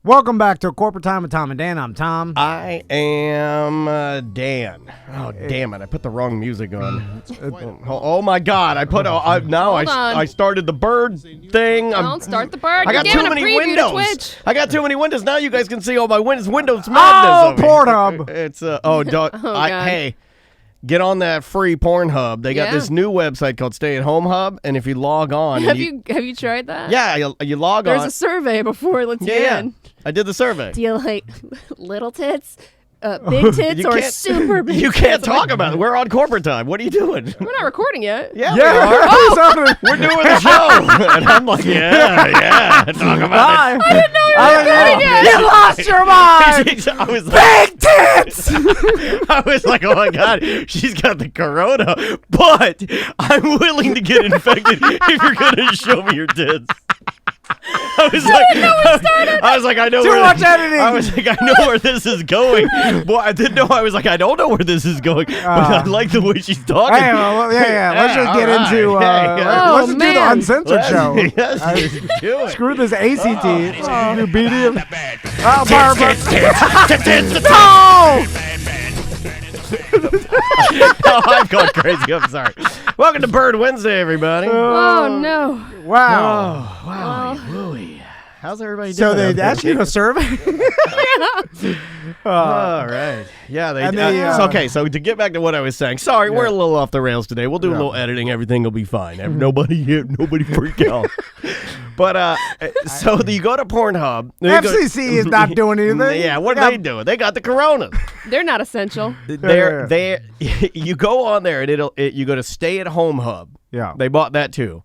Welcome back to Corporate Time with Tom and Dan. I'm Tom. I am Dan. Oh, damn it. I put the wrong music on. Oh my God. I started the bird thing. Don't start the bird. I got You're too giving a many preview to windows. Twitch. I got too many windows. Now you guys can see all my windows. Windows Oh, madness. Pornhub. It's, God. hey. Get on that free Pornhub. They got this new website called Stay at Home Hub, and if you log on, Have you tried that? Yeah, you log on. There's a survey before it lets you in. I did the survey. Do you like little tits, big tits, or super big? You can't tits? talk about it. We're on corporate time. What are you doing? We're not recording yet. Yeah, we are. We're doing the show. And I'm like, yeah. Talk about it. I didn't know you were recording yet. You lost your mind. I was like, Big tits. I was like, oh my God, she's got the corona, but I'm willing to get infected if you're going to show me your tits. I was like, I know Too where much editing. I was like, I know where this is going. Well, I didn't know. I was like, I don't know where this is going, but I like the way she's talking. Hey, yeah. Let's just get into. Let's just do the uncensored show. Yes, do it. Screw this ACT. You medium. Oh, Oh, I've gone crazy. I'm sorry. Welcome to Bird Wednesday, everybody. Oh no! Wow. Oh, wow. Wooey. How's everybody doing? So they asked you to survey? All right. Yeah, they okay, so to get back to what I was saying. Sorry, we're a little off the rails today. We'll do a little editing. Everything will be fine. Nobody freak out. But so you go to Pornhub. FCC is not doing anything. Yeah, what are they doing? They got the corona. They're not essential. You go on there and you go to Stay at Home Hub. Yeah. They bought that too.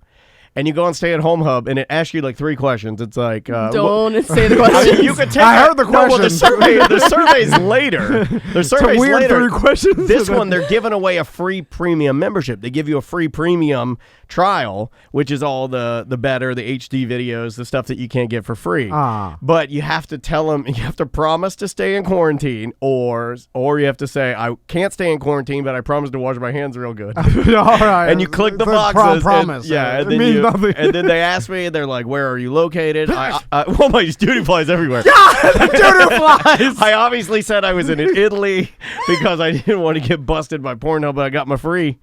And you go on Stay at Home Hub, and it asks you like 3 questions. It's like Don't say the I question. mean, you could take. I heard the No, well, the questions. survey's later. The survey's It's a weird later. 3 questions. This one, they're giving away a free premium membership. They give you a free premium trial, which is all the better, the HD videos, the stuff that you can't get for free. But you have to tell them, you have to promise to stay in quarantine, or you have to say, I can't stay in quarantine, but I promise to wash my hands real good. All right. And you click the It's a boxes. promise. And It means nothing. and then they ask me, they're like, where are you located? Well, my duty flies everywhere. Doo-doo flies. I obviously said I was in Italy because I didn't want to get busted by Pornhub, but I got my free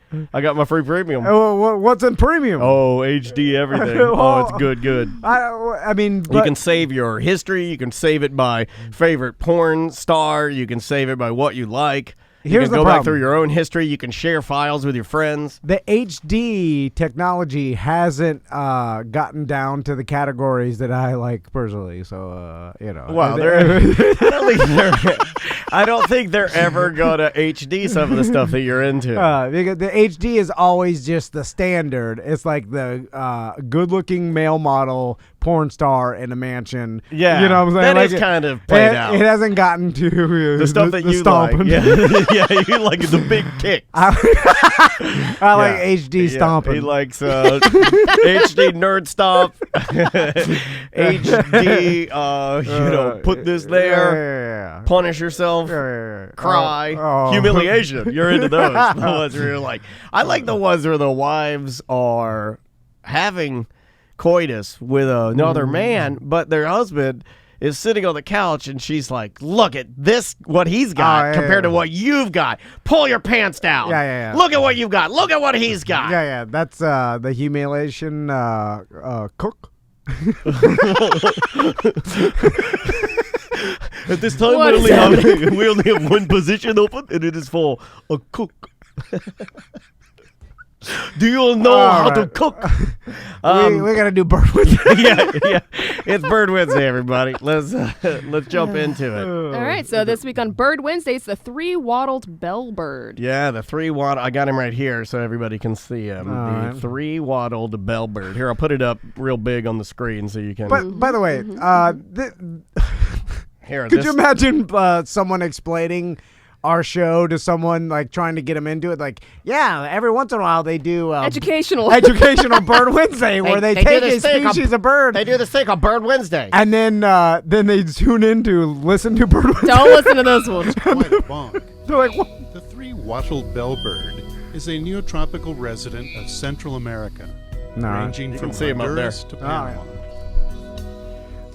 premium. What's in premium? Oh, HD everything. Oh, it's good. I mean, You can save your history. You can save it by favorite porn star. You can save it by what you like. Here's you can the go problem. back through your own history. You can share files with your friends. the HD technology hasn't gotten down to the categories that I like personally. So, Well, I don't think they're ever gonna HD some of the stuff that you're into. because the HD is always just the standard. It's like the good-looking male model porn star in a mansion. Yeah, you know what I'm saying? that Like is kind of played out. It hasn't gotten to The stuff that you stomping. like. Yeah, you like the big kick. I like HD stomping. He likes HD nerd stomp. HD, put this there. Punish yourself. Cry. Humiliation. You're into those. The ones where you're like, I like the ones where the wives are having coitus with another man, but their husband is sitting on the couch and she's like, look at this, what he's got compared to what you've got. Pull your pants down. Yeah. Look at what you've got. Look at what he's got. Yeah. That's the humiliation cook. At this time, What is we only have one position open, and it is for a cook. Do you know how to cook? We gotta do Bird Wednesday. yeah. It's Bird Wednesday, everybody. Let's jump into it. All right, so this week on Bird Wednesday, it's the 3-wattled bellbird. Yeah, the 3-watt. I got him right here so everybody can see him. The 3-wattled bellbird. Here, I'll put it up real big on the screen so you can. But by the way, Here, could you imagine someone explaining our show to someone, like trying to get them into it? Like, yeah, every once in a while they do Educational Bird Wednesday where they take a species of bird. They do this thing called Bird Wednesday. And then they tune in to listen to Bird Wednesday. Don't listen to those ones. Quite a bonk. They're like, what? The 3-wattled bellbird is a neotropical resident of Central America, ranging You from can see him up Honduras there. to Panama.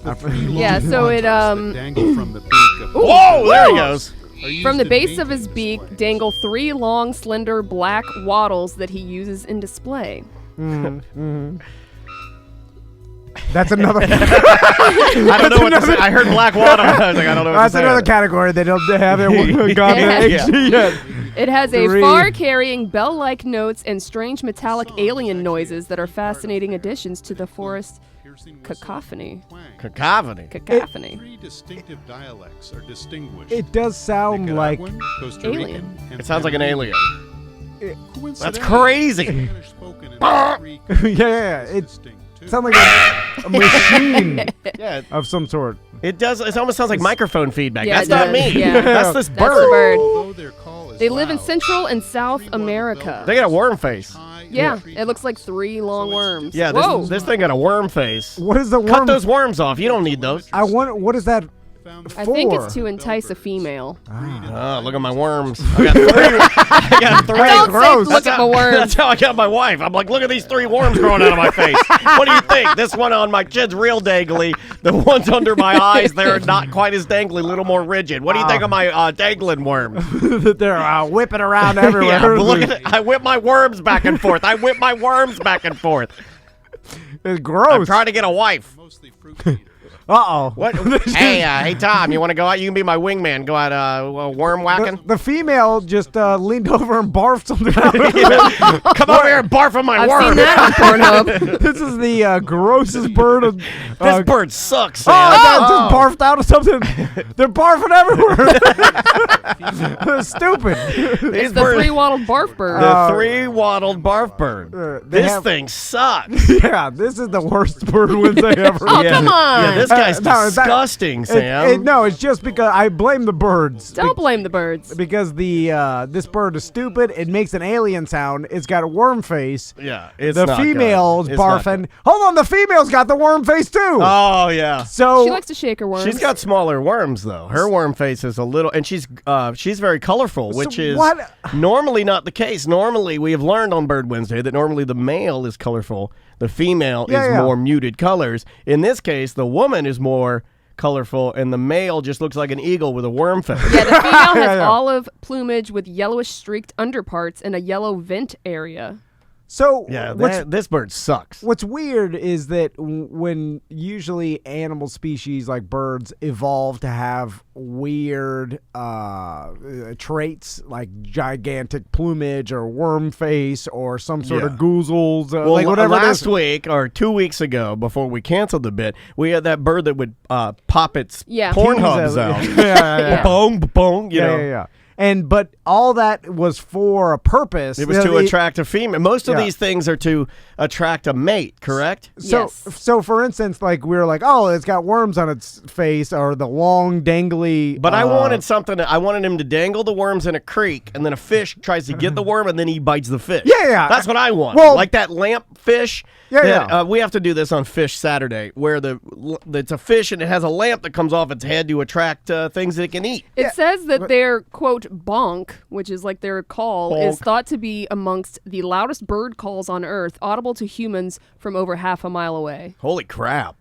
The three long Yeah, so it, quadrants that dangle from the beak of Whoa, there he goes. are used From the in base of his mating beak displays. dangle 3 long, slender, black wattles that he uses in display. That's another. I don't know what to say. I heard black water. I was like, I don't know what That's to say. another category they haven't gone to Yeah. HD yet. It has a 3. far-carrying bell-like notes and strange metallic alien noises that are fascinating additions to the forest Piercing whistle, cacophony. twang. Cacophony. Cacophony. 3 distinctive dialects are distinguished. It does sound like. Nicaraguan, Costa Alien. Rican, and It sounds like an Panamanian. alien. Coincidentally, That's crazy. Spanish spoken in all 3 countries Yeah, is it distinct, too. sounds like a machine Yeah, of some sort. it does. It almost sounds like microphone feedback. Yeah, That's it not does. me. Yeah. That's this That's the bird. bird. Although their call is They live in loud, Central and South 3 waddled America. They got a worm face. high in Yeah, the tree it looks like tops. 3 long So it's worms. Yeah, Whoa. this thing got a worm face. What is the worm? Cut those worms off. You don't need those. I wonder. What is that? Found I think four. it's to entice a female. Oh, look at my worms. I got 3. I got 3. Don't gross. say look at my That's worms. how I got my wife. I'm like, look at these 3 worms growing out of my face. What do you think? This one on my chin's real dangly. The ones under my eyes, they're not quite as dangly, a little more rigid. What do you think of my dangling worms? That they're whipping around everywhere. Yeah, but look at it. I whip my worms back and forth. I whip my worms back and forth. It's I'm gross. trying to get a wife. mostly fruit eaters. Uh-oh. What? Hey, Tom, you want to go out? You can be my wingman. Go out worm whacking? The female just leaned over and barfed something out. Come over here and barf on my I've worm. seen that on Pornhub. This is the grossest bird of. This bird sucks, Oh, Sam. that just barfed out of something. They're barfing everywhere. Stupid. It's the 3-wattled barf bird. The 3-wattled barf bird. they This have- thing sucks. Yeah, this is the worst bird Wednesday ever. Oh, come on. Yeah, this guy's no, that- disgusting, Sam. No, it's just because I blame the birds. Don't blame the birds. Because this bird is stupid. It makes an alien sound. It's got a worm face. Yeah, it's The not good. female's It's not barfing. good. Hold on, the female's got the worm face too. Oh, yeah. So She likes to shake her worms. She's got smaller worms, though. Her worm face is a little, and she's very colorful, which is what- normally not the case. Normally, we have learned on Bird Wednesday that normally the male is colorful, the female is Yeah. more muted colors. In this case, the woman is more colorful, and the male just looks like an eagle with a worm face. Yeah, the female has Yeah. olive plumage with yellowish streaked underparts and a yellow vent area. So Yeah, what's this bird sucks. What's weird is that when usually animal species like birds evolve to have weird traits like gigantic plumage or worm face or some sort of Yeah. goozles, Well, like whatever it last is. week or 2 weeks ago, before we canceled the bit, we had that bird that would pop its Yeah. Pornhubs out. Yeah. Bong, bong, you know. Yeah. But all that was for a purpose. It was to attract a female. Most of Yeah. these things are to attract a mate, correct? Yes. So for instance, like we were like, oh, it's got worms on its face or the long dangly. But I wanted something. I wanted him to dangle the worms in a creek, and then a fish tries to get the worm, and then he bites the fish. Yeah. That's what I want. Well- Like that lamp fish. Yeah, that, yeah. we have to do this on Fish Saturday, where it's a fish and it has a lamp that comes off its head to attract things that it can eat. It says that their, quote, bonk, which is like their call, is Bonk. thought to be amongst the loudest bird calls on Earth, audible to humans from over half a mile away. Holy crap!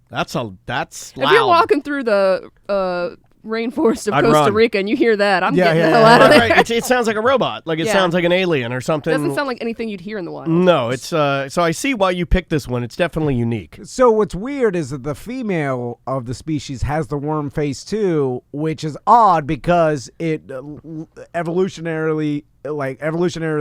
That's loud. If you're walking through the rainforest of I'd Costa run. Rica and you hear that, I'm Yeah, getting yeah, the hell yeah. out of there. Right, it sounds like a robot. Like it Yeah. sounds like an alien or something. Doesn't sound like anything you'd hear in the wild. No, it's so I see why you picked this one. It's definitely unique. So what's weird is that the female of the species has the worm face too, which is odd because it evolutionary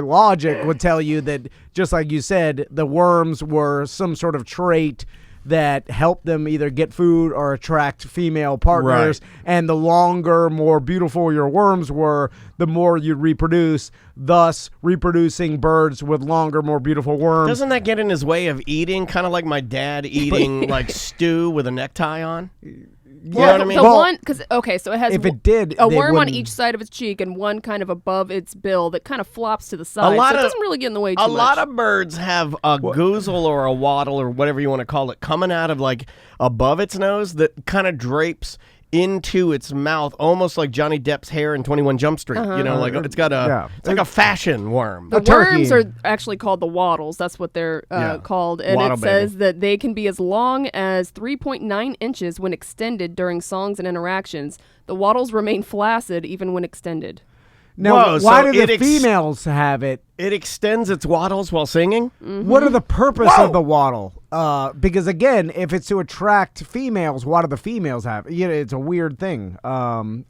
logic would tell you that, just like you said, the worms were some sort of trait that helped them either get food or attract female partners. Right. And the longer, more beautiful your worms were, the more you'd reproduce, thus reproducing birds with longer, more beautiful worms. Doesn't that get in his way of eating? Kind of like my dad eating like stew with a necktie on. You know what I mean? The Well, one, because, okay, so it has if it did, a they worm on wouldn't- each side of its cheek and one kind of above its bill that kind of flops to the side. lot so it of- doesn't really get in the way too A much. lot of birds have a goozle or a wattle or whatever you want to call it coming out of like above its nose that kind of drapes into its mouth, almost like Johnny Depp's hair in 21 Jump Street. You know, like it's got it's like a fashion worm. The turkey. worms are actually called the wattles. That's what they're called. And Wattle it says that they can be as long as 3.9 inches when extended during songs and interactions. The wattles remain flaccid even when extended. Now, Whoa, why so do the females have it? It extends its wattles while singing? What are the purpose of the wattle? Because again, if it's to attract females, why do the females have it? You know, it's a weird thing.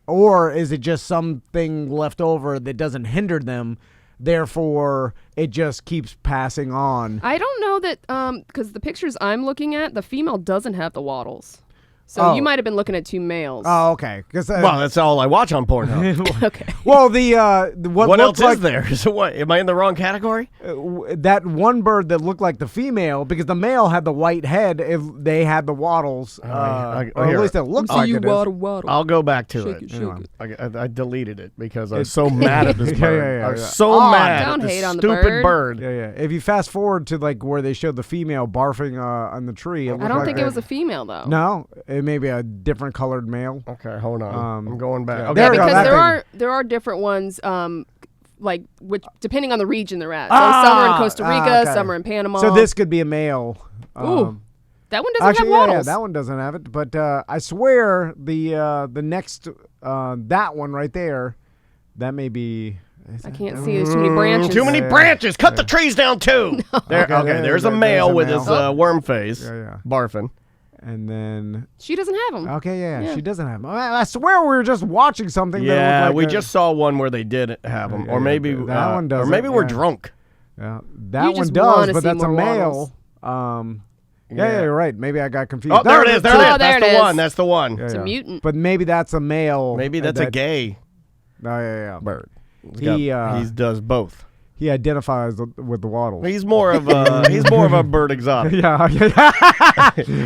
Or is it just something left over that doesn't hinder them? Therefore, it just keeps passing on. I don't know that because the pictures I'm looking at, the female doesn't have the wattles. So you might have been looking at two males. Oh, okay. Well, that's all I watch on Pornhub. Okay. Well, what else is there? So what? Am I in the wrong category? That one bird that looked like the female, because the male had the white head, if they had the wattles, or at least it looks like it is. Waddle. I'll go back to Shake it. it, shake it. I deleted it because I was so mad at this bird. yeah. I was so mad don't at hate this on the stupid bird. Yeah. If you fast forward to like where they showed the female barfing on the tree, I don't think it was a female though. No, it may be a different colored male. Okay, hold on. I'm going back. yeah. Okay. Yeah, There we go, because that there are different ones, like which depending on the region they're at. So some are in Costa Rica, okay. some are in Panama. So this could be a male. Ooh, that one doesn't Actually, have wattles. that one doesn't have it. But I swear the next that one right there, that may be. I can't see. There's too many branches. Too many branches. Cut the trees down too. There, okay, there's a male with his worm face, barfing. And then She doesn't have them. okay, yeah, she doesn't have them. I swear we were just watching something. Yeah, that looked like we just saw one where they did have them, or maybe that one or doesn't, maybe we're yeah. drunk. Yeah, You that one just does, wanna but see that's a more male. wattles. Yeah, you're right. Maybe I got confused. Oh, there it is. There it is. Oh, there That's it the is. one. That's the one. Yeah, It's a yeah. mutant. But maybe that's a male. Maybe that's a gay Oh, yeah. bird. He does both. He identifies with the wattles. He's more of a bird exotic. Yeah.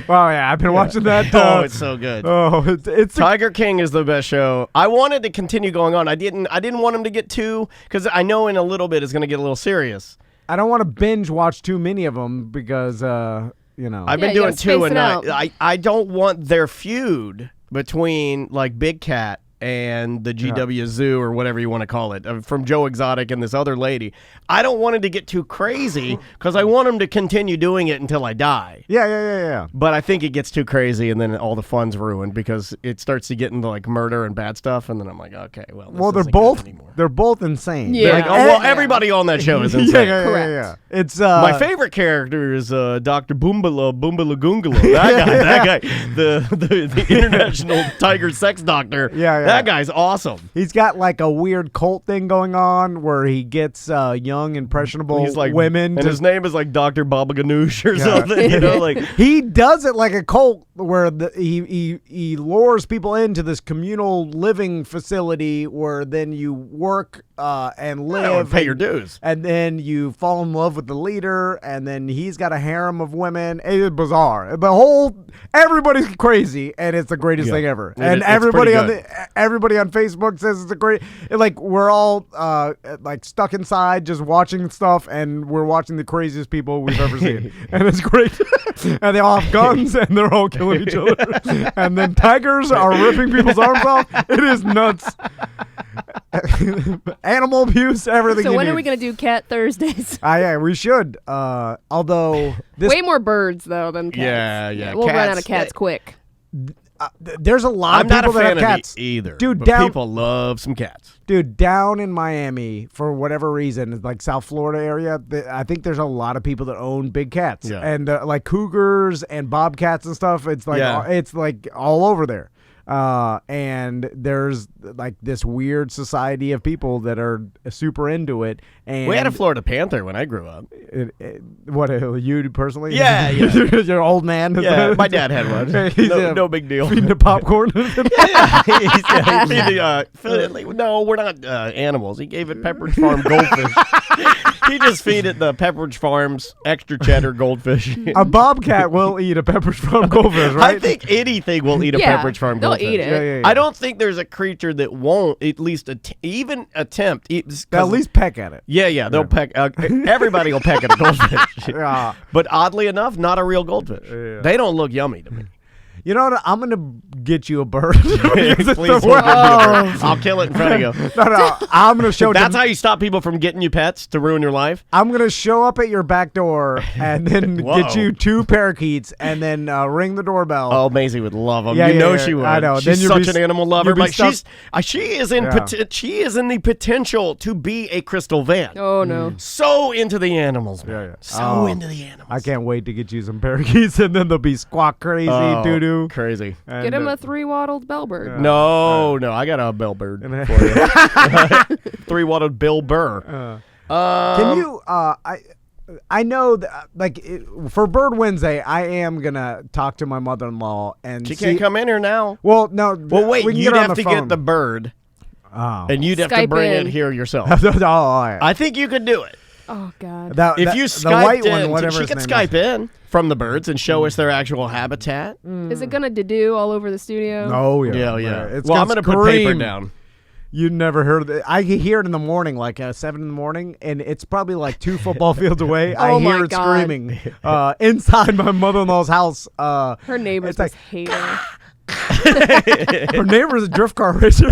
Well, yeah, I've been watching that. Oh, it's so good. Oh, it's Tiger King is the best show. I wanted to continue going on. I didn't want him to get too, because I know in a little bit it's going to get a little serious. I don't want to binge watch too many of them because I've been Yeah, you doing gotta two space a it out. night. I don't want their feud between like Big Cat and the GW Zoo or whatever you want to call it, from Joe Exotic and this other lady. I don't want it to get too crazy because I want him to continue doing it until I die. Yeah. But I think it gets too crazy and then all the fun's ruined because it starts to get into like murder and bad stuff, and then I'm like, okay, well, this Well, isn't good anymore. they're both insane. Yeah. Like, oh, well, everybody on that show is insane. Yeah. It's My favorite character is Dr. Boombala Goongala. That guy, the international tiger sex doctor. Yeah. That guy's awesome. He's got like a weird cult thing going on where he gets young, impressionable He's like women. and his name is like Dr. Baba Ganoush or something. You know, like He does it like a cult where he lures people into this communal living facility where then you work and live. pay your dues. And then you fall in love with the leader, and then he's got a harem of women. It's bizarre. Everybody's crazy, and it's the greatest thing ever. And it's everybody pretty everybody on Facebook says it's a great. Like we're all like stuck inside just watching stuff, and we're watching the craziest people we've ever seen, and it's great. And they all have guns, and they're all killing each other. And then tigers are ripping people's arms off. It is nuts. Animal abuse, everything. So you when need. are we going to do Cat Thursdays? Yeah, we should. Although this, Way more birds though than cats. Yeah. We'll run Cats- out of cats quick. there's a lot I'm of not a people that fan have of cats. either. Dude, but down- people love some cats. Dude, down in Miami, for whatever reason, like South Florida area, I think there's a lot of people that own big cats, Yeah. and like cougars and bobcats and stuff. It's like Yeah. it's like all over there. And there's like this weird society of people that are super into it. And We had a Florida Panther when I grew up. what you personally? Yeah. You're an old man. Yeah, my dad had one. He's, No big deal. feeding the popcorn. No, we're not animals. He gave it Pepperidge Farm goldfish. He just feed it the Pepperidge Farm's extra cheddar goldfish. A bobcat will eat a Pepperidge Farm goldfish, right? I think anything will eat a Yeah, Pepperidge Farm they'll goldfish. eat it. Yeah. I don't think there's a creature that won't at least even attempt. At least peck at it. Yeah, they'll peck. Everybody will peck at a goldfish. Yeah. But oddly enough, not a real goldfish. They don't look yummy to me. You know what? I'm gonna get you a bird. Because it's Please the don't give me a bird. worst. I'll kill it in front of you. No. I'm gonna show. That's how you stop people from getting you pets to ruin your life. I'm gonna show up at your back door and then Whoa. get you 2 parakeets and then ring the doorbell. Oh, Maisie would love them. Yeah, you yeah, know yeah. she would. I know. She's Then you'll such be an animal lover. you'll be But she is in Yeah. she is in the potential to be a Crystal Van. Oh no. So into the animals, man. Yeah. So Oh. into the animals. I can't wait to get you some parakeets and then they'll be squawk crazy Oh, doo doo. crazy. Get him a 3-wattled bellbird. No, I got a bellbird And- for you. 3-wadded Bill Burr. Can you? I know that for Bird Wednesday, I am gonna talk to my mother-in-law and She see. can't come in here now. Well, no. Well, wait. we can You'd get her on have the to phone. get the bird, Oh. and you'd have to Skype bring in. it here yourself. Oh, all right. I think you could do it. Oh god. If you the Skyped white in, one, whatever she his could name Skype is. in from the birds and show us their actual habitat. Is it gonna do all over the studio? Oh yeah, Yeah, yeah. It's Well, I'm gonna gonna put paper scream. down. You never heard it. I can hear it in the morning, like 7 in the morning, and it's probably like 2 football fields away. I Oh, my hear it God. screaming inside my mother-in-law's house. Her neighbors It's like- just hate her. Her neighbor's a drift car racer.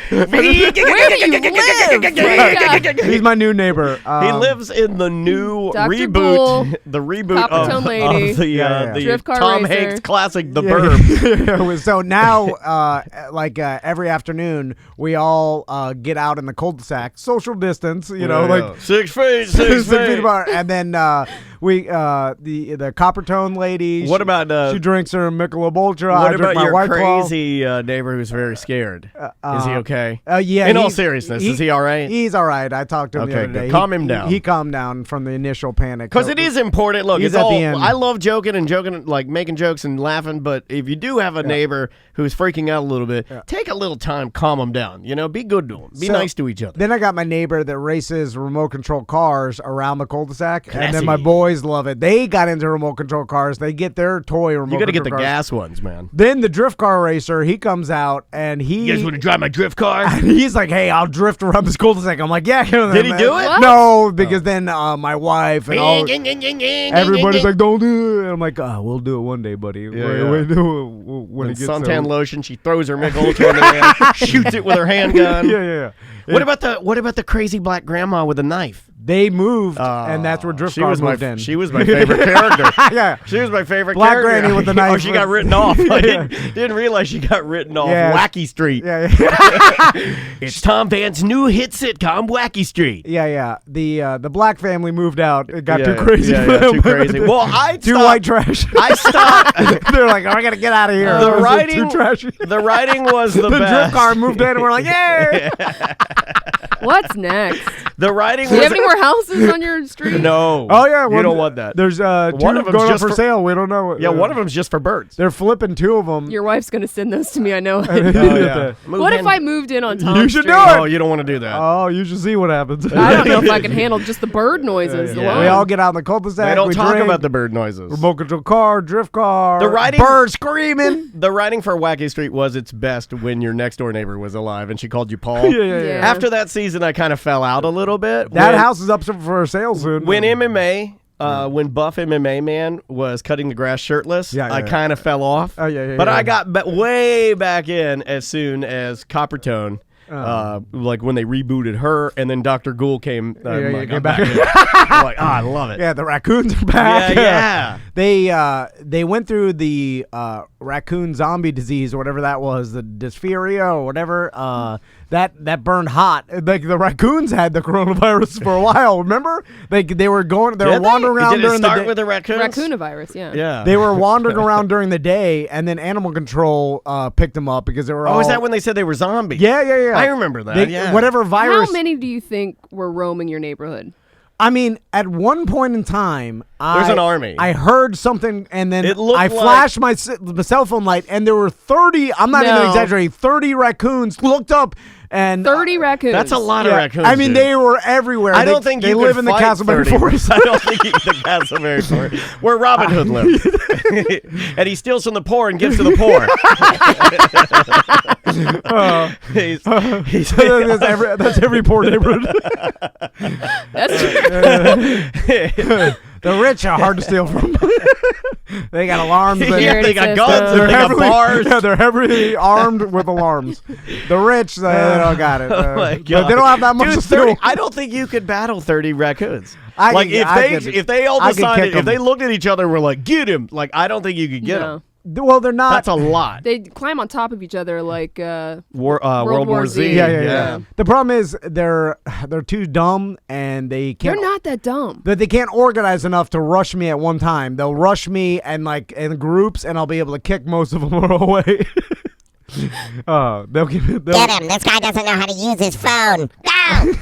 Where do you live? He's my new neighbor. He lives in the new Dr. reboot, Bull, the reboot Coppertone Lady. of the, Yeah. Drift car Tom racer. Hanks classic, The Burb. Yeah. So now, every afternoon, we all get out in the cul-de-sac, social distance, like 6 feet, 6 6 feet feet. apart, and then we the Coppertone lady. What she- about she drinks her Michelob Ultra? I what drink about my your White Claw. crazy neighbor who's very scared? Is he okay? Yeah. In all he's- seriousness, is he all right? He's all right. I talked to him Okay, the other good. day. Calm him down. He calmed down from the initial panic. Because it is important. Look, He's it's at all. the end. I love joking, like making jokes and laughing. But if you do have a neighbor who's freaking out a little bit, take a little time, calm them down. Be good to them. Be So- nice to each other. Then I got my neighbor that races remote control cars around the cul-de-sac, and then Classy. my boys love it. They got into remote control cars. They get their toy remote. You got to get control the cars. gas ones, man. Then the drift car racer, he comes out and You guys want to drive my drift car? he's like, "Hey, I'll drift around this cul-de-sac." I'm like, "Yeah." Did he do it? What? No, because then my wife and all everybody's like, "Don't do it." And I'm like, "We'll do it one day, buddy. Yeah. We'll do it when it And gets suntan so- lotion. She throws her Mick Ultra in the hand, shoots it with her handgun. Yeah. What about the crazy black grandma with a knife? They moved, and that's where drift She car was moved my in. she was my favorite character. Yeah. She was my favorite Black character. Granny with the Oh, knife. she got written off. I Yeah. didn't realize she got written off. Yeah. Wacky Street. Yeah. It's Tom Van's new hit sitcom, Wacky Street. Yeah. The black family moved out. It got Yeah, too crazy. yeah, for yeah, them. too crazy. Well, I too stopped- white trash. I stopped. They're like, I gotta get out of here. The This is writing, too trashy. the writing was the The best. drift car moved in, and we're like, yeah. What's next? The writing Do you was have any more houses on your street? no. Oh yeah, you don't want that. There's two One of them's going up just for for- sale. We don't know. Yeah, one of them's just for birds. They're flipping 2 of them. Your wife's gonna send those to me. I know. Oh, yeah. What if I moved in on Tom You should Street? do it. Oh, you don't want to do that. Oh, you should see what happens. I don't know if I can handle just the bird noises Yeah. alone. We all get out in the cul-de-sac. They don't we talk drink, about the bird noises. remote control car, drift car, The writing- bird screaming. The writing for Wacky Street was its best when your next door neighbor was alive and she called you Paul. Yeah. After that season, I kind of fell out a little bit. That When- house is up for sale soon. When MMA, when Buff MMA Man was cutting the grass shirtless, Yeah, I kind of fell off. Oh, yeah. But I got way back in as soon as Coppertone. Like when they rebooted her, and then Dr. Ghoul came. Yeah, like, came I'm back. in. I'm like, I love it. Yeah, the raccoons are back. Yeah. They went through the raccoon zombie disease or whatever that was, the dysphoria or whatever. That burned hot. Like the raccoons had the coronavirus for a while. Remember? They were going. They were Did wandering around Did it during the start day. with the raccoons? Raccoonivirus, yeah. Yeah. They were wandering around during the day, and then animal control picked them up because they were all. Oh, is that when they said they were zombies? Yeah. I remember that. Yeah. Whatever virus. How many do you think were roaming your neighborhood? I mean, at one point in time, There's an army. I heard something, and then It looked I like- flashed my cell phone light, and there were 30. I'm not even No. exaggerating. 30 raccoons looked up, and 30 raccoons. That's a lot of yeah, raccoons. I mean, dude. they were everywhere. I don't think they you live could in the fight Castleberry 30. Forest. I don't think you the Castleberry Forest, where Robin Hood lives, and he steals from the poor and gives to the poor. He's that's every poor neighborhood. That's true. The rich are hard to steal from. They got alarms. Yeah, they got guns. They're They got bars. Yeah, they're heavily armed with alarms. The rich, they don't got it. Oh my But God. they don't have that much Dude, to steal. 30, I don't think you could battle 30 raccoons. I Like could- if they all I could decided, kick if they 'em. looked at each other and were like, "Get him!" Like I don't think you could get No. him. Well, they're not. That's a lot. They climb on top of each other like World War Z. Yeah. The problem is they're too dumb and they They're can't. not that dumb. That they can't organize enough to rush me at one time. They'll rush me and like in groups, and I'll be able to kick most of them away. They'll give it. Get him. This guy doesn't know how to use his phone. Go!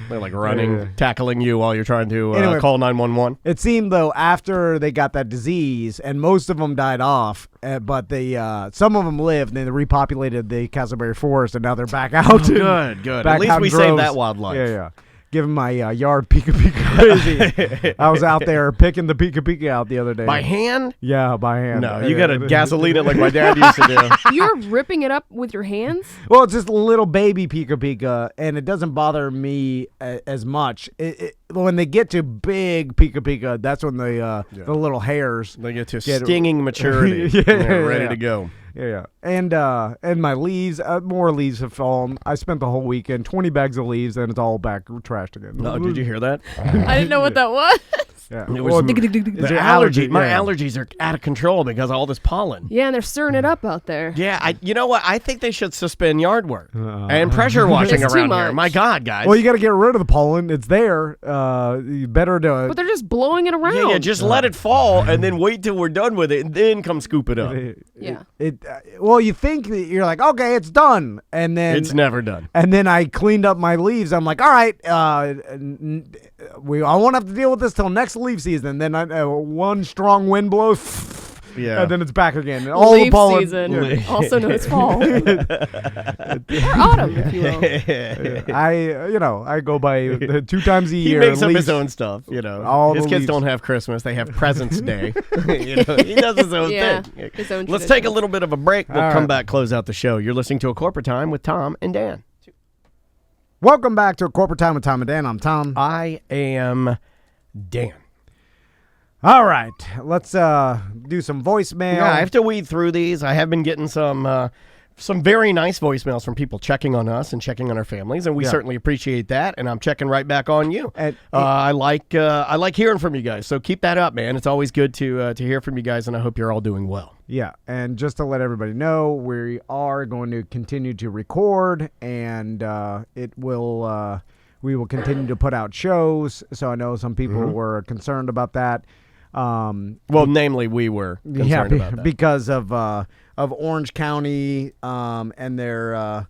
They're like running, tackling you while you're trying to Anyway. call 911. It seemed though after they got that disease, and most of them died off, but some of them lived and they repopulated the Castleberry Forest, and now they're back out. Good. back At least out we in saved droves. that wildlife. Yeah. Giving my yard pika crazy. I was out there picking the pika out the other day. By hand? Yeah, by hand. No, you got to gasoline it like my dad used to do. You're ripping it up with your hands? Well, it's just a little baby pika, and it doesn't bother me as much. When they get to big pika, that's when the little hairs. They get to stinging maturity. Yeah, and they're ready yeah. to go. Yeah. And my leaves, more leaves have fallen. I spent the whole weekend, 20 bags of leaves, and it's all back trashed again. Oh, did you hear that? I didn't know what that was. Yeah. It was Well, the it's your allergy. My yeah. allergies are out of control because of all this pollen. Yeah, and they're stirring it up out there. Yeah, you know what? I think they should suspend yard work and pressure washing It's too around here. much. My God, guys. Well, you got to get rid of the pollen. It's there. Better to. But they're just blowing it around. yeah, just let it fall and then wait till we're done with it and then come scoop it up. Yeah. Well, you think that you're like, okay, it's done, and then It's never done. And then I cleaned up my leaves. I'm like, all right, I won't have to deal with this till next leaf season. Then one strong wind blows, Yeah. and then it's back again. All Leaf the pollen, season, yeah. also known as fall. Or autumn, if you will. I go by 2 times a He year. makes up leaves. his own stuff, you know. All His the kids leaves. don't have Christmas; they have Presents Day. You know, he does his own Yeah, thing. his own Let's take a traditions. little bit of a break. We'll All come right. back, close out the show. You're listening to A Corporate Time with Tom and Dan. Welcome back to Corporate Time with Tom and Dan. I'm Tom. I am Dan. All right, let's do some voicemail. Yeah, I have to weed through these. I have been getting some very nice voicemails from people checking on us and checking on our families, and we Yeah. certainly appreciate that. And I'm checking right back on you. And- I like hearing from you guys. So keep that up, man. It's always good to hear from you guys, and I hope you're all doing well. Yeah, and just to let everybody know, we are going to continue to record, and we will continue to put out shows. So I know some people were concerned about that. Well, namely, we were concerned about that. Because of Orange County and their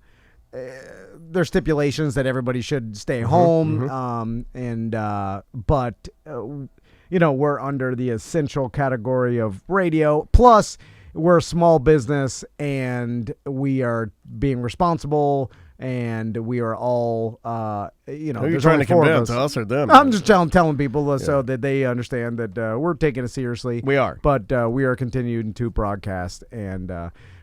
stipulations that everybody should stay home. But we're under the essential category of radio. Plus, we're a small business and we are being responsible. And we are all, Who are you there's trying only to 4 of convince, us. us or them? I'm just telling people so that they understand that we're taking it seriously. We are. But we are continuing to broadcast and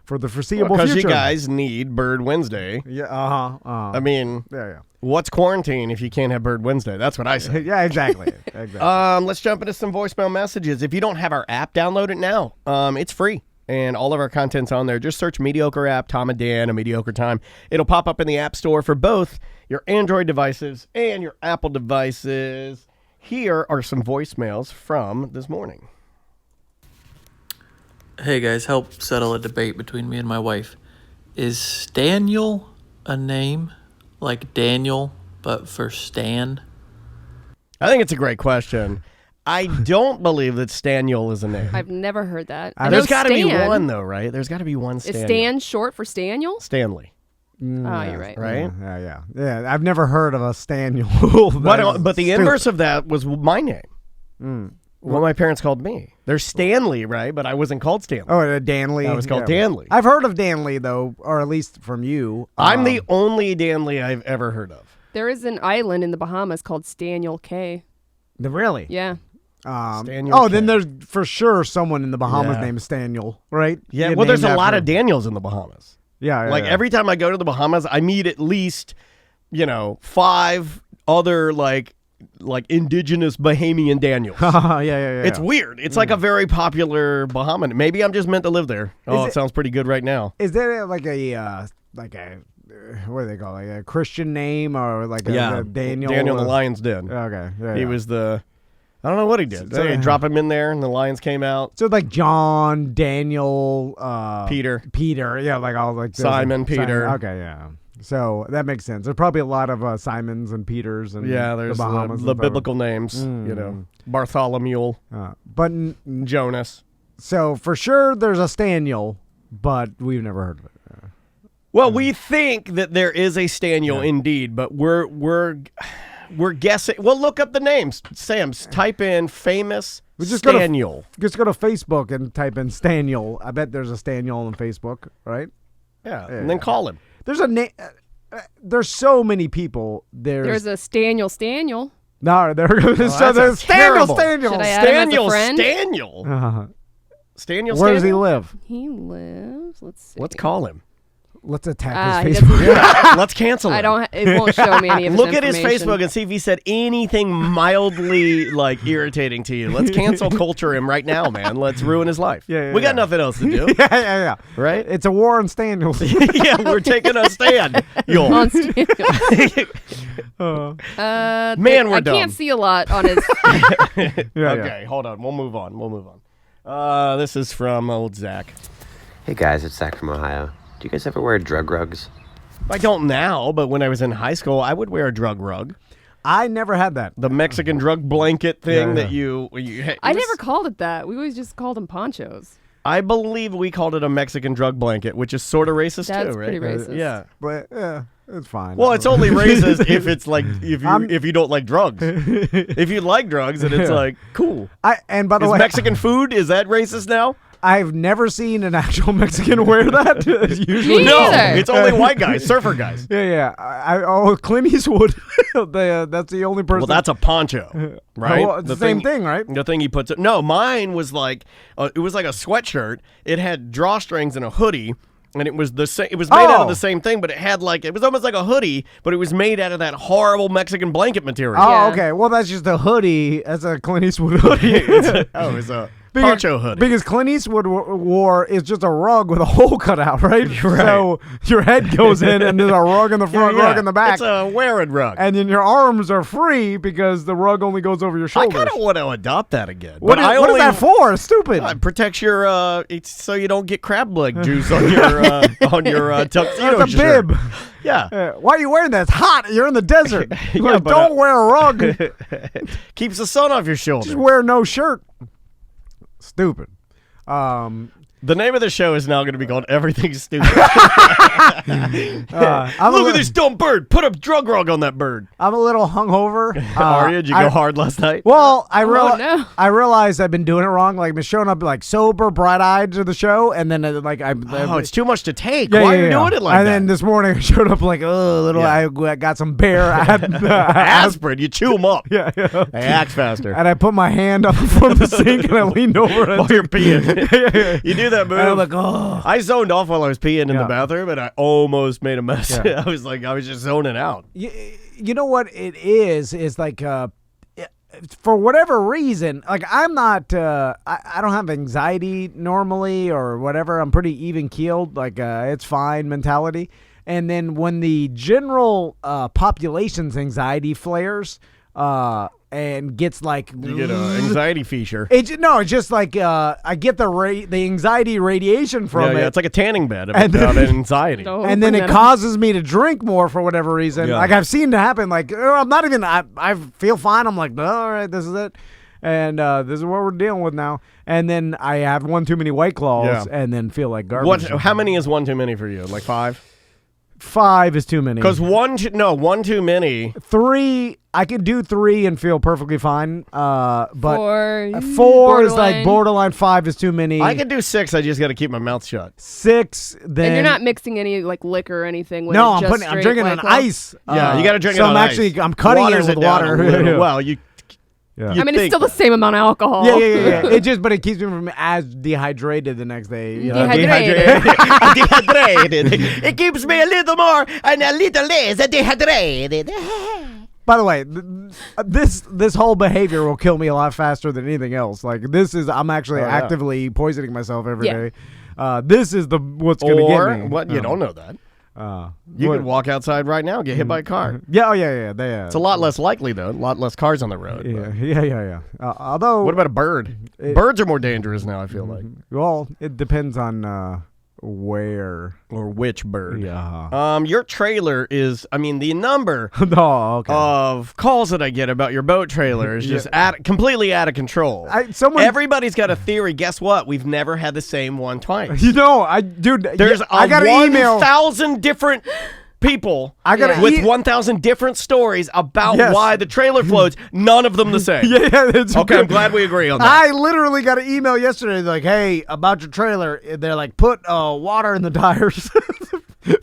for the foreseeable Because future. you guys need Bird Wednesday. Yeah, I mean, yeah. what's quarantine if you can't have Bird Wednesday? That's what I say. Yeah, exactly. exactly. Let's jump into some voicemail messages. If you don't have our app, download it now. It's free. And all of our content's on there. Just search Mediocre App, Tom and Dan, A Mediocre Time. It'll pop up in the App Store for both your Android devices and your Apple devices. Here are some voicemails from this morning. Hey guys, help settle a debate between me and my wife. Is Staniel a name? Like Daniel, but for Stan? I think it's a great question. I don't believe that Staniel is a name. I've never heard that. I There's know got to be Stan. one, though, right? There's got to be one Is Staniel. Stan short for Staniel? Stanley, Oh, you're right. right? Yeah. I've never heard of a Staniel. But the inverse of that was my name. What my parents called me. There's Stanley, right? But I wasn't called Stanley. Oh, Danley. I was called Danley. I've heard of Danley though, or at least from you. I'm the only Danley I've ever heard of. There is an island in the Bahamas called Staniel Cay. Really. Yeah. Staniel then there's for sure someone in the Bahamas Yeah. named Staniel, right? Yeah, You well, there's a named lot after- of Daniels in the Bahamas. Yeah, Like every time I go to the Bahamas, I meet at least, 5 other like indigenous Bahamian Daniels. yeah. It's weird. It's like a very popular Bahamian. Maybe I'm just meant to live there. Oh, it sounds pretty good right now. Is there like a what do they call it? Like a Christian name or like a Daniel? Daniel the Lion's Den. Okay. He was the. I don't know what he did. So- They drop him in there, and the lions came out. So like John, Daniel, Peter. yeah, like all like those, Simon, Peter. Okay, yeah. So that makes sense. There's probably a lot of Simons and Peters and Yeah, there's the Bahamas, the biblical names. Bartholomew, But Jonas. so for sure there's a Staniel, but we've never heard of it. Well, we think that there is a Staniel indeed, but we're guessing. Well, look up the names. Sam's type in famous Staniel. Just go to Facebook and type in Staniel. I bet there's a Staniel on Facebook, right? Yeah, and then call him. There's a name. There's so many people. There's a Staniel. No, there's that's Staniel. Should I add him as a friend? Staniel. Staniel. Where does he live? He lives. Let's see. Let's call him. Let's attack he his doesn't- Facebook. Let's cancel him. I don't. It won't show me any of his Look at his information. Facebook and see if he said anything mildly like irritating to you. Let's cancel culture him right now, man. Let's ruin his life. Yeah, we got nothing else to do, yeah. right? It's a war on Staniels. Yeah, we're taking a stand. Yo. On Staniel. Man, we're I dumb. can't see a lot on his. Okay, hold on. We'll move on. This is from old Zach. Hey guys, it's Zach from Ohio. Do you guys ever wear drug rugs? I don't now, but when I was in high school, I would wear a drug rug. I never had that. The Mexican drug blanket thing Yeah. that you I never called it that. We always just called them ponchos. I believe we called it a Mexican drug blanket, which is sort of racist That's too, right? pretty racist. Yeah. But yeah, it's fine. Well, it's only racist if it's like if I'm- you don't like drugs. If you like drugs, then it's Yeah. like cool. And by the Is way, Mexican food, is that racist now? I've never seen an actual Mexican wear that. It's usually Me No, neither. it's only white guys, surfer guys. Yeah. Clint Eastwood. That's the only person. Well, that's a poncho, right? Well, it's the same thing, right? The thing he puts it. No, mine was like it was like a sweatshirt. It had drawstrings and a hoodie. And it was the same. It was made out of the same thing, but it had like it was almost like a hoodie, but it was made out of that horrible Mexican blanket material. Oh, Yeah. okay. Well, that's just a hoodie. That's a Clint Eastwood hoodie. It's a poncho hoodie. Because Clint Eastwood wore is just a rug with a hole cut out, right? So your head goes in, and there's a rug in the front, rug in the back, It's a wearing rug. and then your arms are free because the rug only goes over your I shoulders. kind of want to adopt that again. What but is, I what is only, that for? It's stupid. It protects your. It's so you don't get crab leg juice on your tuxedo That's a shirt. bib. Yeah, Why are you wearing that? It's hot. You're in the desert. Yeah, Like, but, don't wear a rug. keeps the sun off your shoulder. Just wear no shirt. Stupid. The name of the show is now going to be called Everything's Stupid. Look at this dumb bird. Put a drug rug on that bird. I'm a little hungover. Did you go hard last night? Well, I no. I realized I've been doing it wrong. Like, been showing up like sober, bright-eyed to the show, and then Oh, it's too much to take. yeah, Why yeah, are you yeah. doing it like and that? then this morning I showed up like, oh, little. Yeah. I got some bear Aspirin, you chew them up. Yeah, yeah. They act faster. And I put my hand up in front of the sink and I leaned over and While you're peeing. You do that move. And I'm like, oh. I zoned off while I was peeing in Yeah. the bathroom, and I almost made a mess. Yeah. I was just zoning out. You know what it is like for whatever reason, like I'm not I don't have anxiety normally or whatever. I'm pretty even keeled, like it's fine mentality. And then when the general population's anxiety flares and gets like You get an anxiety feature. it's just like I get the anxiety radiation from it. It's like a tanning bed And about then- anxiety. No. And then bring it that up. causes me to drink more for whatever reason. Yeah. Like I've seen it happen. Like I'm not even. I feel fine. I'm like, all right, this is it, and this is what we're dealing with now. And then I have one too many White Claws, Yeah. and then feel like garbage. How many is one too many for you? Like 5? 5 is too many. Because one too many. 3, I can do 3 and feel perfectly fine. But 4 4 is like borderline. 5 is too many. I can do 6. I just got to keep my mouth shut. 6, then And you're not mixing any like liquor or anything with No, it, I'm just I'm straight drinking White an Claw? ice. Yeah, you got to drink so it on I'm ice. actually I'm cutting Waters it with down water. a little. Well, you. Yeah. you I mean, it's think still the that. same amount of alcohol. Yeah. It just, but it keeps me from as dehydrated the next day. You know? Dehydrated. Dehydrated. It keeps me a little more and a little less dehydrated. By the way, this whole behavior will kill me a lot faster than anything else. Like I'm actually actively poisoning myself every day. This is what's going to get me. What? You don't know that. You could walk outside right now and get hit by a car. Yeah. It's a lot less likely, though. A lot less cars on the road. Yeah. Although, what about a bird? Birds are more dangerous now, I feel like. Well, it depends on where or which bird. Yeah. Your trailer is. I mean, the number of calls that I get about your boat trailer is just completely out of control. Everybody's got a theory. Guess what? We've never had the same one twice. There's I got 1,000 different people with 1,000 different stories about why the trailer floats. None of them the same. Okay, I'm glad we agree on that. I literally got an email yesterday like, hey, about your trailer. They're like, put water in the tires.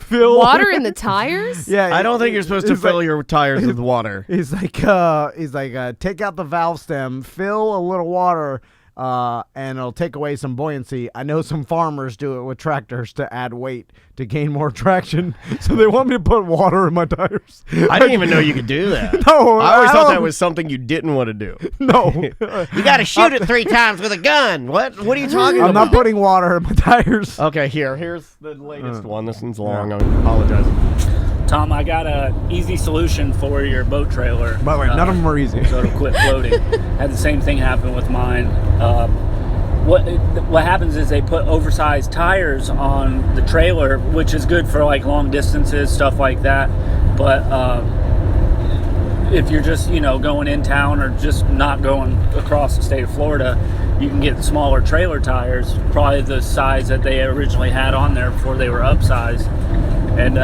Fill water in the tires? Yeah. I don't think you're supposed to fill your tires with water. He's like, take out the valve stem, fill a little water, and it'll take away some buoyancy. I know some farmers do it with tractors to add weight to gain more traction. So they want me to put water in my tires. I didn't even know you could do that. No, I always thought that was something you didn't want to do. No. You got to shoot it 3 times with a gun. What are you talking about? I'm not putting water in my tires. Okay, here's the latest one. This one's long. I apologize. Tom, I got an easy solution for your boat trailer. By the way, none of them are easy. So it'll quit floating. Had the same thing happen with mine. What happens is they put oversized tires on the trailer, which is good for like long distances, stuff like that. But if you're just going in town or just not going across the state of Florida, you can get smaller trailer tires, probably the size that they originally had on there before they were upsized. And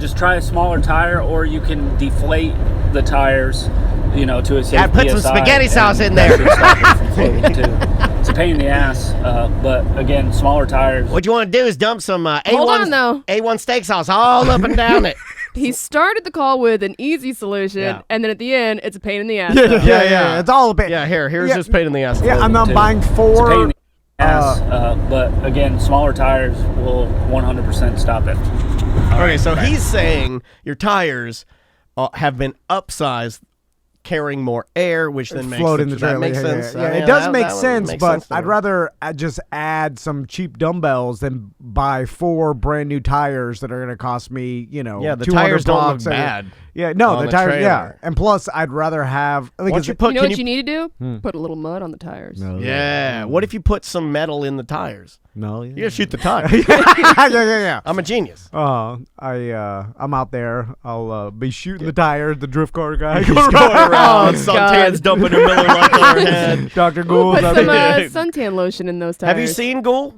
just try a smaller tire, or you can deflate the tires, to a safe put some PSI, spaghetti sauce in there. It's a pain in the ass, but again, smaller tires. What you want to do is dump some A1 steak sauce all up and down it. He started the call with an easy solution, and then at the end, it's a pain in the ass. Yeah. It's all a pain. Yeah, here's this pain in the ass. Yeah, I'm not buying 4. It's a pain in the ass, but again, smaller tires will 100% stop it. Okay, so he's saying your tires have been upsized, carrying more air, which then makes float in the trailer. That makes sense. Yeah, it does make sense, but I'd rather just add some cheap dumbbells than buy 4 brand new tires that are going to cost me, the tires don't look bad. Yeah, no, the tires. trailer. Yeah, and plus, I'd rather have. Like, what you need to do? Put a little mud on the tires. No, yeah. What if you put some metal in the tires? No, you gotta shoot the tires. yeah. I'm a genius. I'm out there. I'll be shooting the tires. The drift car guy He's going around. Suntan's dumping a Miller Lite on her head. Dr. Ghoul. Put some suntan lotion in those tires. Have you seen Ghoul?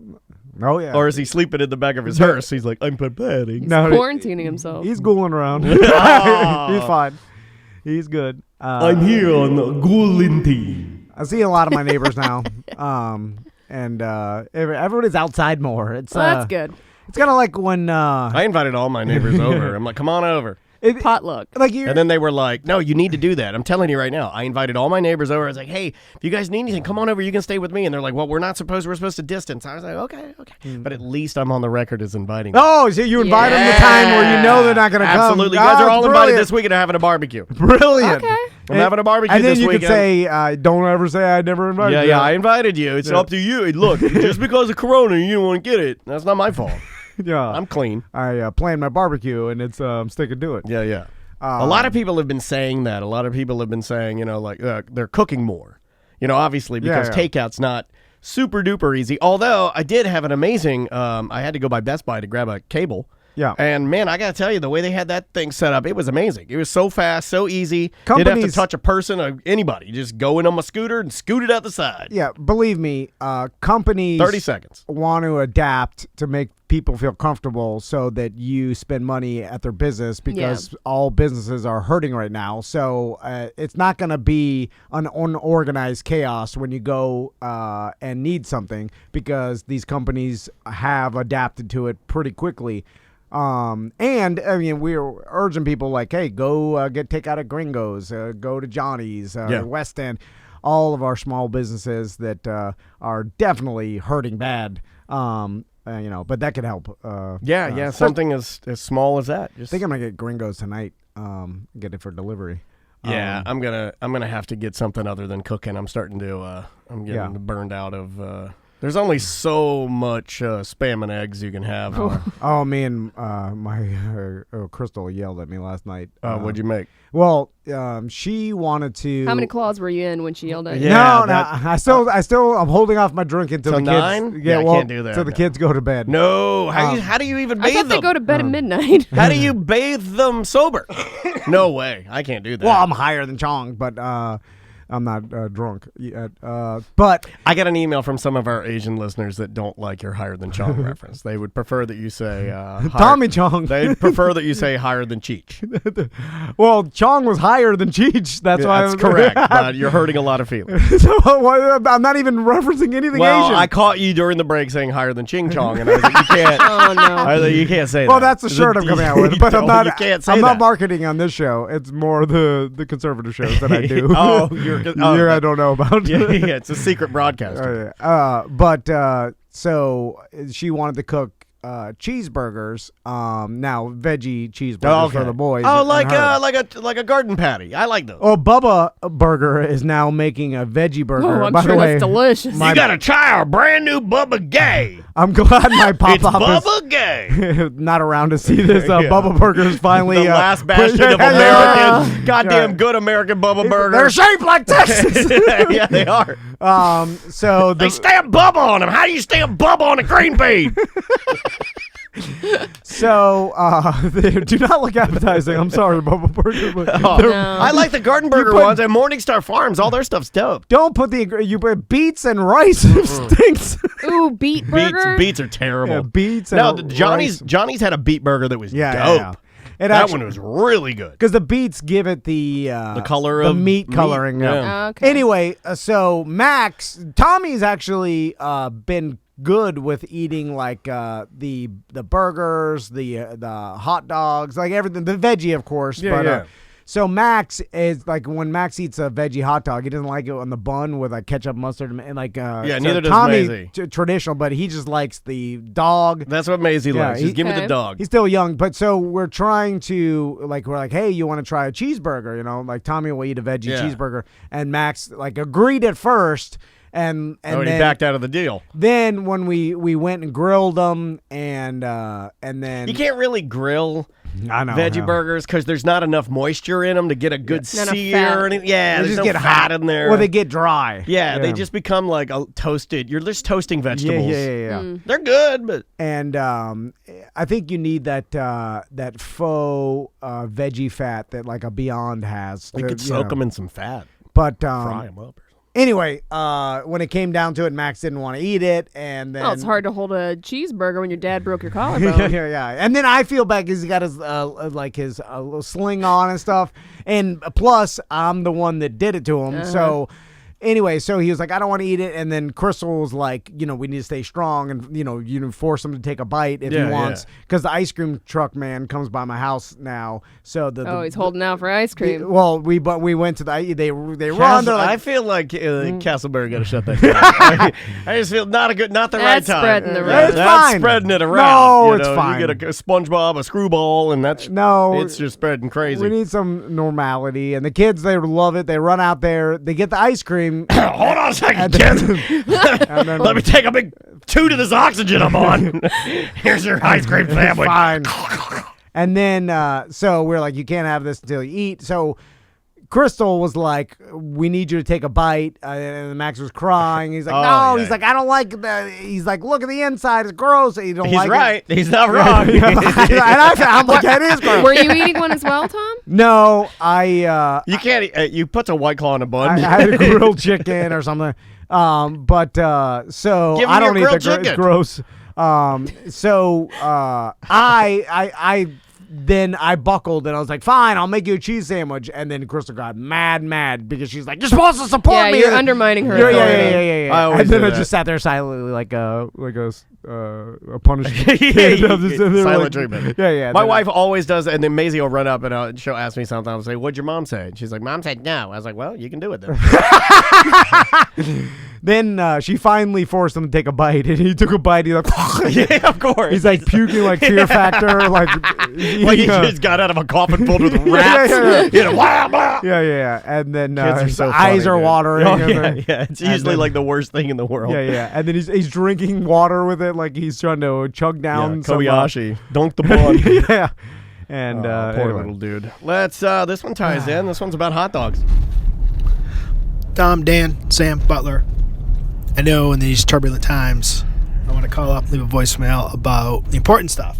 Oh, yeah. Or is he sleeping in the back of his hearse? He's like, I'm preparing. No, quarantining himself. He's ghouling around. He's fine. He's good. I'm here on Ghoulinty. I see a lot of my neighbors now. And everybody's outside more. It's that's good. It's kind of like when I invited all my neighbors over. I'm like, come on over. Potluck. And then they were like, no, you need to do that. I'm telling you right now. I invited all my neighbors over. I was like, hey, if you guys need anything, come on over. You can stay with me. And they're like, well, we're supposed to distance. I was like, okay. But at least I'm on the record as inviting them. Oh, so you invite them the time where you know they're not going to come. Absolutely. You guys are all invited this week and are having a barbecue. Brilliant. Okay. I'm having a barbecue this weekend. And then you could say, don't ever say I never invited you. Yeah, I invited you. It's up to you. Look, just because of Corona, you don't want to get it. That's not my fault. Yeah. I'm clean. I planned my barbecue, and it's I'm sticking to it. Yeah. A lot of people have been saying that. A lot of people have been saying, they're cooking more. Obviously, because takeout's not super duper easy. Although I did have an amazing, I had to go by Best Buy to grab a cable. Yeah. And man, I got to tell you, the way they had that thing set up, it was amazing. It was so fast, so easy. Didn't have to touch a person or anybody. You just go in on my scooter and scoot it out the side. Yeah, believe me, companies 30 seconds want to adapt to make people feel comfortable so that you spend money at their business because all businesses are hurting right now. So it's not going to be an unorganized chaos when you go and need something because these companies have adapted to it pretty quickly. And I mean, we're urging people like, hey, go get takeout at Gringos, go to Johnny's, West End, all of our small businesses that are definitely hurting bad. But that could help. Something as small as that. I think I'm gonna get Gringos tonight. Get it for delivery. Yeah, I'm gonna have to get something other than cooking. I'm starting to I'm getting burned out of. There's only so much spam and eggs you can have. Oh, me and my Crystal yelled at me last night. What'd you make? Well, she wanted to. How many claws were you in when she yelled at you? No, I still, I'm holding off my drink until the kids. 9? Yeah, I well, can't do that. Till the kids go to bed. No, how do you even I bathe thought them? they go to bed at midnight. How do you bathe them sober? No way, I can't do that. Well, I'm higher than Chong, but I'm not drunk yet. But I got an email from some of our Asian listeners that don't like your higher than Chong reference. They would prefer that you say Tommy Chong. They prefer that you say higher than Cheech. Well, Chong was higher than Cheech. That's why. That's correct. But you're hurting a lot of feelings. So I'm not even referencing anything Well, Asian. I caught you during the break saying higher than Ching Chong, and I was like, you can't. Oh, no. I was like, you can't say that. Well, that's the shirt I'm coming out with, but I'm not. You can't say I'm that. not marketing on this show. It's more the conservative shows that I do. Oh, I don't know about. yeah, it's a secret broadcast. So she wanted to cook cheeseburgers. Now veggie cheeseburgers for the boys. Oh, and her. like a garden patty. I like those. Oh, Bubba Burger is now making a veggie burger. Oh, I'm By sure the way, that's delicious. You gotta try our brand new Bubba Gay. I'm glad my pop It's up Bubba Gay. is not around to see this. Yeah. Bubba Burger is finally The last bastion of American, goddamn good American Bubba burger. They're shaped like Texas. Yeah, they are. So They stamp Bubba on them. How do you stamp Bubba on a green bean? So they do not look appetizing. I'm sorry, Bubba Burger, but I like the garden burger ones and Morningstar Farms. All their stuff's dope. don't put you put beets and rice. Stinks. Ooh, beet burger. Beets are terrible. Yeah, beets. No, and Johnny's rice. had a beet burger that was Yeah, dope. yeah. It That actually, one was really good. because the beets give it the color the of meat meat, coloring. yeah. Oh, okay. Anyway, so Tommy's actually been good with eating like the burgers, the hot dogs, like everything, the veggie, of course. Yeah, yeah. So Max is like, when Max eats a veggie hot dog, he doesn't like it on the bun with like ketchup, mustard, and like Yeah, so neither does Tommy, Maisie. Traditional, but he just likes the dog. That's what Maisie Yeah, likes. Just give me the Okay. dog. He's still young, but so we're trying to we're like, hey, you want to try a cheeseburger? You know, like Tommy will eat a veggie Yeah. cheeseburger, and Max like agreed at first, and he then backed out of the deal. Then when we went and grilled them, and then You can't really grill I know veggie yeah. burgers because there's not enough moisture in them to get a good Not enough sear. fat. Or anything. Yeah, They there's just no get fat hot in there. or they get dry. yeah, they just become like a toasted. You're just toasting yeah vegetables. yeah. They're good, but And I think you need that faux veggie fat that like a Beyond has. you could soak them in some fat, But fry them up. anyway, when it came down to it, Max didn't want to eat it, and then Oh, it's hard to hold a cheeseburger when your dad broke your yeah, collarbone. yeah. And then I feel bad because he got his his little sling on and stuff. And plus, I'm the one that did it to him. So anyway, so he was like, I don't want to eat it. And then Crystal was like, we need to stay strong, and you force him to take a bite if he Yeah, wants, because the ice cream truck man comes by my house now. So He's holding out for ice cream. Well, we went to they run. They're like, I feel like Castleberry got to shut that down. I just feel not the right That's time. spreading the It's road. That's fine. spreading it around. No, you it's know, fine. You get a SpongeBob, a screwball, and that's it's just spreading crazy. we need some normality, and the kids, they love it. They run out there, they get the ice cream. Hold on a second, And kids. and then- Let me take a big toot of this oxygen I'm on. Here's your ice cream sandwich. Fine. And then, so we're like, you can't have this until you eat. So Crystal was like, we need you to take a bite. And Max was crying. He's like, Oh, no. yeah. He's like, I don't like that. He's like, look at the inside. It's gross. You don't He's like right. it. He's not wrong. and I'm like, that is gross. Were you eating one as well, Tom? No, I You can't. You put a White Claw in a bun. I had a grilled chicken or something. So Give him I don't your eat the grilled chicken. gross. Then I buckled and I was like, fine, I'll make you a cheese sandwich. And then Crystal got mad because she's like, you're supposed to support Yeah, me. you're undermining her. Yeah. authority. I always And then do I that. just sat there silently like a punishment. Silent treatment. Yeah. My Then- wife always does that, and then Maisie will run up and she'll ask me something. I'll say, "What'd your mom say?" And she's like, "Mom said no." I was like, "Well, you can do it then." then she finally forced him to take a bite, and he took a bite. He's like, Yeah, of course. he's like puking like Fear Factor, like he just got out of a coffin filled with rats. yeah. You know, blah, blah. yeah. And then Kids are his so eyes funny, are dude. watering. Oh, and yeah, then- yeah. It's and usually then- like the worst thing in the world. Yeah. And then he's drinking water with it, like he's trying to chug down some, Kobayashi. Dunk the blood. yeah. And Poor anyway. little dude. Let's. This one ties in. This one's about hot dogs. Tom, Dan, Sam, Butler. I know in these turbulent times, I want to call up, leave a voicemail about the important stuff.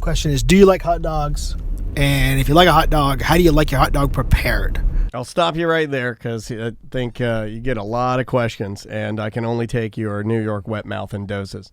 Question is, do you like hot dogs? And if you like a hot dog, how do you like your hot dog prepared? I'll stop you right there because I think you get a lot of questions, and I can only take your New York wet mouth in doses.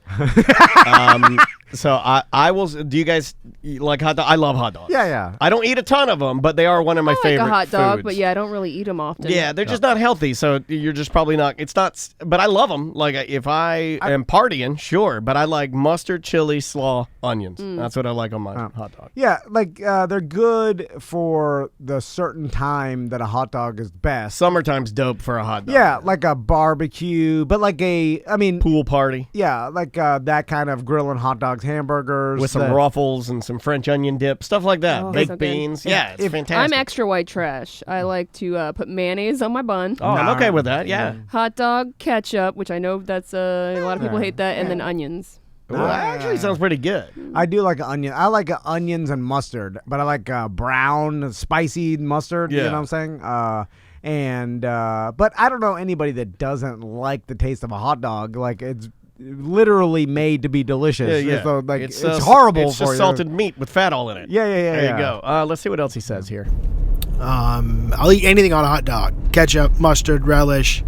So I will. Do you guys like hot dog? I love hot dogs. Yeah. I don't eat a ton of them, but they are one of my I like favorite a hot dog, foods. but yeah, I don't really eat them often. Yeah, they're just not healthy, so you're just probably not. It's not, but I love them. Like if I am partying, sure, but I like mustard, chili, slaw, onions. That's what I like on my hot dog. Yeah, like they're good for the certain time that a hot dog is best. Summertime's dope for a hot dog. Yeah, like a barbecue, but like Pool party yeah, like that kind of grilling hot dogs, hamburgers with some ruffles and some French onion dip, stuff like that. Oh, Baked so good. beans. Yeah, it's fantastic. I'm extra white trash. I like to put mayonnaise on my bun. Oh, I'm okay with that. Yeah. Hot dog, ketchup, which I know that's a lot of people hate that, and then onions. Well, that actually sounds pretty good. I do like onion. I like onions and mustard, but I like brown, spicy mustard. You Yeah. know what I'm saying? But I don't know anybody that doesn't like the taste of a hot dog. Like it's literally made to be delicious. Yeah. So, like it's just- horrible It's for just you. salted meat with fat all in it. Yeah. There you go. Let's see what else he says here. I'll eat anything on a hot dog. Ketchup, mustard, relish.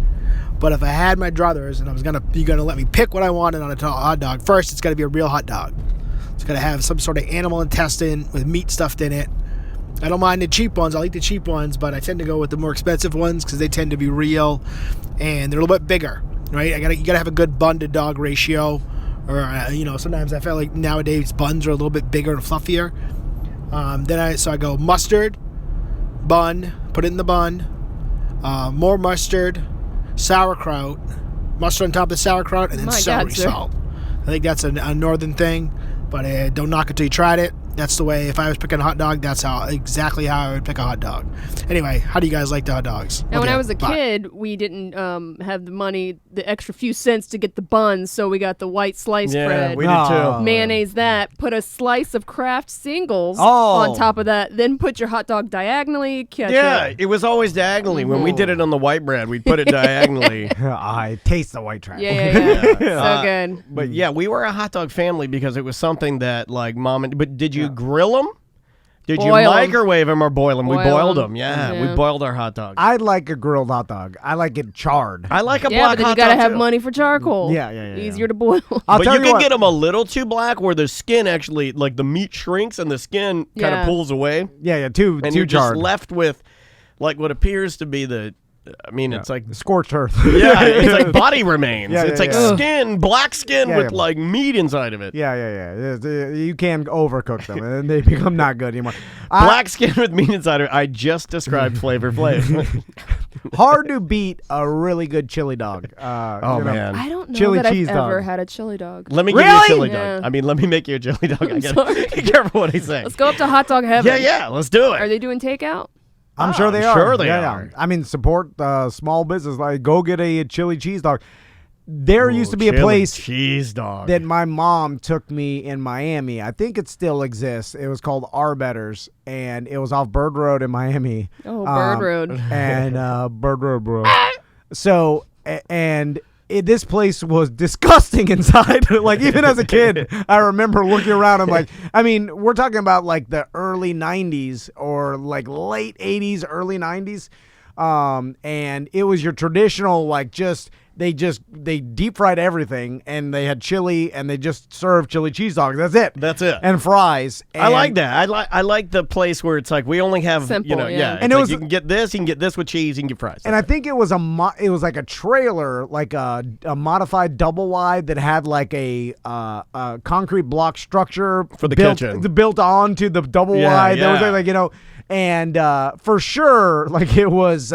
But if I had my druthers and you're gonna let me pick what I wanted on a hot dog, first it's gotta be a real hot dog. It's gotta have some sort of animal intestine with meat stuffed in it. I don't mind the cheap ones. I'll eat the cheap ones, but I tend to go with the more expensive ones because they tend to be real and they're a little bit bigger, right? You gotta have a good bun to dog ratio, or sometimes I feel like nowadays buns are a little bit bigger and fluffier. I go mustard, bun, put it in the bun, more mustard, sauerkraut, mustard on top of sauerkraut, and then My celery God, sir. salt. I think that's a northern thing, but don't knock it till you tried it. That's the way. If I was picking a hot dog, that's exactly how I would pick a hot dog. Anyway, how do you guys like the hot dogs? Now, when Okay, I was a bye. kid, we didn't have the money, the extra few cents to get the buns, so we got the white slice Yeah, bread. we did too. Mayonnaise that, put a slice of Kraft singles Oh. on top of that, then put your hot dog diagonally, ketchup. Yeah, it was always diagonally. When we did it on the white bread, we'd put it diagonally. I taste the white trash. Yeah. So good. But yeah, we were a hot dog family because it was something that like mom and. But did you grill them? Did you Boil 'em. microwave them or boil them? We Boil boiled 'em. them. Yeah, Yeah. we boiled our hot dogs. I like a grilled hot dog. I like it charred. I like a Yeah, black but then hot you gotta dog have too. money for charcoal. Yeah. Easier to boil. I'll But tell you can what, get them a little too black where the skin actually, like the meat shrinks and the skin kind Yeah. of pulls away. Yeah, too And too you're charred. just left with like what appears to be it's like Scorched earth. yeah, it's like body remains. Yeah, It's yeah, like yeah. skin, black skin Yeah, with yeah. like meat inside of it. Yeah. You can overcook them, and they become not good anymore. Black skin with meat inside of it. I just described Flavor Flav. Hard to beat a really good chili dog. Man. I don't know Chili that cheese I've ever dog. had a chili dog. Let me give you a Really? chili Yeah. dog. I mean, let me make you a chili dog. I gotta sorry. be careful what I say. Let's go up to hot dog heaven. Yeah, let's do it. Are they doing takeout? I'm sure they I'm are. sure they Yeah. are. I mean, support small business. Like, go get a chili cheese dog. There used to be a Chili place cheese dog. that my mom took me in Miami. I think it still exists. It was called Arbetters, and it was off Bird Road in Miami. Oh, Bird Road. And Bird Road, bro. So, this place was disgusting inside. Like, even as a kid, I remember looking around. I'm like, I mean, we're talking about like the early 90s or like late 80s, early 90s. And it was your traditional, like, they deep fried everything, and they had chili, and they just served chili cheese dogs. That's it. That's it. And fries. I like that. I like the place where it's like we only have Simple, yeah. And And it was- you can get this, you can get this with cheese, you can get fries. And I think it was like a trailer, like a modified double wide that had like a concrete block structure For the built, kitchen. built onto the double Yeah, wide. There was yeah. like, and for sure, like it was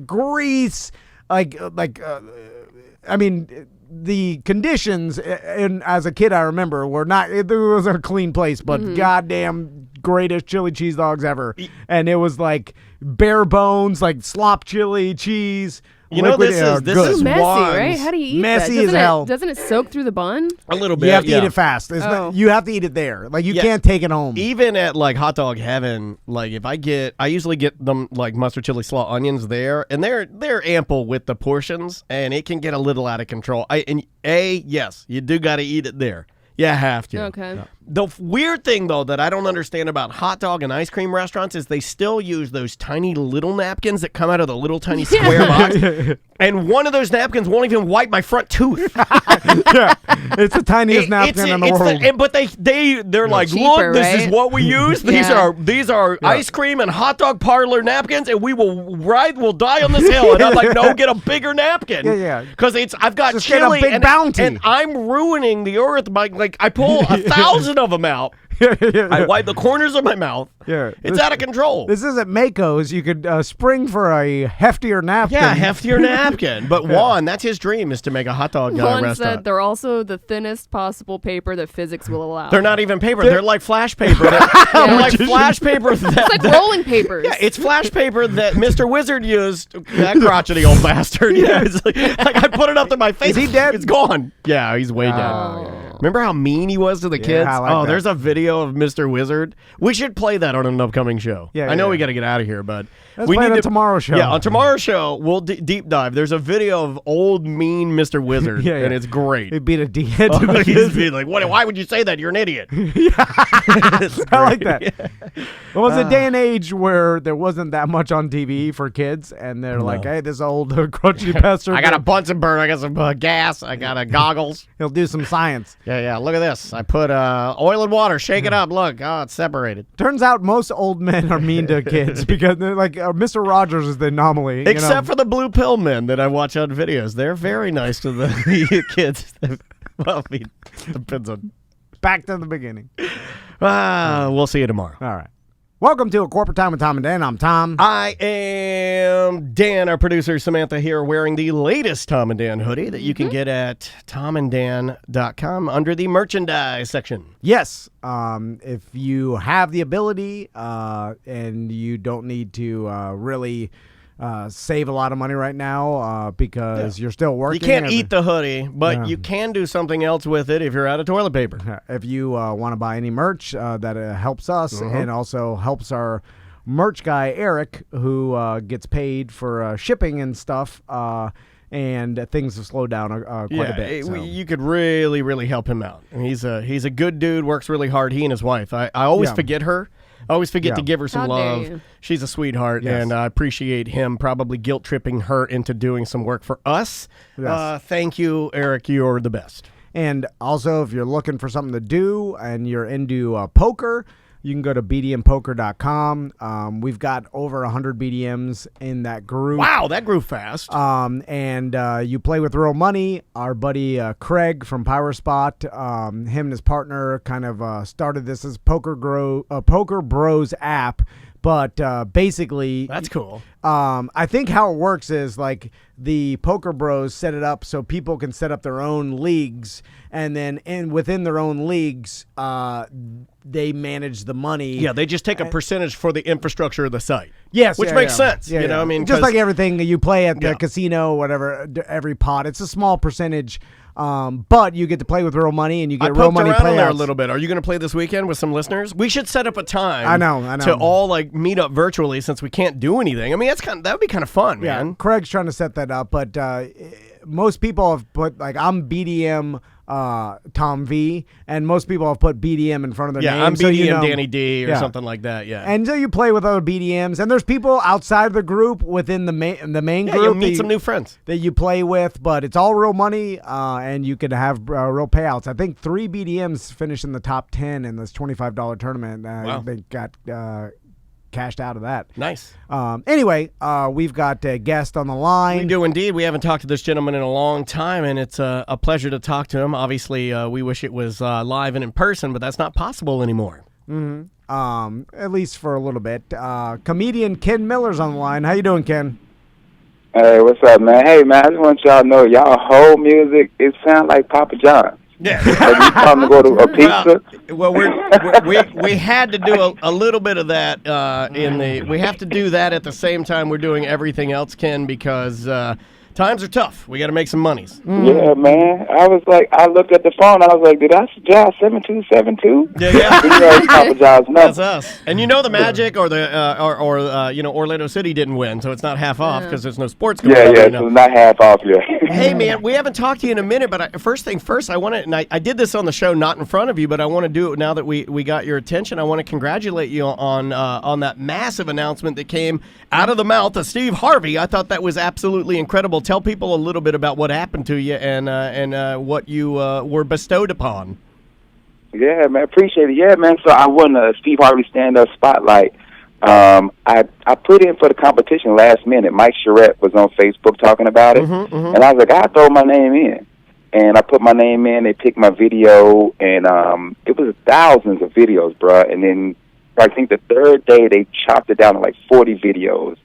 grease. I mean, the conditions, and as a kid I remember, were not. It was a clean place, but goddamn greatest chili cheese dogs ever. And it was like bare bones, like slop chili cheese. You know, this is messy, Juan's. right? How do you eat Messy that? as hell. Doesn't it soak through the bun? A little bit. You have to yeah. eat it fast. It's not, you have to eat it there. Like you Yeah. can't take it home. Even at like hot dog heaven, like if I usually get them like mustard, chili, slaw, onions there, and they're ample with the portions, and it can get a little out of control. Yes, you do got to eat it there. You have to. Okay. The weird thing, though, that I don't understand about hot dog and ice cream restaurants is they still use those tiny little napkins that come out of the little tiny square box. And one of those napkins won't even wipe my front tooth. Yeah, it's the tiniest napkin in the world. But they're like, cheaper, look, this right? is what we use. These are ice cream and hot dog parlor napkins, and we'll die on this hill. And I'm like, no, get a bigger napkin. Yeah. Because I've got Just get a chili big bounty. and I'm ruining the earth by like I pull 1,000 of them out. I wipe the corners of my mouth. Yeah, It's out of control. This isn't Mako's. You could spring for a heftier napkin. Yeah, heftier napkin. But Juan, that's his dream, is to make a hot dog Juan restaurant. said they're also the thinnest possible paper that physics will allow. They're not even paper. They're like flash paper. They're like flash paper. It's like rolling papers. Yeah, it's flash paper that Mr. Wizard used. That crotchety old bastard. Yeah, it's like I put it up to my face. Is he dead? It's gone. Yeah, he's way dead. Remember how mean he was to the kids? I like that. There's a video of Mr. Wizard. We should play that on an upcoming show. Yeah, I know yeah. we got to get out of here, but Let's we play need it on to tomorrow's show. Yeah, on tomorrow's show, we'll deep dive. There's a video of old mean Mr. Wizard, Yeah, yeah. and it's great. He beat a head to the He's kids. being like, why would you say that? You're an idiot. I like that. It was a day and age where there wasn't that much on TV for kids, and they're like, "Hey, this old crunchy bastard. I got a Bunsen burner. I got some gas. I got goggles. He'll do some science." Yeah. Look at this. I put oil and water. Shake it up. Look. Oh, it's separated. Turns out most old men are mean to kids because they're like Mr. Rogers is the anomaly. Except for the blue pill men that I watch on videos. They're very nice to the kids. Well, I mean, depends on. Back to the beginning. We'll see you tomorrow. All right. Welcome to A Corporate Time with Tom and Dan. I'm Tom. I am Dan, our producer Samantha here, wearing the latest Tom and Dan hoodie that you can get at tomanddan.com under the merchandise section. Yes. If you have the ability and you don't need to really save a lot of money right now because you're still working. You can't eat the hoodie, but you can do something else with it if you're out of toilet paper. If you want to buy any merch, that helps us and also helps our merch guy, Eric, who gets paid for shipping and stuff. And things have slowed down quite a bit. So. You could really, really help him out. And he's a good dude, works really hard, he and his wife. I always forget her. I always forget to give her some How dare love. you. She's a sweetheart, Yes. and I appreciate him probably guilt-tripping her into doing some work for us. Yes. Thank you, Eric. You're the best. And also, if you're looking for something to do and you're into poker, you can go to bdmpoker.com. We've got over 100 BDMs in that group. Wow, that grew fast. And you play with real money. Our buddy Craig from PowerSpot, him and his partner kind of started this as Poker Bros app. But basically, That's cool. I think how it works is like the Poker Bros set it up so people can set up their own leagues, and then within their own leagues, they manage the money. Yeah, they just take a percentage for the infrastructure of the site. Yes, which yeah, makes yeah. sense. Yeah, you know, yeah. I mean, just 'cause- like everything you play at the Yeah. casino, whatever, every pot, it's a small percentage. But you get to play with real money, and you I get real poked money around in there a payouts. little bit. Are you going to play this weekend with some listeners? We should set up a time. I know. To all like meet up virtually since we can't do anything. I mean, that would be kind of fun, Yeah, man. Craig's trying to set that up, but most people have put like I'm BDM Tom V, and most people have put BDM in front of their name. I'm BDM so you know, Danny D or yeah. something like that. Yeah. And so you play with other BDMs, and there's people outside the group within the main yeah, group. you'll meet some new friends. that you play with, but it's all real money, and you can have real payouts. I think 3 BDMs finished in the top 10 in this $25 tournament. Wow. They got cashed out of that. Nice. Anyway, we've got a guest on the line. We do indeed. We haven't talked to this gentleman in a long time, and it's a pleasure to talk to him. Obviously, we wish it was live and in person, but that's not possible anymore. At least for a little bit. Comedian Ken Miller's on the line. How you doing, Ken? Hey, what's up, man? Hey, man, I just want y'all to know y'all whole music, it sounds like Papa John. Yeah. Like you trying to go to a pizza? Well, we had to do a little bit of that we have to do that at the same time we're doing everything else, Ken, because times are tough. We got to make some monies. Yeah, man. I was like, I looked at the phone. I was like, did I dial 7272? Yeah. Papa John's number. That's us. And you know the Magic or the Orlando City didn't win, so it's not half off because there's no sports going on. Yeah, so it's not half off yet. Hey, man, we haven't talked to you in a minute, but first thing first, I want to, and I did this on the show, not in front of you, but I want to do it now that we got your attention. I want to congratulate you on that massive announcement that came out of the mouth of Steve Harvey. I thought that was absolutely incredible. Tell people a little bit about what happened to you and what you were bestowed upon. Yeah, man, appreciate it. Yeah, man, so I won a Steve Harvey stand-up spotlight. I put in for the competition last minute. Mike Charette was on Facebook talking about it, and I was like, I'll throw my name in. And I put my name in, they picked my video, and it was thousands of videos, bruh. And then I think the third day they chopped it down to like 40 videos.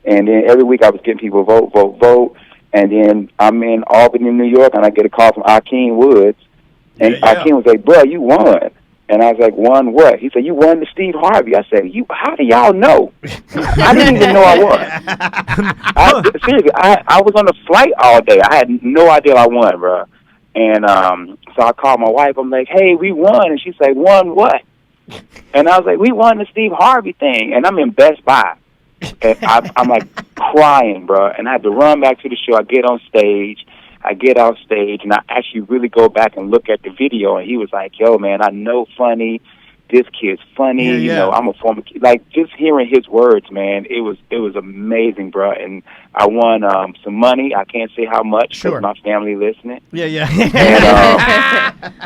And then every week I was getting people vote. And then I'm in Albany, New York, and I get a call from Akeem Woods. And Akeem was like, bro, you won. And I was like, won what? He said, you won the Steve Harvey. I said, how do y'all know? I didn't even know I won. Seriously, I was on the flight all day. I had no idea I won, bro. And so I called my wife. I'm like, hey, we won. And she said, won what? And I was like, we won the Steve Harvey thing. And I'm in Best Buy. And I'm like crying, bro. And I had to run back to the show. I get on stage. I get off stage, and I actually really go back and look at the video. And he was like, yo, man, I know funny. This kid's funny. Yeah. You know, I'm a former kid. Like, just hearing his words, man, it was amazing, bro. And I won some money. I can't say how much because my family listening. Yeah. And,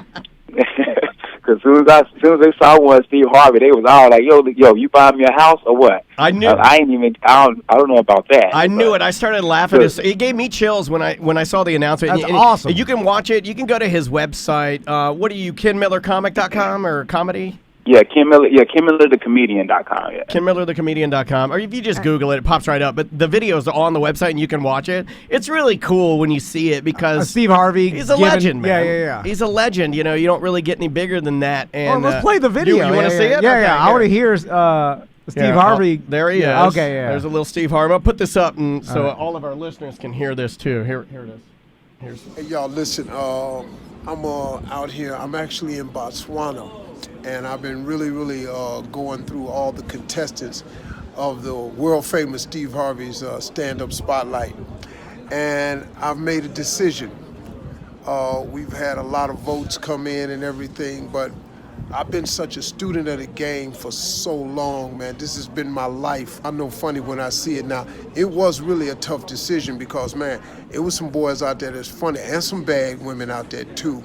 because as soon as they saw one Steve Harvey, they was all like, "Yo, you buying me a house or what?" I knew. I don't know about that. I knew it. I started laughing. It gave me chills when I saw the announcement. That's awesome. You can watch it. You can go to his website. What are you, KenMillerComic.com or comedy? Yeah, Ken Miller. Yeah, KenMillerTheComedian.com. Yeah. KenMillerTheComedian.com. Or if you just Google it, it pops right up. But the videos are on the website, and you can watch it. It's really cool when you see it because Steve Harvey. He's a legend, man. Yeah. He's a legend. You know, you don't really get any bigger than that. And let's play the video. You want to see it? Yeah. Okay, I want to hear Steve Harvey. There he is. Okay, yeah. There's a little Steve Harvey. I'll put this up and so all of our listeners can hear this too. Here it is. Hey, y'all, listen. I'm out here. I'm actually in Botswana. And I've been really going through all the contestants of the world-famous Steve Harvey's stand-up spotlight. And I've made a decision. We've had a lot of votes come in and everything, but I've been such a student of the game for so long, man. This has been my life. I know funny when I see it now. It was really a tough decision because, man, it was some boys out there that's funny and some bad women out there, too.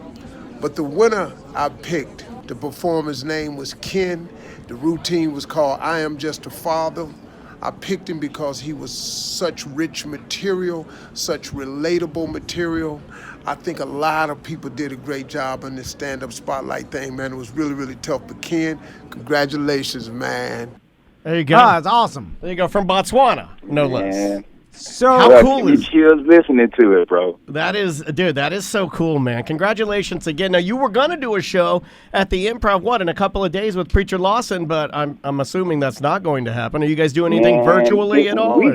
But the winner I picked, the performer's name was Ken. The routine was called I Am Just a Father. I picked him because he was such rich material, such relatable material. I think a lot of people did a great job on this stand-up spotlight thing, man. It was really tough. But Ken, congratulations, man. There you go. That's awesome. There you go, from Botswana, no less. So how cool is it? Chills listening to it, bro. That is so cool, man. Congratulations again. Now, you were going to do a show at the Improv, in a couple of days with Preacher Lawson, but I'm assuming that's not going to happen. Are you guys doing anything virtually at all? We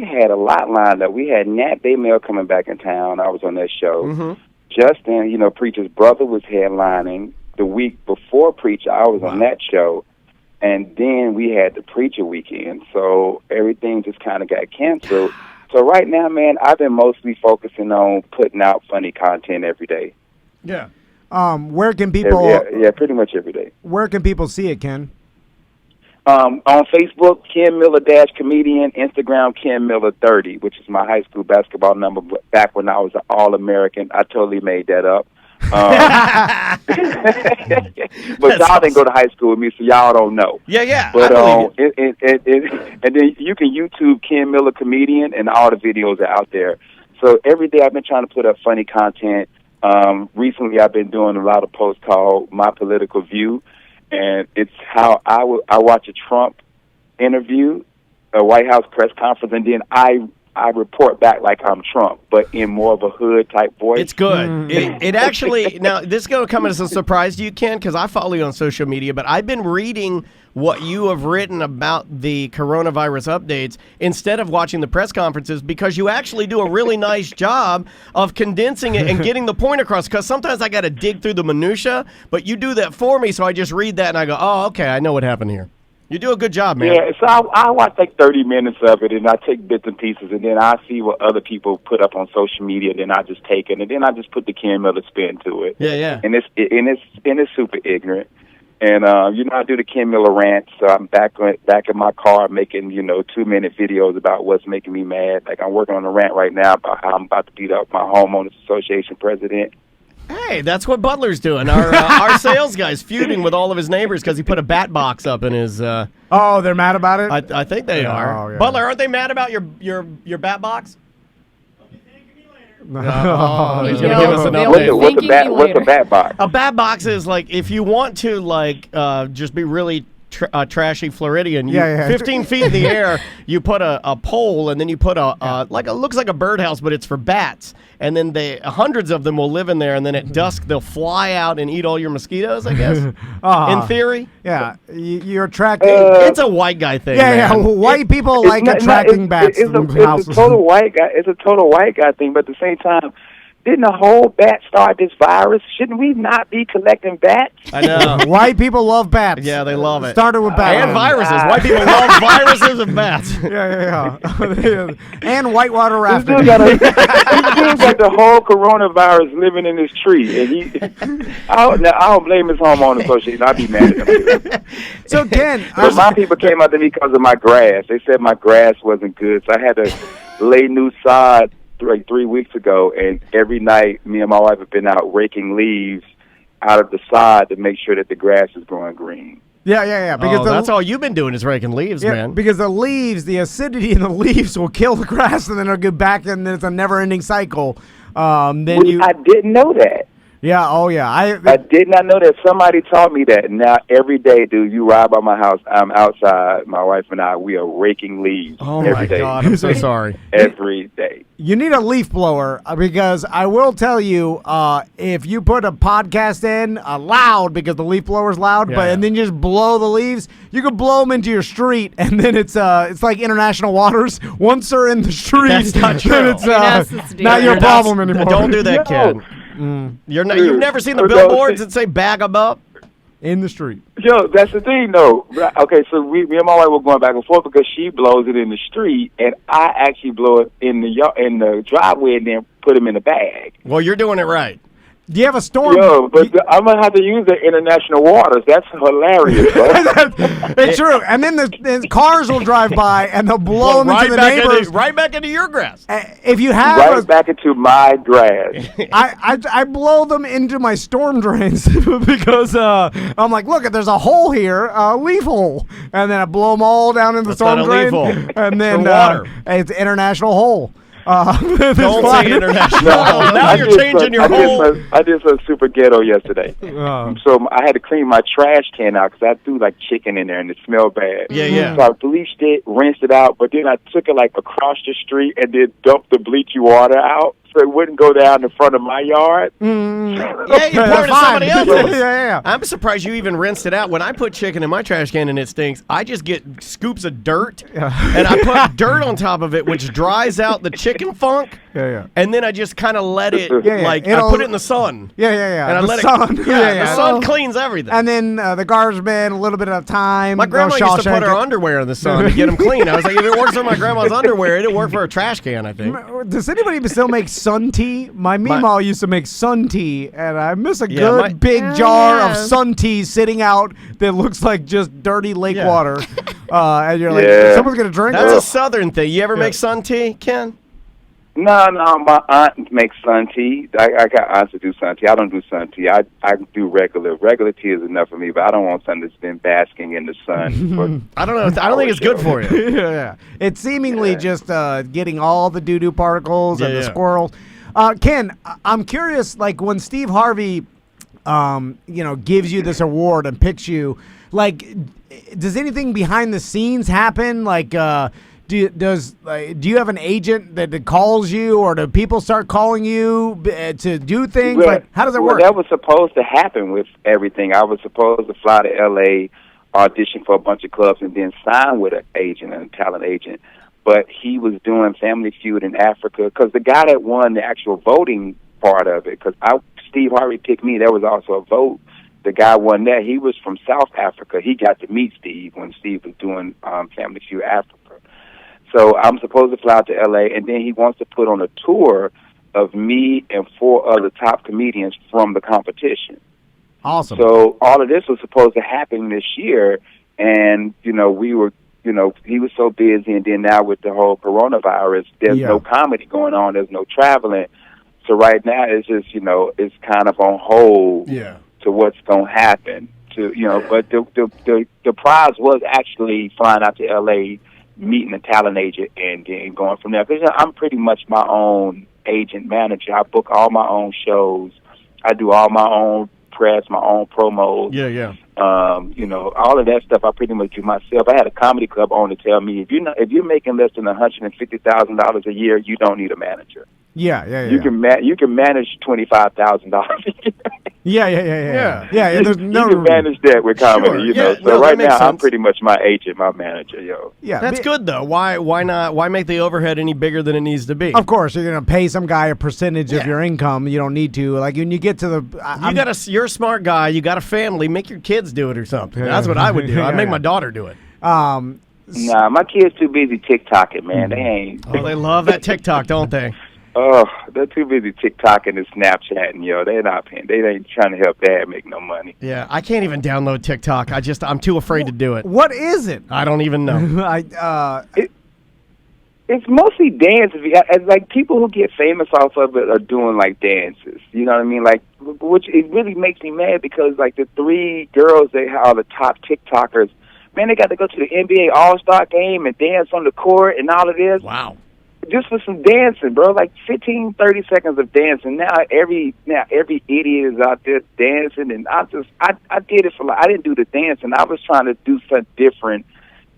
had a lot lined up. We had Nat Baymel coming back in town. I was on that show. Mm-hmm. Justin, Preacher's brother was headlining. The week before Preacher, I was on that show. And then we had the Preacher weekend, so everything just kind of got canceled. So right now, man, I've been mostly focusing on putting out funny content every day. Yeah. Where can people? Yeah, pretty much every day. Where can people see it, Ken? On Facebook, Ken Miller Comedian. Instagram, Ken Miller 30, which is my high school basketball number. Back when I was an All-American, I totally made that up. But y'all didn't go to high school with me, so y'all don't know. Yeah. But and then you can YouTube Ken Miller Comedian, and all the videos are out there. So every day I've been trying to put up funny content. Recently I've been doing a lot of posts called My Political View, and it's how I watch a Trump interview, a White House press conference, and then I report back like I'm Trump, but in more of a hood type voice. It's good. It actually, now this is going to come as a surprise to you, Ken, because I follow you on social media, but I've been reading what you have written about the coronavirus updates instead of watching the press conferences, because you actually do a really nice job of condensing it and getting the point across, because sometimes I got to dig through the minutia, but you do that for me, so I just read that and I go, oh, okay, I know what happened here. You do a good job, man. Yeah, so I watch like 30 minutes of it, and I take bits and pieces, and then I see what other people put up on social media, and then I just take it, and then I just put the Ken Miller spin to it. Yeah. And it's super ignorant. And I do the Ken Miller rant, so I'm back in my car making 2-minute videos about what's making me mad. Like I'm working on a rant right now about how I'm about to beat up my homeowners association president. Hey, that's what Butler's doing. Our sales guy's feuding with all of his neighbors because he put a bat box up in his. Oh, they're mad about it. I think they are. Yeah. Butler, aren't they mad about your bat box? He's gonna give us an update. What's a bat box? A bat box is like if you want to just be really trashy Floridian. 15 feet in the air, you put a pole, and then you put looks like a birdhouse, but it's for bats. And then hundreds of them will live in there, and then at dusk they'll fly out and eat all your mosquitoes, I guess. In theory. Yeah, you're attracting. It's a white guy thing. Yeah. White people like attracting bats. It's a total white guy. It's a total white guy thing, but at the same time, didn't the whole bat start this virus? Shouldn't we not be collecting bats? I know. White people love bats. Yeah, they love it. Started with bats. And viruses. White people love viruses and bats. Yeah. And whitewater rafting. This dude got the whole coronavirus living in this tree. And I don't blame his homeowner association. I'd be mad at him. So, Ken. But my people came up to me because of my grass. They said my grass wasn't good, so I had to lay new sod like 3 weeks ago, and every night me and my wife have been out raking leaves out of the sod to make sure that the grass is growing green. Yeah. Because that's all you've been doing is raking leaves, man. Because the leaves, the acidity in the leaves will kill the grass, and then it'll get back, and then it's a never-ending cycle. I didn't know that. Yeah, oh yeah. I did not know that. Somebody taught me that. Now, every day, dude, you ride by my house, I'm outside, my wife and I, we are raking leaves every day. Oh, my God, I'm so sorry. Every day. You need a leaf blower, because I will tell you, if you put a podcast in loud, because the leaf blower's loud, and then you just blow the leaves, you can blow them into your street, and then it's like international waters. Once they're in the street, that's not true. Then it's not your problem anymore. Don't do that, kid. You've never seen the billboards that say "bag 'em up" in the street. Yo, that's the thing, though. Okay, so me and my wife were going back and forth because she blows it in the street, and I actually blow it in the driveway, and then put them in a bag. Well, you're doing it right. Do you have a storm? Yo, but I'm going to have to use the international waters. That's hilarious, bro. It's true. And then the cars will drive by, and they'll blow them into the neighbors. Right back into your grass. If you have back into my grass. I blow them into my storm drains because I'm like, look, there's a hole here, a leaf hole. And then I blow them all down in the storm drain. And then it's an international hole. Don't say international. Now you're changing your whole. I did some super ghetto yesterday. So I had to clean my trash can out because I threw like chicken in there and it smelled bad. Yeah. So I bleached it, rinsed it out, but then I took it like across the street and then dumped the bleachy water out so it wouldn't go down in front of my yard. Yeah, you poured it somebody else's. Yeah. I'm surprised you even rinsed it out. When I put chicken in my trash can and it stinks, I just get scoops of dirt and I put dirt on top of it, which dries out the chicken funk. Yeah. And then I just kind of let it, I put it in the sun. Yeah. And I let sun. it. The sun cleans everything. And then the garbage man, a little bit of time. My grandma used to put her underwear in the sun to get them clean. I was like, if it works for my grandma's underwear, it'll work for a trash can, I think. Does anybody still make sun tea? My meemaw used to make sun tea, and I miss a good big jar of sun tea sitting out that looks like just dirty lake water. And you're like, someone's going to drink That's it? a southern thing. You ever make sun tea, Ken? No, my aunt makes sun tea. I got aunts to do sun tea. I don't do sun tea. I do regular. Regular tea is enough for me, but I don't want something that's been basking in the sun. I don't know. I don't think it's good for you. Yeah. It's seemingly just getting all the doo-doo particles and the squirrels. Ken, I'm curious, like when Steve Harvey gives you this award and picks you, like, does anything behind the scenes happen? Like, do you have an agent that calls you, or do people start calling you to do things? Well, like, how does it work? That was supposed to happen with everything. I was supposed to fly to L.A., audition for a bunch of clubs, and then sign with an agent and a talent agent. But he was doing Family Feud in Africa, because the guy that won the actual voting part of it, because Steve Harvey picked me, there was also a vote. The guy won that. He was from South Africa. He got to meet Steve when Steve was doing Family Feud Africa. So I'm supposed to fly out to L.A., and then he wants to put on a tour of me and 4 other top comedians from the competition. Awesome. So all of this was supposed to happen this year, and, we were, he was so busy, and then now with the whole coronavirus, there's no comedy going on, there's no traveling. So right now it's just, it's kind of on hold to what's going to happen. But the prize was actually flying out to L.A., meeting a talent agent, and then going from there. Because I'm pretty much my own agent manager. I book all my own shows. I do all my own press, my own promos. All of that stuff I pretty much do myself. I had a comedy club owner tell me, if you're making less than $150,000 a year, you don't need a manager. You can manage $25,000 a year. Yeah. There's you can manage that with comedy, So right now, I'm pretty much my agent, my manager, Yeah, that's good though. Why not? Why make the overhead any bigger than it needs to be? Of course, you're gonna pay some guy a percentage of your income. You don't need to. Like when you get to you're a smart guy. You got a family. Make your kids do it or something. That's what I would do. I'd make my daughter do it. Nah, my kids too busy TikToking, man. They ain't. Oh, they love that TikTok, don't they? Oh, they're too busy TikToking and Snapchatting, They're not paying. They ain't trying to help dad make no money. Yeah, I can't even download TikTok. I'm too afraid to do it. What is it? I don't even know. It's mostly dances. Like people who get famous off of it are doing like dances. You know what I mean? Like, which it really makes me mad because like the 3 girls they are the top TikTokers. Man, they got to go to the NBA All-Star game and dance on the court and all of this. Wow. Just for some dancing, bro. Like 15, 30 seconds of dancing. Now every idiot is out there dancing, and I did it for I didn't do the dancing. I was trying to do something different,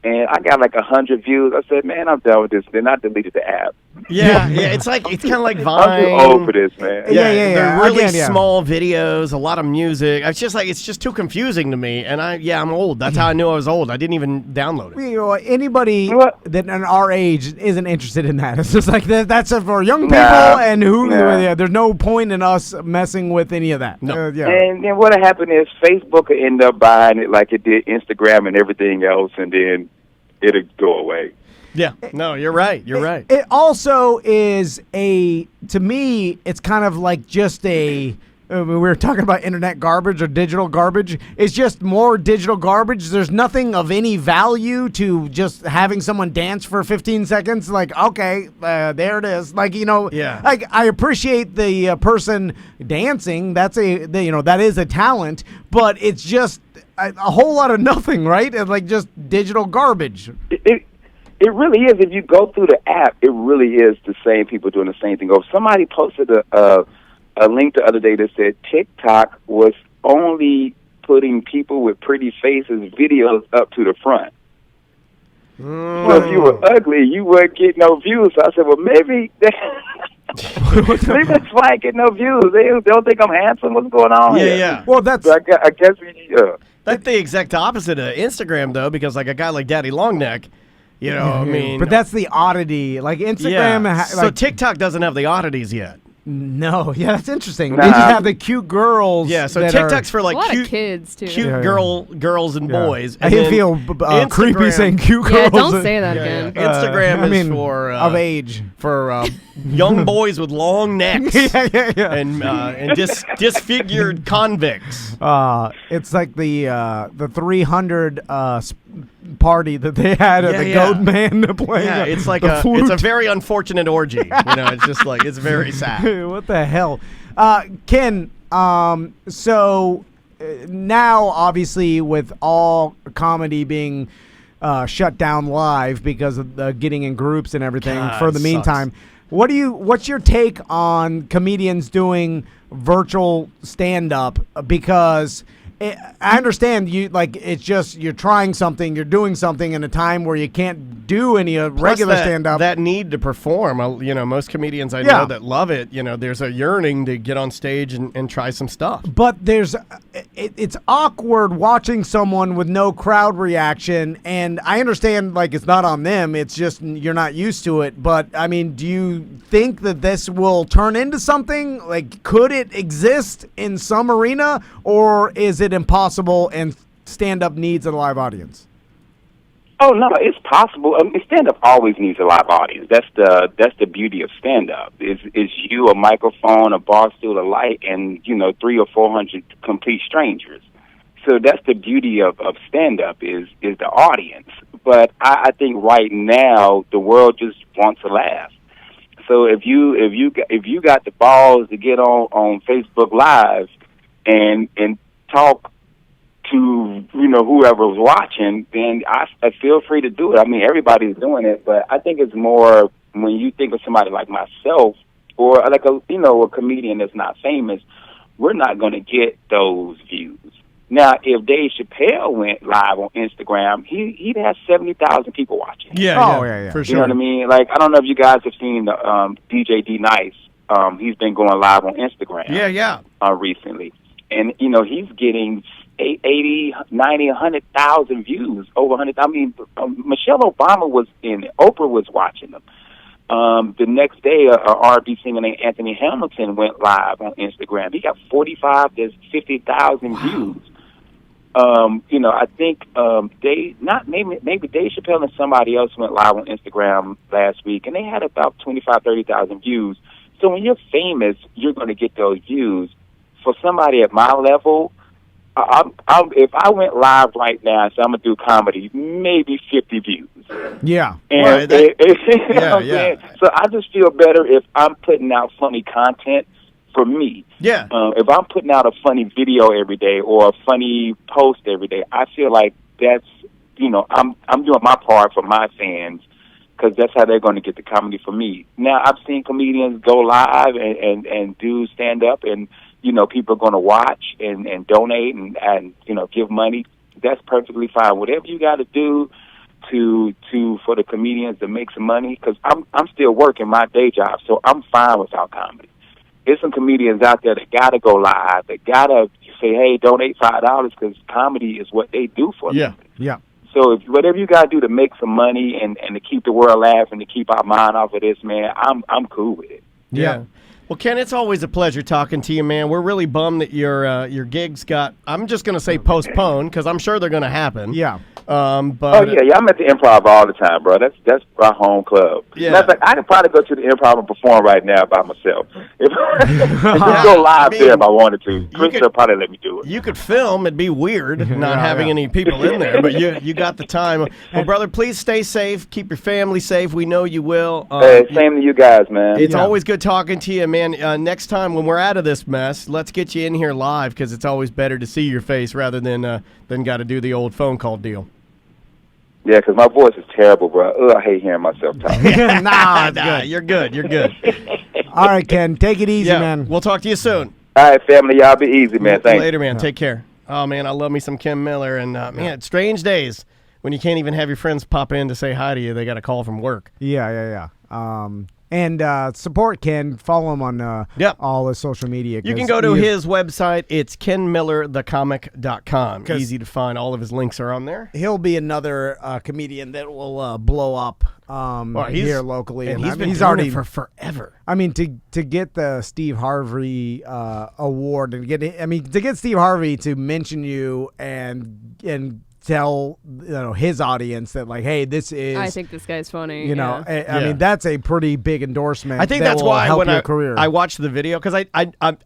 and I got like 100 views. I said, man, I'm done with this. Then I deleted the app. Yeah. It's kind of like Vine. I'm too old for this, man. Yeah. They're really small videos, a lot of music. It's just too confusing to me. And I'm old. That's how I knew I was old. I didn't even download it. Anybody that in our age isn't interested in that. It's just like that's for young people, and there's no point in us messing with any of that. No. And then what happened is Facebook will end up buying it like it did Instagram and everything else, and then it'll go away. Yeah, no, you're right. You're right. It also is to me, it's kind of like just we were talking about internet garbage or digital garbage. It's just more digital garbage. There's nothing of any value to just having someone dance for 15 seconds. Like, okay, there it is. Like, like I appreciate the person dancing. That is a talent, but it's just a whole lot of nothing, right? It's like just digital garbage. It really is. If you go through the app, it really is the same people doing the same thing. Somebody posted a link the other day that said TikTok was only putting people with pretty faces videos up to the front. So if you were ugly, you wouldn't get no views. So I said, well, maybe that's why I get no views. They don't think I'm handsome. What's going on here? Yeah. Well, that's... So I guess that's the exact opposite of Instagram, though, because like a guy like Daddy Longneck, I mean... But that's the oddity. Like Instagram... Yeah. So TikTok doesn't have the oddities yet. No, that's interesting. They just have the cute girls. Yeah, so TikTok's for like a lot cute of kids too. Cute girls and boys. I feel creepy saying cute girls. Yeah, don't say that again. Instagram is for of age for young boys with long necks. And disfigured convicts. It's like the 300 party that they had at the Goat Man playing. Yeah, it's like it's a very unfortunate orgy. It's just like it's very sad. What the hell, Ken? So now, obviously, with all comedy being shut down live because of getting in groups and everything. For the meantime, What's your take on comedians doing virtual stand-up? Because I understand you it's just you're trying something, you're doing something in a time where you can't do any regular stand-up. That need to perform. Most comedians I know that love it. There's a yearning to get on stage and try some stuff. But it's awkward watching someone with no crowd reaction, and I understand it's not on them. It's just you're not used to it. But I mean, do you think that this will turn into something? Could it exist in some arena, or is it impossible and stand-up needs a live audience? Oh no, it's possible. Stand-up always needs a live audience. That's the beauty of stand-up. Is you, a microphone, a bar stool, a light, and 300 or 400 complete strangers. So that's the beauty of stand-up is the audience. But I think right now the world just wants to laugh. So if you got the balls to get on Facebook Live and talk to whoever was watching, then I feel free to do it. I mean, everybody's doing it, but I think it's more when you think of somebody like myself or a comedian that's not famous, we're not going to get those views. Now, if Dave Chappelle went live on Instagram, he'd have 70,000 people watching. Yeah, for sure. You know what I mean? I don't know if you guys have seen the DJ D Nice. He's been going live on Instagram. Yeah. Recently, and he's getting 80, 90, 100,000 views, over 100,000. I mean, Michelle Obama was in it. Oprah was watching them. The next day, a R&B singer named Anthony Hamilton went live on Instagram. He got 45 to 50,000 views. I think maybe Dave Chappelle and somebody else went live on Instagram last week, and they had about 25, 30,000 views. So when you're famous, you're going to get those views. For somebody at my level, if I went live right now and said I'm going to do comedy, maybe 50 views. Yeah. And So I just feel better if I'm putting out funny content for me. Yeah. If I'm putting out a funny video every day or a funny post every day, I feel like that's, I'm doing my part for my fans because that's how they're going to get the comedy for me. Now, I've seen comedians go live and do stand-up, and people are going to watch and donate and give money. That's perfectly fine. Whatever you got to do for the comedians to make some money, because I'm still working my day job, so I'm fine without comedy. There's some comedians out there that got to go live, that got to say, hey, donate $5 because comedy is what they do for them. Yeah. So if whatever you got to do to make some money and to keep the world laughing, to keep our mind off of this, man, I'm cool with it. Yeah. Well, Ken, it's always a pleasure talking to you, man. We're really bummed that your gigs got, I'm just going to say postponed, because I'm sure they're going to happen. Yeah. But I'm at the Improv all the time, bro. That's my home club. Yeah. Matter of fact, I could probably go to the Improv and perform right now by myself. If I go live there if I wanted to. Chris will probably let me do it. You could film. It'd be weird not having any people in there, but you got the time. Well, brother, please stay safe. Keep your family safe. We know you will. Same to you guys, man. It's always good talking to you, man. Next time when we're out of this mess, let's get you in here live, because it's always better to see your face rather than got to do the old phone call deal. Yeah, because my voice is terrible, bro. I hate hearing myself talk. Nah, good. You're good. You're good. All right, Ken. Take it easy, man. We'll talk to you soon. All right, family. Y'all be easy, man. Thanks. Later, man. Take care. Oh, man, I love me some Ken Miller. And, man, strange days when you can't even have your friends pop in to say hi to you. They got a call from work. Yeah. And support Ken. Follow him on all his social media. You can go to his website. It's kenmillerthecomic.com. Easy to find. All of his links are on there. He'll be another comedian that will blow up here locally. And he's already for forever. I mean, to get the Steve Harvey award and to get Steve Harvey to mention you and tell his audience that hey, this is. I think this guy's funny. I mean, that's a pretty big endorsement. I think that that's will why help when your career. I watched the video, because I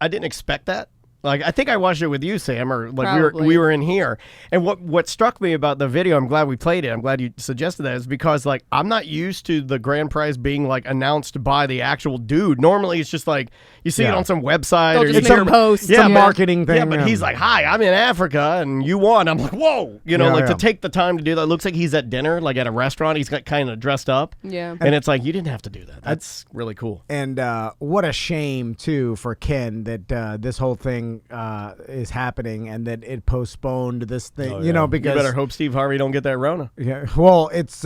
didn't expect that. Like, I think I watched it with you, Sam, or like Probably. we were in here. And what struck me about the video, I'm glad we played it. I'm glad you suggested that, is because like I'm not used to the grand prize being like announced by the actual dude. Normally, it's just like you see it on some website They'll or just you make a post. It's a marketing thing. Yeah, but he's like, "Hi, I'm in Africa, and you won." I'm like, "Whoa!" To take the time to do that. It looks like he's at dinner, like at a restaurant. He's got kind of dressed up. Yeah, and it's like you didn't have to do that. That's really cool. And what a shame too for Ken that this whole thing is happening and that it postponed this thing. Because you better hope Steve Harvey don't get that Rona. Yeah. Well, it's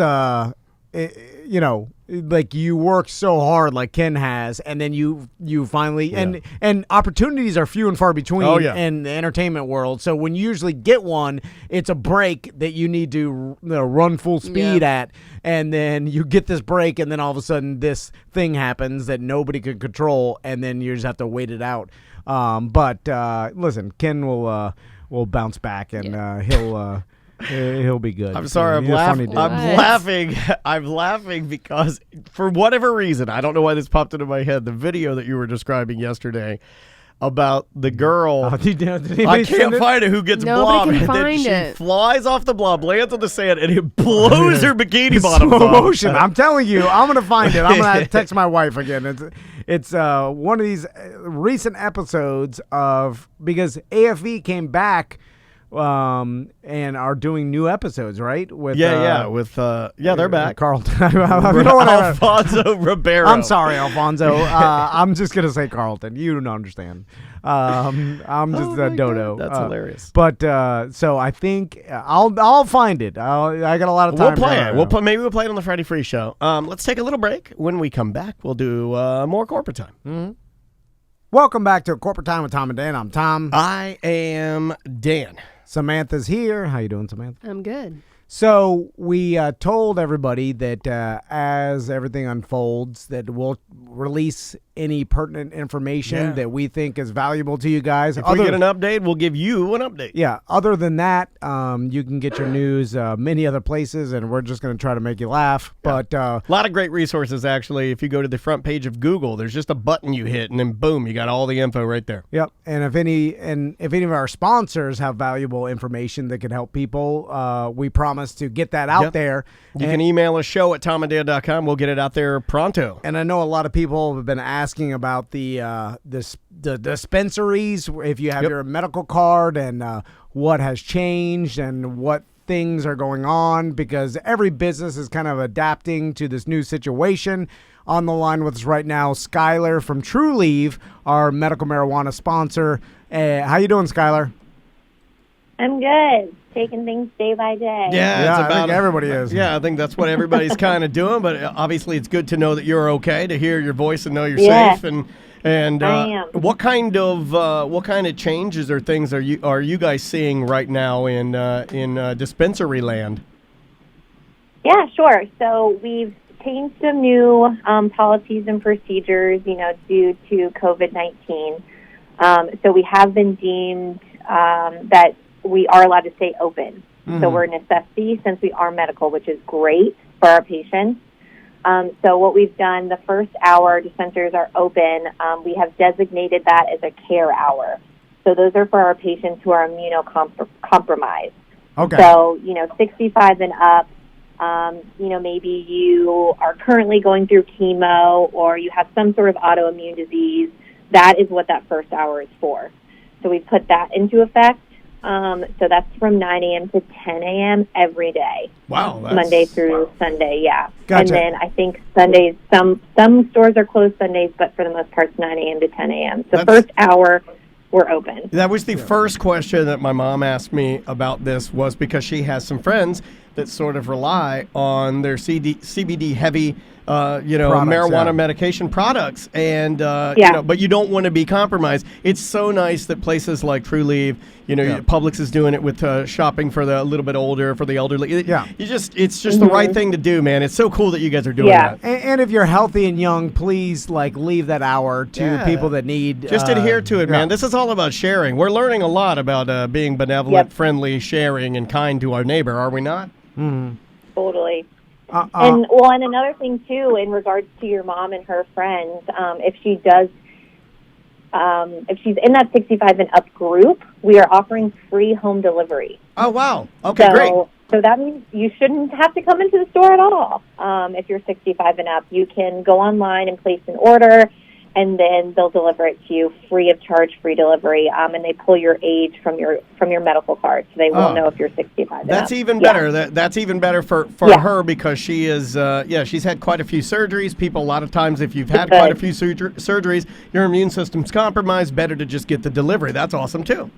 like you work so hard like Ken has, and then you finally and opportunities are few and far between in the entertainment world. So when you usually get one, it's a break that you need to run full speed at, and then you get this break, and then all of a sudden this thing happens that nobody could control, and then you just have to wait it out. But listen, Ken will bounce back, and he'll be good. I'm sorry, He's a funny dude. I'm laughing because for whatever reason, I don't know why this popped into my head. The video that you were describing yesterday about the girl, I can't find it, who gets blob, Nobody and can then find she it. flies off the blob, lands on the sand, and it blows her bikini bottom Slow off. motion. I'm telling you, I'm gonna find it. I'm gonna text my wife again. It's one of these recent episodes of, because AFV came back and are doing new episodes, right? With they're back. Carlton. Alfonso Ribeiro. I'm sorry, Alfonso. I'm just gonna say Carlton. You don't understand. I'm just a dodo. That's hilarious. But so I think I'll find it. I got a lot of time. We'll play it. Maybe we'll play it on the Friday Free Show. Let's take a little break. When we come back, we'll do more corporate time. Mm-hmm. Welcome back to Corporate Time with Tom and Dan. I'm Tom. I am Dan. Samantha's here. How you doing, Samantha? I'm good. So we told everybody that as everything unfolds, that we'll release any pertinent information that we think is valuable to you guys. If we get an update, we'll give you an update. Yeah. Other than that, you can get your news many other places, and we're just going to try to make you laugh. Yeah. But a lot of great resources, actually. If you go to the front page of Google, there's just a button you hit, and then boom, you got all the info right there. Yep. And if any of our sponsors have valuable information that can help people, we promise to get that out there. You can email us show@tomanddale.com. We'll get it out there pronto. And I know a lot of people have been asking about the dispensaries, if you have your medical card, and what has changed and what things are going on, because every business is kind of adapting to this new situation. On the line with us right now, Skylar from TruLieve, our medical marijuana sponsor. How you doing, Skylar? I'm good. Taking things day by day. Yeah, I think everybody is. Yeah, I think that's what everybody's kind of doing. But obviously, it's good to know that you're okay, to hear your voice and know you're safe. And I am. what kind of changes or things are you guys seeing right now in dispensary land? Yeah, sure. So we've changed some new policies and procedures, due to COVID-19. So we have been deemed that we are allowed to stay open. Mm-hmm. So we're a necessity since we are medical, which is great for our patients. So what we've done, the first hour dispensaries are open. We have designated that as a care hour. So those are for our patients who are immunocompromised. Okay. So, 65 and up, maybe you are currently going through chemo or you have some sort of autoimmune disease. That is what that first hour is for. So we put that into effect. So that's from 9 a.m. to 10 a.m. every day. Wow. Monday through Sunday, yeah. Gotcha. And then I think Sundays, some stores are closed Sundays, but for the most part, it's 9 a.m. to 10 a.m. So first hour, we're open. That was the first question that my mom asked me about this, was because she has some friends that sort of rely on their CBD heavy marijuana medication products, and but you don't want to be compromised. It's so nice that places like TruLieve, Publix is doing it with shopping for the a little bit older, for the elderly. It's just the right thing to do, man. It's so cool that you guys are doing that. And if you're healthy and young, please leave that hour to people that need. Just adhere to it, man. This is all about sharing. We're learning a lot about being benevolent, friendly, sharing, and kind to our neighbor. Are we not? Mm-hmm. Totally. And another thing too, in regards to your mom and her friends, if she does if she's in that 65 and up group, we are offering free home delivery. Oh, wow. Okay, great. So that means you shouldn't have to come into the store at all. If you're 65 and up, you can go online and place an order, and then they'll deliver it to you free of charge, free delivery, and they pull your age from your medical card, so they will know if you're 65 and up. That's even better. That's even better for her because she is, she's had quite a few surgeries. People, a lot of times, if you've had quite a few surgeries, your immune system's compromised, better to just get the delivery. That's awesome, too.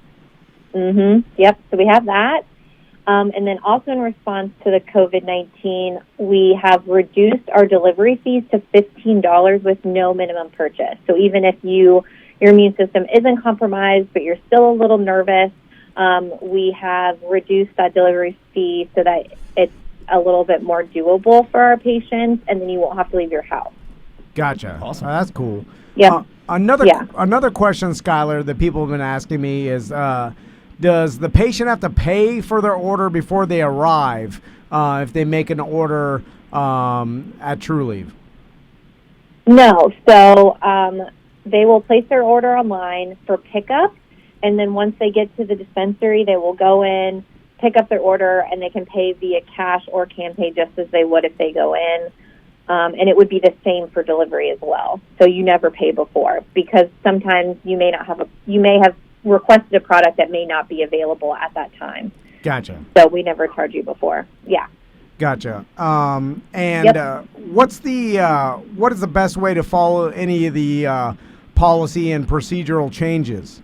Yep, so we have that. And then also in response to the COVID-19, we have reduced our delivery fees to $15 with no minimum purchase. So even if your immune system isn't compromised, but you're still a little nervous, we have reduced that delivery fee so that it's a little bit more doable for our patients, and then you won't have to leave your house. Gotcha. Awesome. That's cool. Yeah. Another question, Skylar, that people have been asking me is, does the patient have to pay for their order before they arrive if they make an order at TrueLeave? No. So they will place their order online for pickup, and then once they get to the dispensary, they will go in, pick up their order, and they can pay via cash or can pay just as they would if they go in. And it would be the same for delivery as well. So you never pay before, because sometimes you may have requested a product that may not be available at that time. Gotcha. So we never charge you before. Yeah. Gotcha. What is the best way to follow any of the policy and procedural changes?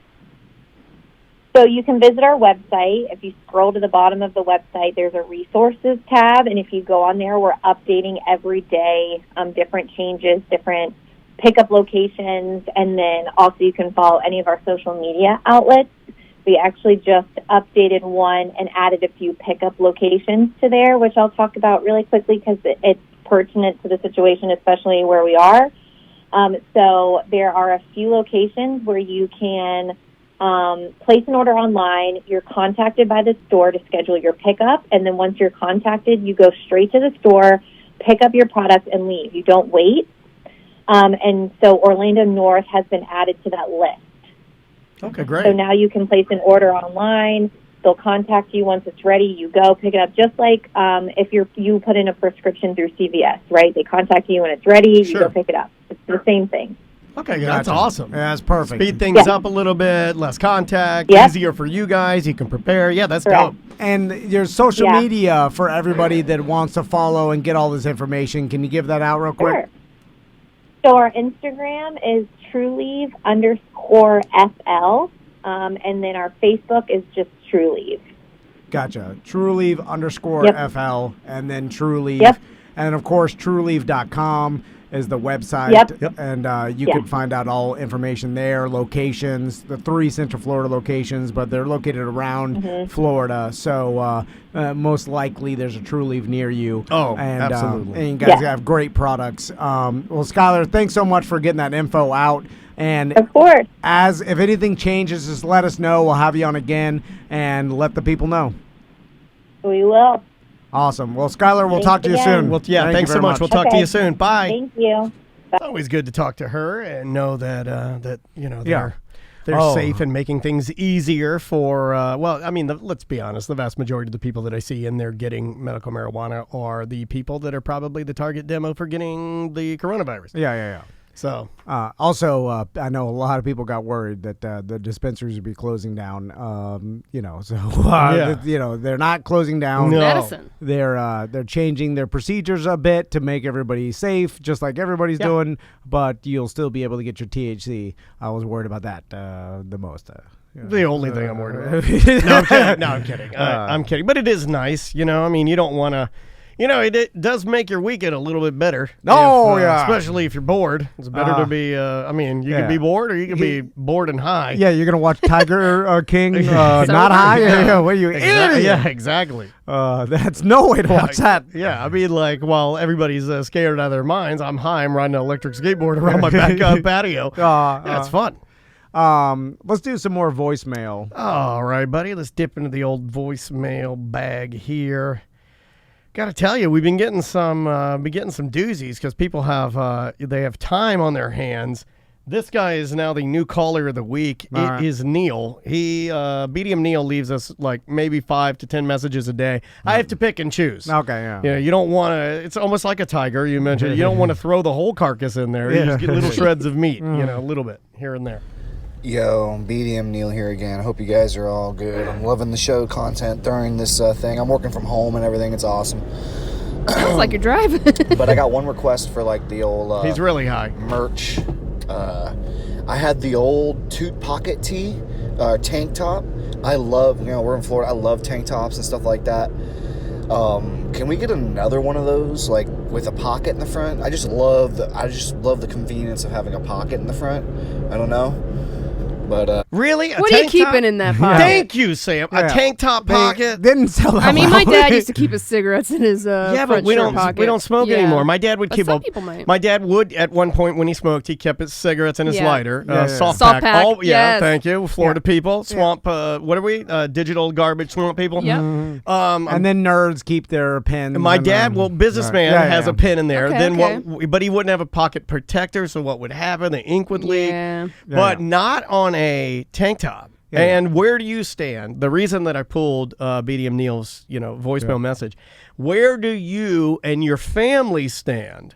So you can visit our website. If you scroll to the bottom of the website, there's a resources tab, and if you go on there, we're updating every day different changes, different pickup locations, and then also you can follow any of our social media outlets. We actually just updated one and added a few pickup locations to there, which I'll talk about really quickly because it's pertinent to the situation, especially where we are. So there are a few locations where you can place an order online. You're contacted by the store to schedule your pickup, and then once you're contacted, you go straight to the store, pick up your product, and leave. You don't wait. And so Orlando North has been added to that list. Okay, great. So now you can place an order online. They'll contact you once it's ready. You go pick it up, just like if you put in a prescription through CVS, right? They contact you when it's ready. You go pick it up. It's the same thing. Okay, that's awesome. Yeah, that's perfect. Speed things up a little bit, less contact, easier for you guys. You can prepare. Yeah, that's dope. And your social media for everybody that wants to follow and get all this information. Can you give that out real quick? Sure. So our Instagram is TrueLeave_FL, and then our Facebook is just TrueLeave. Gotcha. TrueLeave_FL, and then TrueLeave. And, of course, TrueLeave.com is the website. And you can find out all information there, locations, the 3 Central Florida locations, but they're located around Florida. So most likely there's a TrueLeave near you. Oh, and, absolutely. And you guys have great products. Well, Skylar, thanks so much for getting that info out. And of course, if anything changes, just let us know. We'll have you on again and let the people know. We will. Awesome. Well, Skylar, we'll talk to you soon. Well, thanks so much. We'll talk to you soon. Bye. Thank you. It's always good to talk to her and know that they're safe and making things easier for. Let's be honest. The vast majority of the people that I see in there getting medical marijuana are the people that are probably the target demo for getting the coronavirus. Yeah. So, also, I know a lot of people got worried that the dispensaries would be closing down. They're not closing down. No. Medicine. They're changing their procedures a bit to make everybody safe, just like everybody's doing. But you'll still be able to get your THC. I was worried about that the most. The only thing I'm worried about. No, I'm kidding. I'm kidding. But it is nice. You don't want to. It does make your weekend a little bit better. Especially if you're bored. It's better to be, you can be bored or you can be bored and high. Yeah, you're going to watch Tiger King not high? Yeah, what are you, idiot? Yeah, exactly. That's no way to watch that. Yeah, while everybody's scared out of their minds, I'm high. I'm riding an electric skateboard around my back patio. That's fun. Let's do some more voicemail. All right, buddy. Let's dip into the old voicemail bag here. Got to tell you, we've been getting some doozies because people have time on their hands This guy is now the new caller of the week. It is Neil. BDM Neil leaves us like maybe 5 to 10 messages a day. I have to pick and choose. Okay, yeah. Yeah, you don't want to. It's almost like a tiger. You mentioned you don't want to throw the whole carcass in there. You just get little shreds of meat. A little bit here and there. Yo, BDM Neil here again. I hope you guys are all good. I'm loving the show content during this thing. I'm working from home and everything. It's awesome. Sounds like you're driving. But I got one request for like the old He's really high. merch. I had the old Toot Pocket tee, tank top. I love, we're in Florida. I love tank tops and stuff like that. Can we get another one of those, like with a pocket in the front? I just love the convenience of having a pocket in the front. I don't know. But really, what are you keeping in that pocket? Thank you, Sam. A tank top pocket. Didn't sell that. I mean, my dad used to keep his cigarettes in his yeah, but front shirt pocket. we don't smoke anymore. My dad would But keep some people might. My dad would at one point when he smoked, he kept his cigarettes in his lighter. Soft Soft pack. pack, Yeah, yes. thank you, Florida people. Swamp. What are we? Digital garbage swamp people. Yeah. And then nerds keep their pens. My and, dad, businessman, Yeah, has yeah. a pin in there. Okay, then okay. but he wouldn't have a pocket protector, so what would happen? The ink would leak. Yeah. But not on a tank top. Yeah. And where do you stand? The reason that I pulled BDM Neil's, voicemail message. Where do you and your family stand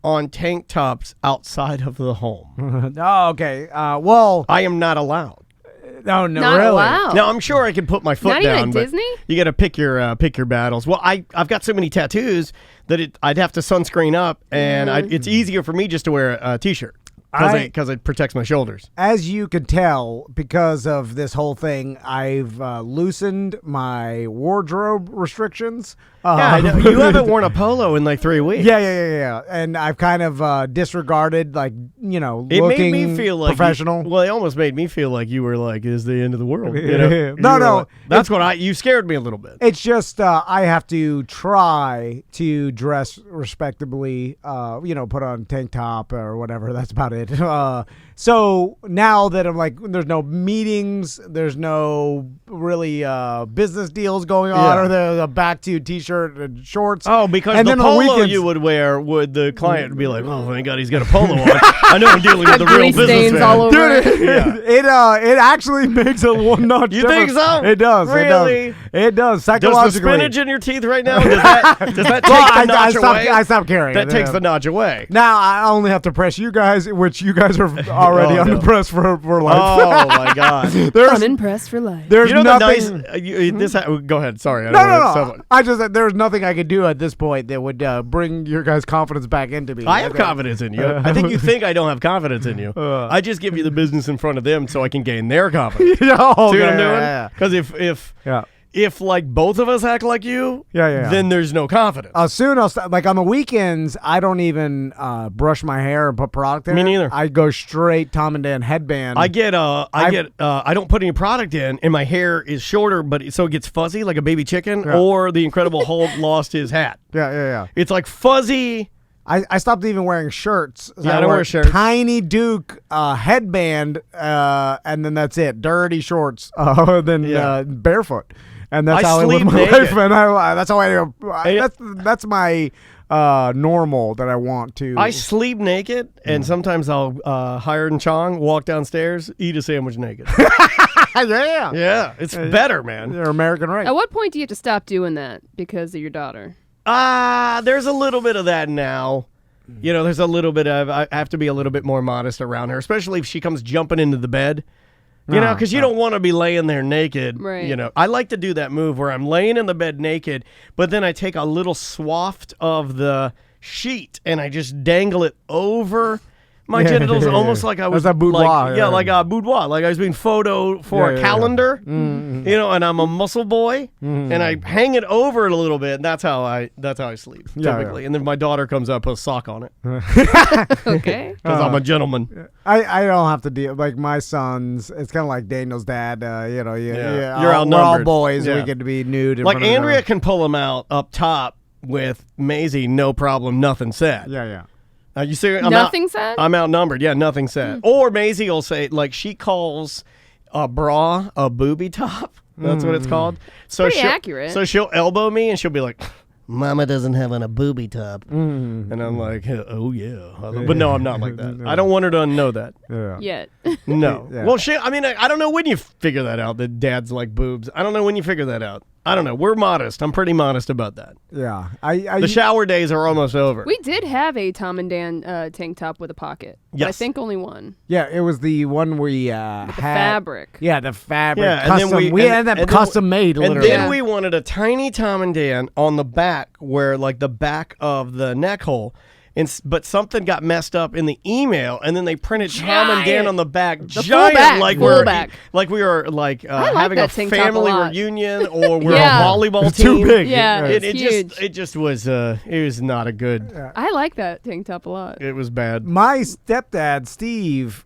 on tank tops outside of the home? Oh, okay. Well, I am not allowed. No, no, Not really. allowed. Now I'm sure I could put my foot Not down. even at but Disney? You got to pick your battles. Well, I've got so many tattoos that I'd have to sunscreen up, and it's easier for me just to wear a t-shirt because it protects my shoulders. As you can tell, because of this whole thing, I've loosened my wardrobe restrictions. Yeah, I know. You haven't worn a polo in like 3 weeks. Yeah. And I've kind of disregarded, It looking made me feel like professional. Well, it almost made me feel like you were like, "Is the end of the world?" No. That's what you scared me a little bit. It's just I have to try to dress respectably, put on tank top or whatever. That's about it. So now that I'm like, there's no meetings, there's no really business deals going on, or the back to t-shirt and shorts. Oh, because and the then on polo weekends, you would wear, would the client be like, "Oh, thank God he's got a polo on. I know I'm dealing with a real Grease stains businessman." all over. Dude, it actually makes a one notch. You think so? It does. Really? It does. Does the Psychologically. spinach in your teeth right now? Does that take the notch away? I stopped carrying That it. takes the notch away. Now I only have to press you guys, which you guys are already on the press for life. Oh my God! I'm impressed for life. There's You know nothing. the nice. Go ahead. Sorry. No. I just there's nothing I could do at this point that would bring your guys' confidence back into me. I have confidence in you. I think you think I don't have confidence in you. I just give you the business in front of them so I can gain their confidence. See what I'm doing? Because if like both of us act like you, then there's no confidence. Soon I'll like on the weekends. I don't even brush my hair and put product in. Me neither. I go straight Tom and Dan headband. I don't put any product in, and my hair is shorter, but so it gets fuzzy like a baby chicken, or the Incredible Hulk lost his hat. Yeah. It's like fuzzy. I stopped even wearing shirts. So I don't wear shirts. Tiny Duke headband, and then that's it. Dirty shorts, then barefoot, and that's how I live sleep my naked. life. And that's how that's my normal that I want to. I sleep naked, and sometimes I'll hire and Chong walk downstairs, eat a sandwich naked. Yeah, it's better, man. You're American, right? At what point do you have to stop doing that because of your daughter? There's a little bit of that now. There's a little bit of, I have to be a little bit more modest around her, especially if she comes jumping into the bed. Because you don't want to be laying there naked. Right. I like to do that move where I'm laying in the bed naked, but then I take a little swath of the sheet and I just dangle it over my genitals, almost like I was That's a boudoir. like a boudoir, like I was being photoed for a calendar. And I'm a muscle boy, and I hang it over it a little bit, and that's how I sleep typically. And then my daughter comes up, put a sock on it. Okay. Because I'm a gentleman. I don't have to deal like my sons. It's kind of like Daniel's dad. You're we're all outnumbered. boys. Yeah. We get to be nude. In Like front of Andrea them. can pull them out up top with Maisie, no problem, nothing said. Yeah. You see, Nothing said? I'm outnumbered. Yeah, nothing said. Or Maisie will say, like, she calls a bra a booby top. That's what it's called. So Pretty she'll- accurate. So she'll elbow me and she'll be like, Mama doesn't have on a booby top. Mm. And I'm like, oh, yeah. But no, I'm not like that. I don't want her to know that. Yeah. Yet. No. Yeah. Well, shit, I mean, I don't know when you figure that out, that dads like boobs. I don't know when you figure that out. I don't know. We're modest. I'm pretty modest about that. Yeah. The shower days are almost over. We did have a Tom and Dan tank top with a pocket. But I Yes. think only one. Yeah, it was the one we had. The fabric. Yeah, the fabric. Yeah, custom. and then we had them custom made, And literally. then we wanted a tiny Tom and Dan on the back, where like the back of the neck hole. But something got messed up in the email, and then they printed Tom and Dan on the back, full giant, back, like full we're back. like we were like I like having a that tank top a family lot. reunion, or we're Yeah. a volleyball It's team. too big. Yeah, it it's huge. just was it was not a good. I like that tank top a lot. It was bad. My stepdad, Steve,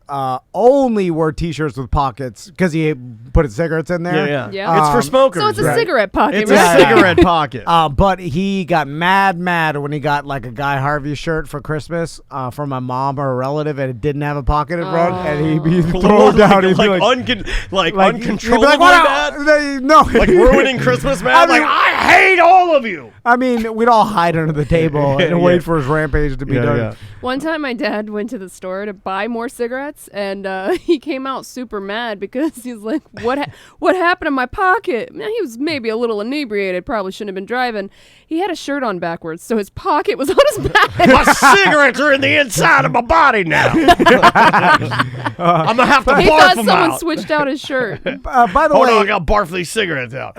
only wore T-shirts with pockets because he put his cigarettes in there. Yeah. It's for smokers. So it's a right? cigarette pocket, It's right? a cigarette pocket. But he got mad when he got like a Guy Harvey shirt for Christmas from my mom or a relative, and it didn't have a pocket in front, and he'd be thrown down. He'd be like he'd uncontrollably be like, bad. No, Like ruining Christmas, man. I mean- I hate all of you. I mean, we'd all hide under the table and Yeah. wait for his rampage to be done. Yeah. One time my dad went to the store to buy more cigarettes, and he came out super mad because he's like, what happened to my pocket? Man, he was maybe a little inebriated, probably shouldn't have been driving. He had a shirt on backwards, so his pocket was on his back. My cigarettes are in the inside of my body now. I'm gonna have to He barf thought them someone out. switched out his shirt. By the Hold way, on, I gotta barf these cigarettes out.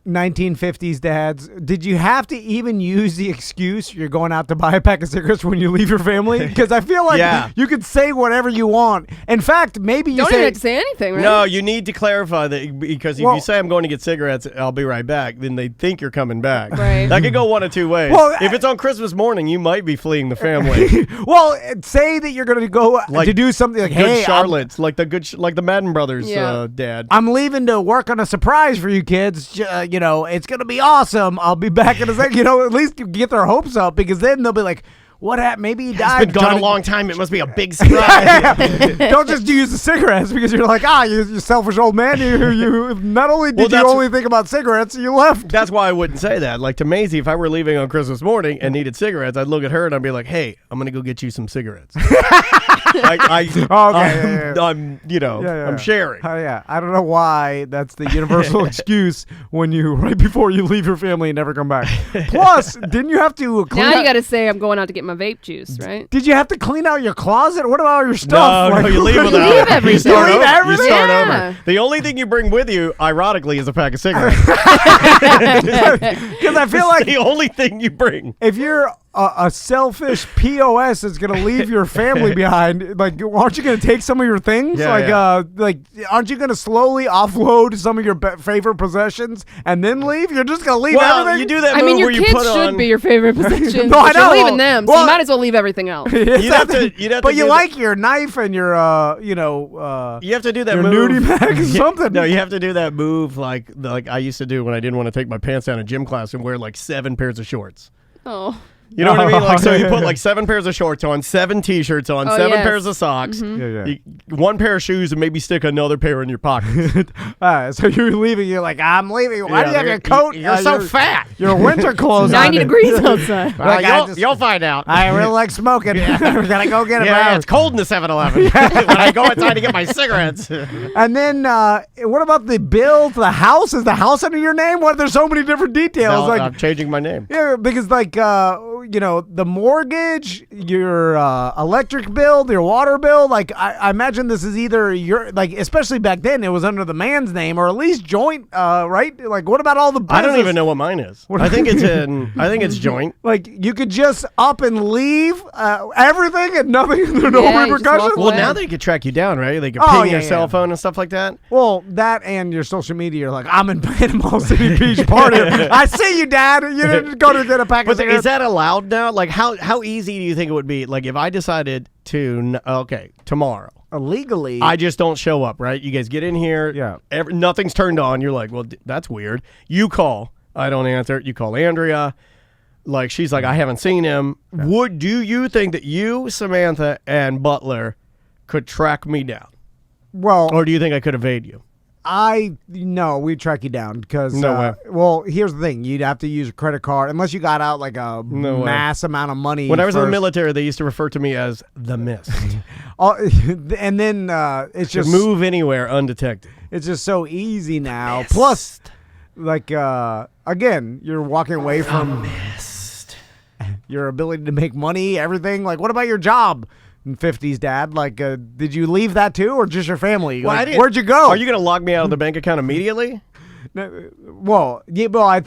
1950s dads, did you have to even use the excuse you're going out to buy a pack of cigarettes when you leave your family? Because I feel like Yeah. you could say whatever you want. In fact, maybe you Don't even say have to say anything, right? No, you need to clarify that, because if Well- you say I'm going to get cigarettes, I'll be right back, then they think you're coming back. Right. That could go one of two ways. Well, if it's on Christmas morning, you might be fleeing the family. well, say that you're going to go Like to do something like, Good hey, Charlotte's, like the Madden Brothers Yeah. dad. I'm leaving to work on a surprise for you kids. You know, it's going to be awesome. I'll be back in a second. You know, at least you get their hopes up, because then they'll be like, what happened? Maybe he died. It's been gone trying a to- long time. It must be a big surprise. Don't just use the cigarettes, because you're like, you selfish old man. You not only Well, did you that's- only think about cigarettes, you left. That's why I wouldn't say that. Like to Maisie, if I were leaving on Christmas morning and needed cigarettes, I'd look at her and I'd be like, "Hey, I'm gonna go get you some cigarettes." I'm sharing. Yeah, I don't know why that's the universal excuse when you right before you leave your family and never come back. Plus, didn't you have to clean Now out, you got to say I'm going out to get my vape juice, right? Did you have to clean out your closet? What about all your stuff? No, you leave without leave it. everything. You start You leave over. everything? You start Yeah. over. The only thing you bring with you, ironically, is a pack of cigarettes. Because I feel like the only thing you bring. if you're a selfish POS that's gonna leave your family behind, like, aren't you gonna take some of your things? Yeah, like, aren't you gonna slowly offload some of your favorite possessions and then leave? You're just gonna leave Well, everything. you do that I move mean, your where you kids put should on. be your favorite possessions. No, I but you're know. leaving them, so Well- you might as well leave everything else. You'd have to but you do like your knife and your, You have to do that your move. nudie mag or Yeah, something. No, you have to do that move like I used to do when I didn't want to take my pants down in gym class and wear like 7 pairs of shorts. Oh. You know what I mean? Like, so you put Yeah. like 7 pairs of shorts on, 7 T-shirts on, Oh, 7 yes. pairs of socks, Yeah. 1 pair of shoes, and maybe stick another pair in your pocket. So you're leaving. You're like, I'm leaving. Why do you have your coat? You're so fat. Your winter clothes. 90 on. degrees outside. Like, I just- You'll find out. I really like smoking. We gotta go get it. Yeah, it's cold in the 7-Eleven when I go inside to get my cigarettes. And then, what about the bill to the house? Is the house under your name? What? There's so many different details. No, I'm changing my name. Yeah, because the mortgage, your electric bill, your water bill. Like, I imagine this is either your, like, especially back then, it was under the man's name or at least joint, right? Like, what about all the? I don't business? even know what mine is. I think it's joint. Like, you could just up and leave everything and nothing. There are no Yeah, you just walk repercussions. away. Well, now they could track you down, right? They could Oh, ping yeah, your cell yeah. phone and stuff like that. Well, that and your social media, you're like, I'm in Panama City Beach party. I see you, Dad. You didn't go to get a pack of But cigarettes. is that allowed now? Like, how easy do you think it would be? Like, if I decided to, tomorrow, Illegally? I just don't show up, right? You guys get in here. Yeah. Nothing's turned on. You're like, well, that's weird. You call. I don't answer. You call Andrea. Like, she's like, I haven't seen him. Yeah. Do you think that you, Samantha, and Butler could track me down? Well, Or do you think I could evade you? No, we'd track you down because No way. Well, here's the thing: you'd have to use a credit card unless you got out like a mass amount of money. When I was in the first. military, they used to refer to me as the Mist. And then it's just move anywhere undetected. It's just so easy now. Plus, like again, you're walking away from your ability to make money, everything. Like, what about your job? In 50s, Dad. Like, did you leave that too, or just your family? Well, Like, where'd you go? Are you going to log me out of the bank account immediately? Well, yeah, well,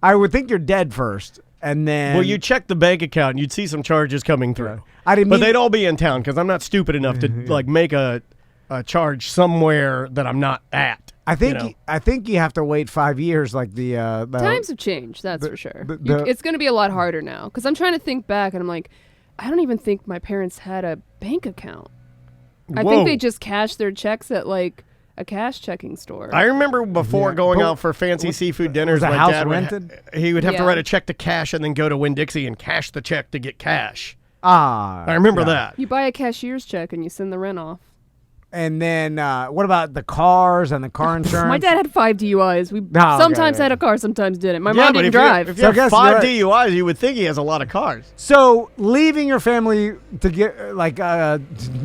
I would think you're dead first, and then. Well, you check the bank account, and you'd see some charges coming through. I didn't. But they'd all be in town because I'm not stupid enough to like make a charge somewhere that I'm not at. I think you have to wait 5 years, like the times have changed. That's for sure. the- It's going to be a lot harder now because I'm trying to think back, and I'm like, I don't even think my parents had a bank account. I Whoa. think they just cashed their checks at like a cash checking store. I remember before going out for fancy seafood dinners, was the my house dad rented? He would have to Yeah. write a check to cash and then go to Winn-Dixie and cash the check to get cash. I remember that. You buy a cashier's check and you send the rent off. And then what about the cars and the car insurance? My dad had 5 DUIs. We okay, sometimes yeah. had a car, sometimes didn't. My Yeah, mom but didn't if drive. If you So I guess have 5 you're DUIs, you would think he has a lot of cars. So leaving your family to get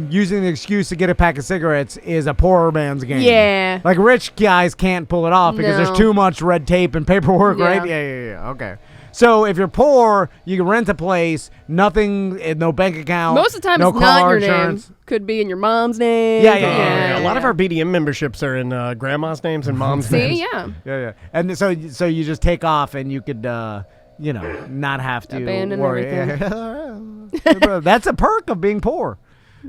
using the excuse to get a pack of cigarettes is a poor man's game. Yeah. Like rich guys can't pull it off because No. there's too much red tape and paperwork, right? Yeah. Yeah. Okay. So if you're poor, you can rent a place, nothing, no bank account. Most of the time, no it's not car your insurance. name. Could be in your mom's name. Yeah. A lot of our BDM memberships are in grandma's names and mom's names. See, yeah. Yeah. And so you just take off and you could, not have to Abandon worry. everything. That's a perk of being poor.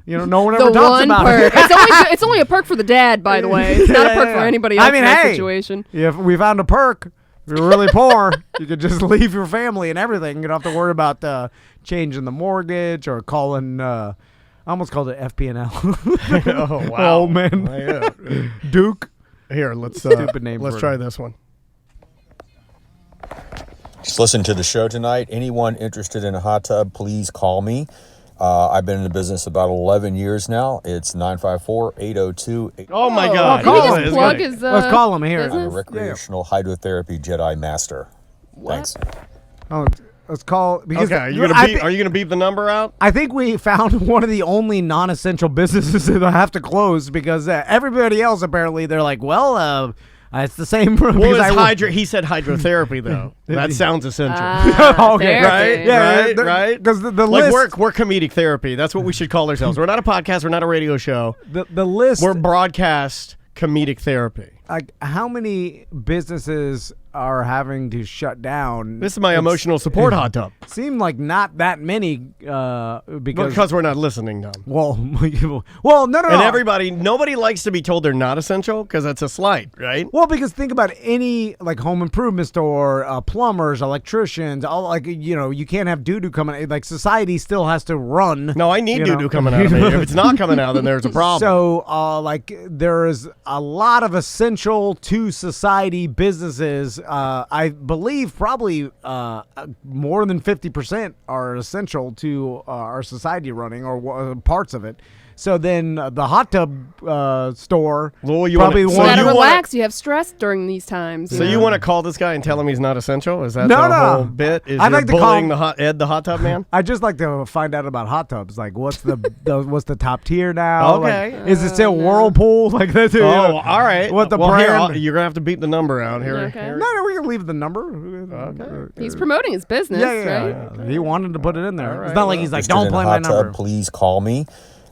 No one The ever talks one about perk. it. It's only a perk for the dad, by the way. It's not a perk for anybody else in that situation. If we found a perk, if you're really poor, you could just leave your family and everything. You don't have to worry about changing the mortgage or calling. I almost called it FP&L. Oh wow, Oh man, Yeah. Duke. Here, let's Stupid name Let's for try it. this one. Just listen to the show tonight. Anyone interested in a hot tub, please call me. I've been in the business about 11 years now. It's 954-802. Oh my Oh, God! can we Oh, just it's plug good. his Let's call him here. I'm a business? recreational hydrotherapy Jedi master. Thanks. Oh, let's call because Okay, are you gonna beep the number out? I think we found one of the only non-essential businesses that have to close because everybody else apparently they're like, well, it's the same. Well, because it's he said hydrotherapy though. That sounds essential. Okay, therapy. Right? the- Right? Because the Like list, we're comedic therapy. That's what we should call ourselves. We're not a podcast. We're not a radio show. the list. We're broadcast comedic therapy. Like how many businesses are having to shut down? This is my emotional support hot tub. Seem like not that many Because we're not listening, Tom. well, no. And nobody likes to be told they're not essential because that's a slight, right? Well, because think about any like home improvement store, plumbers, electricians, all like you can't have doo-doo coming. Like society still has to run. No, I need you doo-doo know? coming out of me. If it's not coming out, then there's a problem. So, there is a lot of essential to society businesses. I believe probably more than 50% are essential to our society running or parts of it. So then the hot tub store you probably wanna- You So gotta you wanna- relax. You have stress during these times. So you want to call this guy and tell him he's not essential? Is that No, the no. whole bit? Is I'd you're like to call bullying him- the hot tub man? I just like to find out about hot tubs. Like, what's what's the top tier now? Okay. Like, is it still Whirlpool? Like that? Oh, all right. What the well, brand? Here, you're gonna have to beat the number out here. Okay. Harry. No, we can leave the number. Okay. He's promoting his business, right? Yeah. He wanted to put it in there. All right, It's not like he's like, Interested don't in play a my hot number. tub, please call me.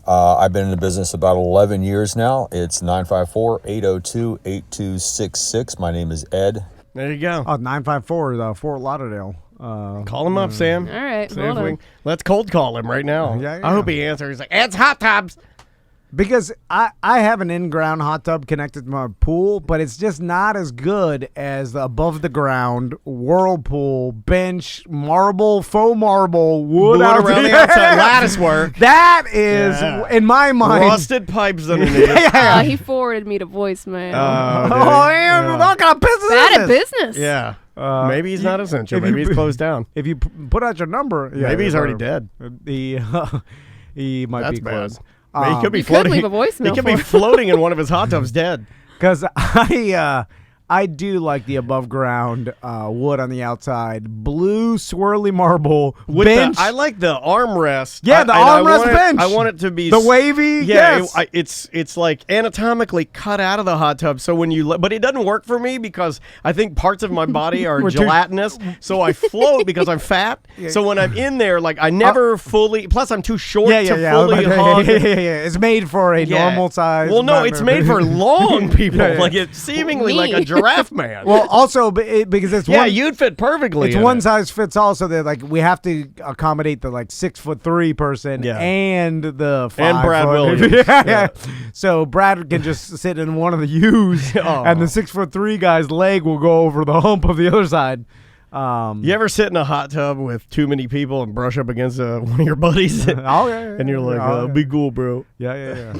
I've been in the business about 11 years now. It's 954-802-8266. My name is Ed. There you go. Oh, 954, Fort Lauderdale. Call him up, Sam. All right, See hold if we on. let's cold call him right now. Yeah. I hope he answers. He's like, Ed's hot tubs. Because I have an in-ground hot tub connected to my pool, but it's just not as good as the above-the-ground Whirlpool, bench, marble, faux marble, wood out around the there. outside, lattice work. That is, in my mind... Rusted pipes underneath. He forwarded me to voicemail. Oh, man, what kind of business Bad is at this? business. Yeah. Maybe he's not essential. if Maybe you- he's closed down. If you put out your number... Maybe he's already dead. He might That's be bad. closed. He could be You could floating. leave a voicemail He could be for him. floating in one of his hot tubs dead. Because I do like the above ground wood on the outside, blue swirly marble With bench. I like the armrest. Yeah, the armrest bench. I want it to be the wavy. Yeah, yes. it's like anatomically cut out of the hot tub. So when you, but it doesn't work for me because I think parts of my body are We're too- gelatinous. So I float because I'm fat. So when I'm in there, like I never fully. Plus, I'm too short to fully hug. Yeah. It's made for a normal size. Well, no, it's made for long people. Yeah. Like it's seemingly like a giraffe man. Well, also because it's one, you'd fit perfectly. It's in one it. size fits all, so that like we have to accommodate the like 6'3" person and the 5 And Brad foot. Williams. yeah. So Brad can just sit in one of the U's, and the 6'3" guy's leg will go over the hump of the other side. You ever sit in a hot tub with too many people and brush up against one of your buddies? Oh yeah. And you're like, be cool, bro. Yeah.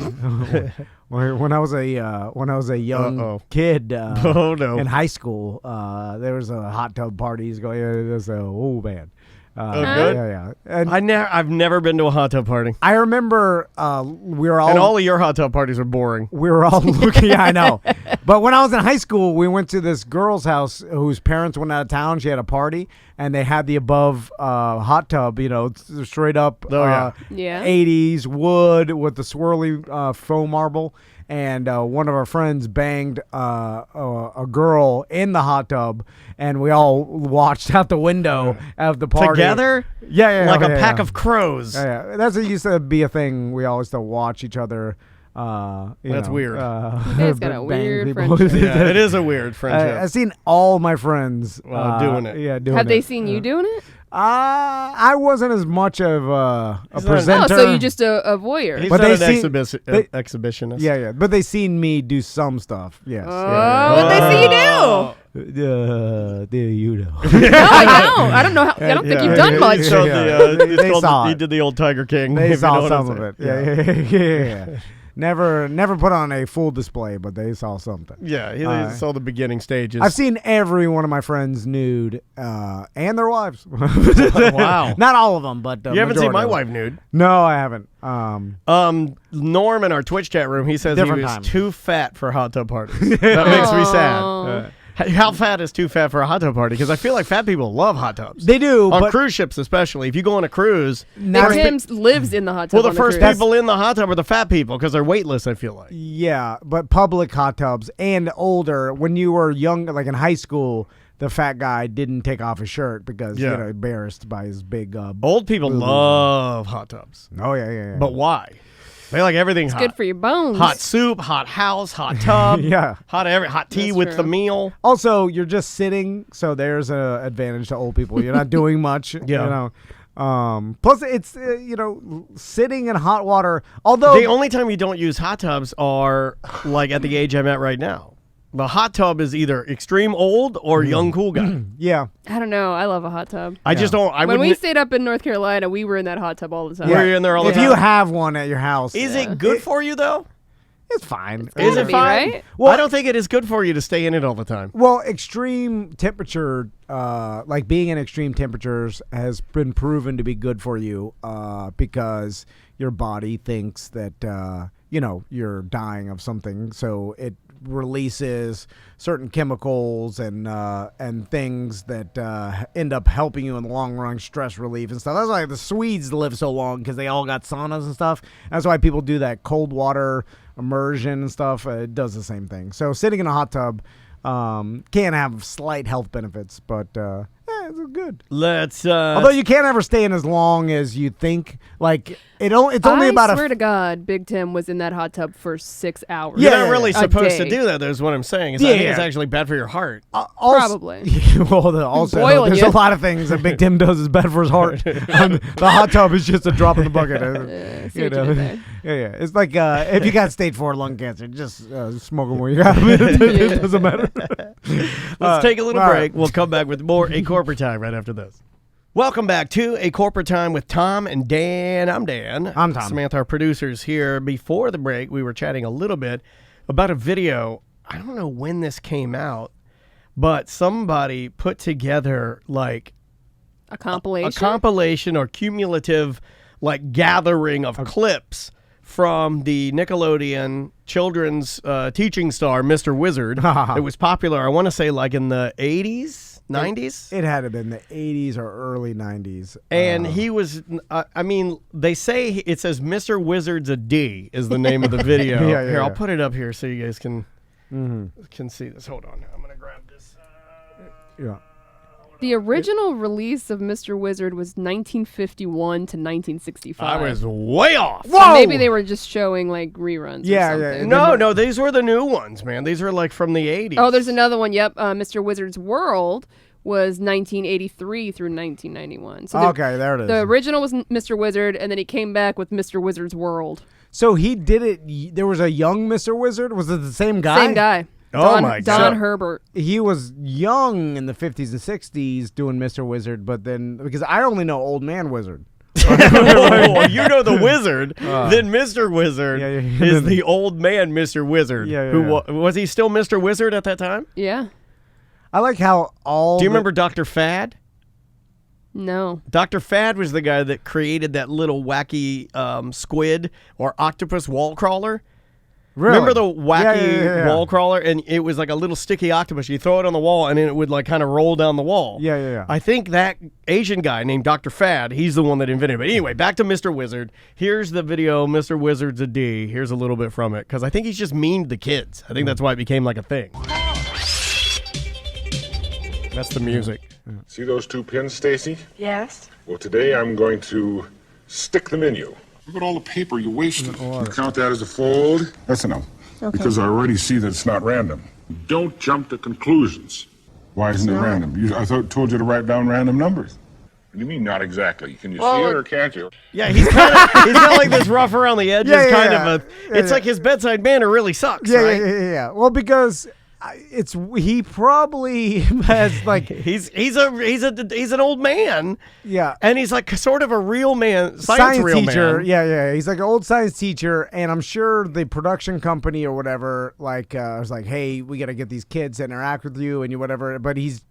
When I was a young kid in high school, there was a hot tub party. He's going. There's a man. Good. Yeah. And I've never been to a hot tub party. I remember we were all. And all of your hot tub parties are boring. We were all looking. Yeah, I know. But when I was in high school, we went to this girl's house whose parents went out of town. She had a party, and they had the above hot tub. Straight up. 80s wood with the swirly faux marble. And one of our friends banged a girl in the hot tub, and we all watched out the window of the party Together? Yeah. Like a pack of crows. Yeah. That's used to be a thing. We always used to watch each other. That's weird. You guys got a bang weird people. friendship. Yeah, it is a weird friendship. I've seen all my friends doing it. Yeah, doing Have it. they seen you doing it? I wasn't as much of a He's not- presenter. Oh, so you're just a voyeur. He's But not they an see- exhibitionist. Yeah. But they seen me do some stuff. Yes. Oh, what they see you do? Do you know? No, I don't know. I don't think you've done much. He showed They saw he it. did the old Tiger King. They if you saw know what I'm some of saying. it. Yeah. Never put on a full display, but they saw something. Yeah, he saw the beginning stages. I've seen every one of my friends nude, and their wives. Wow. Not all of them, but You haven't seen my majority of them. wife nude. No, I haven't. Norm in our Twitch chat room, he says Different he was time. too fat for hot tub parties. That makes me sad. How fat is too fat for a hot tub party? Because I feel like fat people love hot tubs. They do, on but cruise ships especially. If you go on a cruise, Big Tim lives in the hot tub. well, the on first cruise. people in the hot tub are the fat people because they're weightless. I feel like. yeah, but public hot tubs and older. When you were young, like in high school, the fat guy didn't take off his shirt because embarrassed by his big. Old people love hot tubs. Oh yeah. But why? They like everything It's hot. good for your bones. Hot soup, hot house, hot tub. Yeah. Hot tea That's with true. the meal. Also, you're just sitting, so there's an advantage to old people. You're not doing much. Yeah. Plus, it's sitting in hot water. Although The only time you don't use hot tubs are like at the age I'm at right now. The hot tub is either extreme old or young cool guy. yeah, I don't know. I love a hot tub. I just don't. When we stayed up in North Carolina, we were in that hot tub all the time. Were you in there all the if time? you have one at your house, Is it good for you though? it's fine. Is gotta it be, fine? right? Well- I don't think it is good for you to stay in it all the time. Well, extreme temperature, like being in extreme temperatures, has been proven to be good for you because your body thinks that you're dying of something, so it releases certain chemicals and things that end up helping you in the long run, stress relief and stuff. That's why the Swedes live so long, because they all got saunas and stuff. That's why people do that cold water immersion and stuff. It does the same thing. So sitting in a hot tub can have slight health benefits, but it's good. Let's. Although you can't ever stay in as long as you think. Like it's only about I swear to God, Big Tim was in that hot tub for 6 hours. You're not really a supposed to day. do that. That's what I'm saying. I Yeah, think yeah. it's actually bad for your heart. Probably. Also, Boiling there's you. a lot of things that Big Tim does is bad for his heart. And the hot tub is just a drop in the bucket. see what you did there. Yeah. It's like if you got stage 4 lung cancer, just smoke them where you got them. It doesn't matter. Let's take a little all break. right. We'll come back with more A Corporate Time right after this. Welcome back to A Corporate Time with Tom and Dan. I'm Dan. I'm Tom. Samantha, our producers here. Before the break, we were chatting a little bit about a video. I don't know when this came out, but somebody put together like A compilation. a compilation or cumulative like gathering of clips from the Nickelodeon children's teaching star, Mr. Wizard. It was popular, I want to say, like in the 80s, 90s? It had to have been the 80s or early 90s. And he was, I mean, they say, it says Mr. Wizard's a D is the name of the video. Here, I'll put it up here so you guys can see this. Hold on. I'm going to grab this. Yeah. The original release of Mr. Wizard was 1951 to 1965. I was way off. So maybe they were just showing like reruns. or something. No, these were the new ones, man. These were like from the 80s. Oh, there's another one. Yep. Mr. Wizard's World was 1983 through 1991. So okay, there it is. The original was Mr. Wizard, and then he came back with Mr. Wizard's World. So he did it. There was a young Mr. Wizard. Was it the same guy? Same guy. Don Herbert. He was young in the 50s and 60s doing Mr. Wizard, but then, because I only know Old Man Wizard. Oh, you know the Wizard. Then Mr. Wizard is the old man Mr. Wizard. Was he still Mr. Wizard at that time? Yeah. I like how Do you remember Dr. Fad? No. Dr. Fad was the guy that created that little wacky squid or octopus wall crawler. Really? Remember the wacky wall crawler? And it was like a little sticky octopus. You throw it on the wall, and then it would like kind of roll down the wall. Yeah. I think that Asian guy named Dr. Fad, he's the one that invented it. But anyway, back to Mr. Wizard. Here's the video, Mr. Wizard's a D. Here's a little bit from it, because I think he's just mean to the kids. I think that's why it became like a thing. That's the music. See those two pins, Stacy? Yes. Well, today I'm going to stick them in you. Look at all the paper you wasted. You count that as a fold? That's enough. Okay. Because I already see that it's not random. Don't jump to conclusions. Why isn't it random? I told you to write down random numbers. What do you mean, not exactly? Can you see it or can't you? Yeah, he's got like this rough around the edges it's like his bedside manner really sucks, right? Yeah. Well, because he probably has like he's an old man. Yeah. And he's like sort of a real man, science real teacher. Man. Yeah. He's like an old science teacher, and I'm sure the production company or whatever was like, hey, we got to get these kids to interact with you and whatever. But he's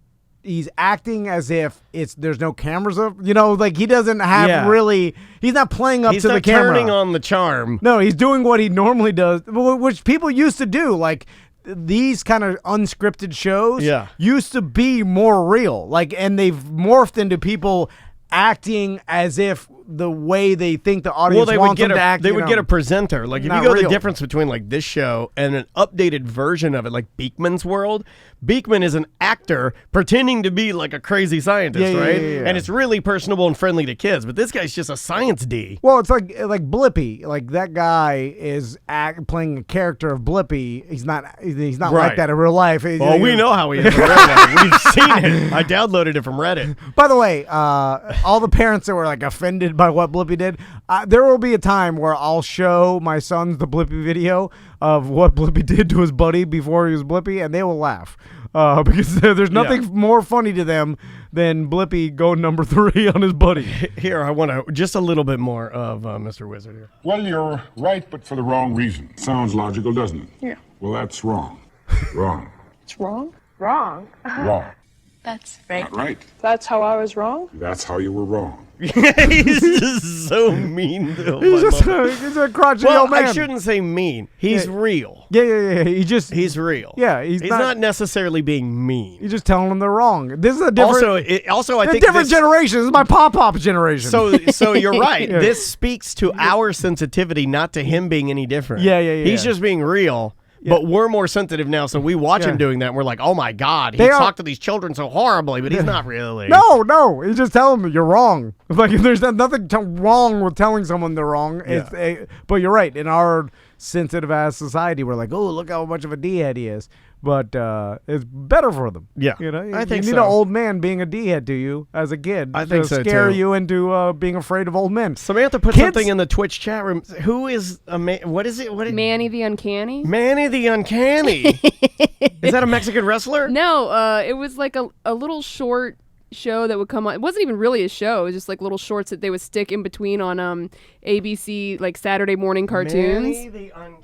acting as if there's no cameras up, like he doesn't have really. He's not playing up to the camera. He's not turning on the charm. No, he's doing what he normally does, which people used to do, like. These kind of unscripted shows used to be more real, and they've morphed into people acting as if the way they think the audience wants them to act. They would get a presenter. Like, if you go to the difference between like this show and an updated version of it, like Beekman's World, Beekman is an actor pretending to be like a crazy scientist, right? Yeah. And it's really personable and friendly to kids. But this guy's just a science D. Well, it's like Blippi. Like, that guy is playing a character of Blippi. He's not like that in real life. Well, we know how he is in real life. We've seen it. I downloaded it from Reddit. By the way, all the parents that were like offended by what Blippi did, there will be a time where I'll show my sons the Blippi video of what Blippi did to his buddy before he was Blippi, and they will laugh because there's nothing more funny to them than Blippi going number 3 on his buddy. Here, I want just a little bit more of Mr. Wizard here. Well, you're right, but for the wrong reason. Sounds logical, doesn't it? Yeah. Well, that's wrong. Wrong. It's wrong? Wrong. Wrong. That's right. Not right. That's how I was wrong? That's how you were wrong. He's just so mean. He's a crotchety old man. I shouldn't say mean. He's real. Yeah. He's real. Yeah, he's not necessarily being mean. You're just telling them they're wrong. This is a different. Also, I think different generation. This is my pop generation. So you're right. Yeah. This speaks to our sensitivity, not to him being any different. Yeah. He's just being real. Yeah. But we're more sensitive now, so we watch him doing that, and we're like, oh my God, he talked to these children so horribly, but he's not really. No, he's just telling them you're wrong. Like, there's nothing wrong with telling someone they're wrong. Yeah. But you're right. In our sensitive-ass society, we're like, oh, look how much of a D-head he is. But it's better for them. Yeah, I think you need an old man being a D-head to you as a kid. I think so, scare too. you into being afraid of old men. Samantha put something in the Twitch chat room. Who is a man? What is it? Manny the Uncanny? Manny the Uncanny. Is that a Mexican wrestler? No, it was like a little short show that would come on. It wasn't even really a show. It was just like little shorts that they would stick in between on ABC, like Saturday morning cartoons. Manny the Uncanny.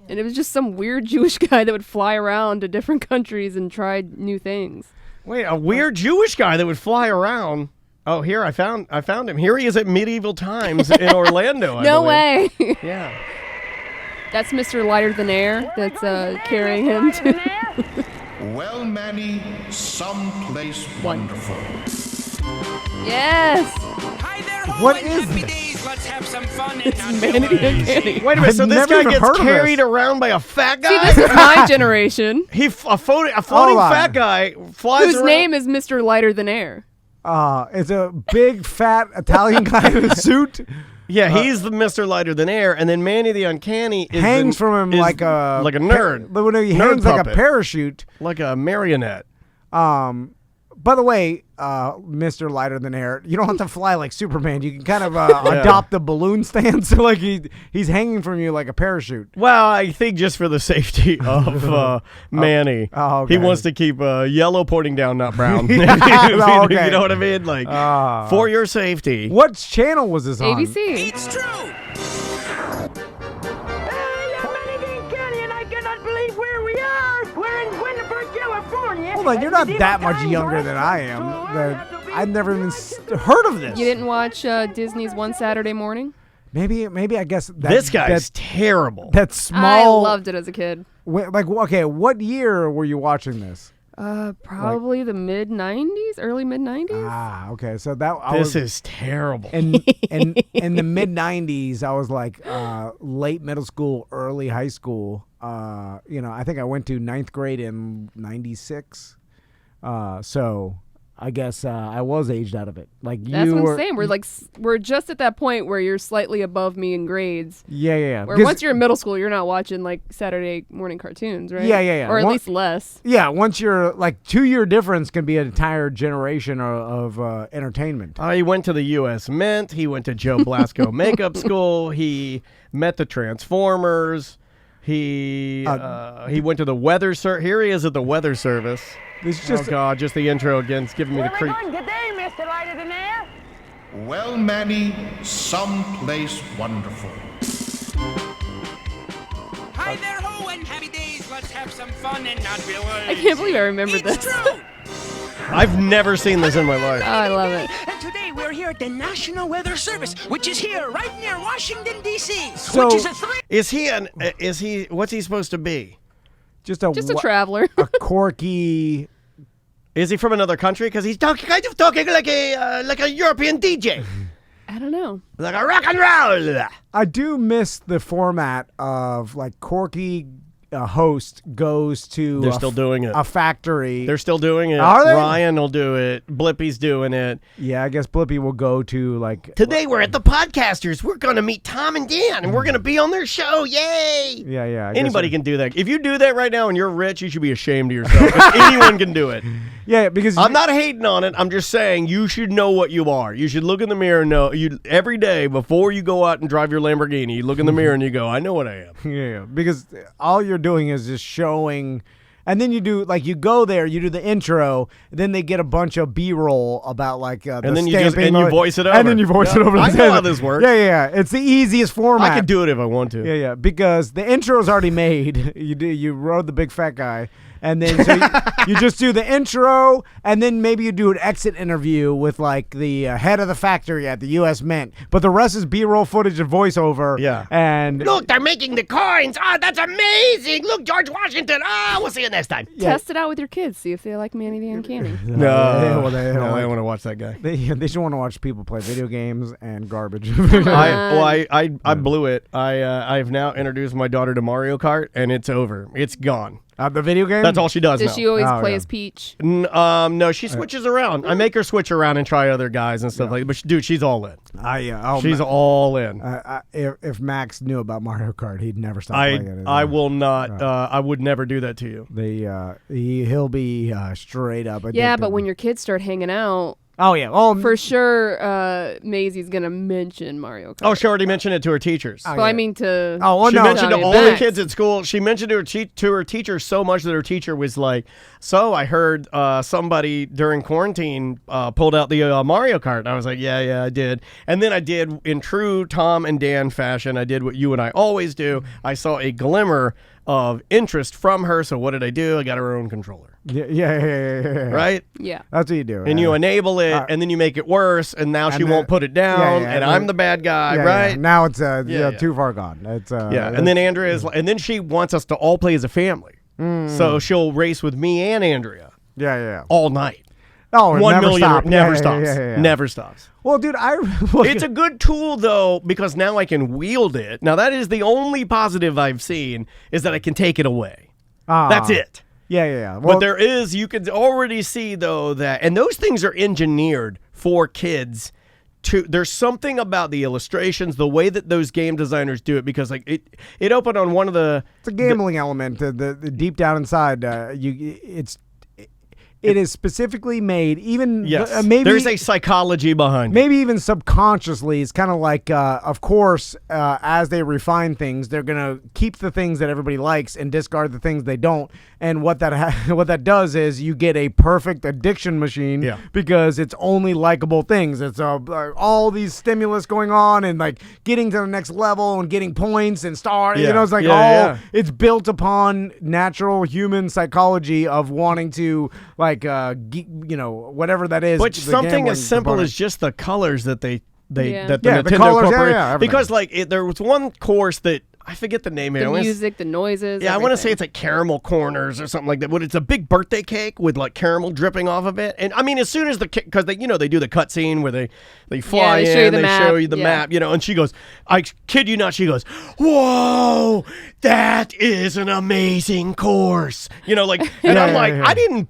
And it was just some weird Jewish guy that would fly around to different countries and try new things. Wait, a weird Jewish guy that would fly around? Oh, here, I found him. Here he is at Medieval Times in Orlando, I No believe. way. Yeah. That's Mr. Lighter Than Air that's carrying him to... Well, Manny, someplace wonderful. Yes! What is this? Let's have some fun. It's Manny and Kenny. Wait a minute, so I've this never guy even gets heard of carried this. around by a fat guy? See, this is my generation. A floating Hold on. fat guy flies Whose around. name is Mr. Lighter Than Air. It's a big, fat Italian guy in a suit. Yeah, he's the Mr. Lighter Than Air, and then Manny the Uncanny is Hangs from him like a nerd. But when he Nerd hangs like a puppet. parachute. Like a marionette. By the way, Mr. Lighter Than Air, you don't have to fly like Superman. You can kind of adopt the balloon stance. So like he's hanging from you like a parachute. Well, I think just for the safety of Manny. Oh, okay. He wants to keep yellow pointing down, not brown. Oh, okay. You know what I mean? Like, for your safety. What channel was this on? ABC. It's true. Hold on, you're not that much younger than I am. I've never even heard of this. You didn't watch Disney's One Saturday Morning? Maybe I guess This guy's terrible. That small. I loved it as a kid. Okay, what year were you watching this? Probably the mid-90s, early mid-90s. Ah, okay. So This is terrible. And in the mid 90s, I was like late middle school, early high school. I think I went to 9th grade in 96. So I guess I was aged out of it. Like That's you what were, I'm saying. We're just at that point where you're slightly above me in grades. Yeah. Where once you're in middle school, you're not watching like Saturday morning cartoons, right? Yeah. Or at least less. Yeah, once you're like 2-year difference can be an entire generation of entertainment. He went to the U.S. Mint. He went to Joe Blasco Makeup School. He met the Transformers. He went to the weather service. Here he is at the weather service. It's just just the intro again. It's giving me the creep. Good day, Mr. Lighter Than Air. Well, Manny, someplace wonderful. Hi there, ho, and happy days. Let's have some fun and not be alone. I can't believe I remembered this. I've never seen this in my life. Oh, I love it. And today we're here at the National Weather Service, which is here right near Washington, D.C. So- which is a What's he supposed to be? just a traveler. a quirky. Is he from another country? Because he's kind of talking like a European DJ. I don't know. Like a rock and roll. I do miss the format of like quirky host goes to They're still doing it. a factory. They're still doing it. Are they? Ryan will do it. Blippy's doing it. Yeah, I guess Blippy will go to like. Today we're at the Podcasters. We're going to meet Tom and Dan, and we're going to be on their show. Yay! Yeah. I guess Anybody can do that. If you do that right now and you're rich, you should be ashamed of yourself. 'Cause anyone can do it. Yeah, because I'm not hating on it. I'm just saying you should know what you are. You should look in the mirror and know every day before you go out and drive your Lamborghini. You look in the mirror and you go, I know what I am. Yeah, because all you're doing is just showing, and then you do like you go there, you do the intro, then they get a bunch of B-roll about like the And then you stamping, you voice it over. and then you voice it over. I the know how stamping. this works. Yeah. It's the easiest format. I could do it if I want to. Yeah, because the intro's already made. You rode the big fat guy. And then so you just do the intro, and then maybe you do an exit interview with like the head of the factory at the U.S. Mint. But the rest is B-roll footage and voiceover. Yeah. And Look, they're making the coins. Ah, that's amazing. Look, George Washington. Ah, we'll see you next time. Test it out with your kids. See if they like Manny the Uncanny. No, they I don't want to watch that guy. They just want to watch people play video games and garbage. I blew it. I've now introduced my daughter to Mario Kart, and it's over. It's gone. The video game? That's all she does Does now. she always play as Peach? No, she switches around. I make her switch around and try other guys and stuff like that. But dude, she's all in. She's all in. If Max knew about Mario Kart, he'd never stop playing it. I will not. I would never do that to you. He'll be straight up addicted. Yeah, but when your kids start hanging out, oh yeah, for sure, Maisie's gonna mention Mario Kart. Oh, she already mentioned it to her teachers. Well, I mean to. She mentioned to all Max. the kids at school. She mentioned to her teacher so much that her teacher was like, "So I heard somebody during quarantine pulled out the Mario Kart." And I was like, "Yeah, I did." And then I did, in true Tom and Dan fashion, I did what you and I always do. I saw a glimmer of interest from her. So what did I do? I got her own controller. Yeah. Right? Yeah. That's what you do. And you enable it, and then you make it worse, and now she won't put it down, and I'm the bad guy, right? Yeah. Now it's too far gone. It's and then Andrea is, and then she wants us to all play as a family. So she'll race with me and Andrea. Yeah. All night. Oh, 1 never million stop. never Yeah, stops. yeah. Never stops. Well, dude, it's a good tool though, because now I can wield it. Now that is the only positive I've seen, is that I can take it away. That's it. Yeah. Well, But there is, you can already see though that, and those things are engineered for kids. There's something about the illustrations, the way that those game designers do it, because like it opened on one of the. It's a gambling element. The deep down inside, it is specifically made, even maybe there's a psychology behind it. Maybe even subconsciously. It's kind of like, of course, as they refine things, they're gonna keep the things that everybody likes and discard the things they don't. And what that does is you get a perfect addiction machine because it's only likable things. It's all these stimulus going on and like getting to the next level and getting points and stars. Yeah. You know, it's like it's built upon natural human psychology of wanting to whatever that is. But something as simple as just the colors that that the Nintendo the colors, Corporation. Because like there was one course that I forget the name. The music, the noises. Yeah, I want to say it's like Caramel Corners or something like that. But it's a big birthday cake with like caramel dripping off of it. And I mean, as soon as because they do the cutscene where they fly in, they show you the map, and she goes, I kid you not, she goes, whoa, that is an amazing course. And I'm like, I didn't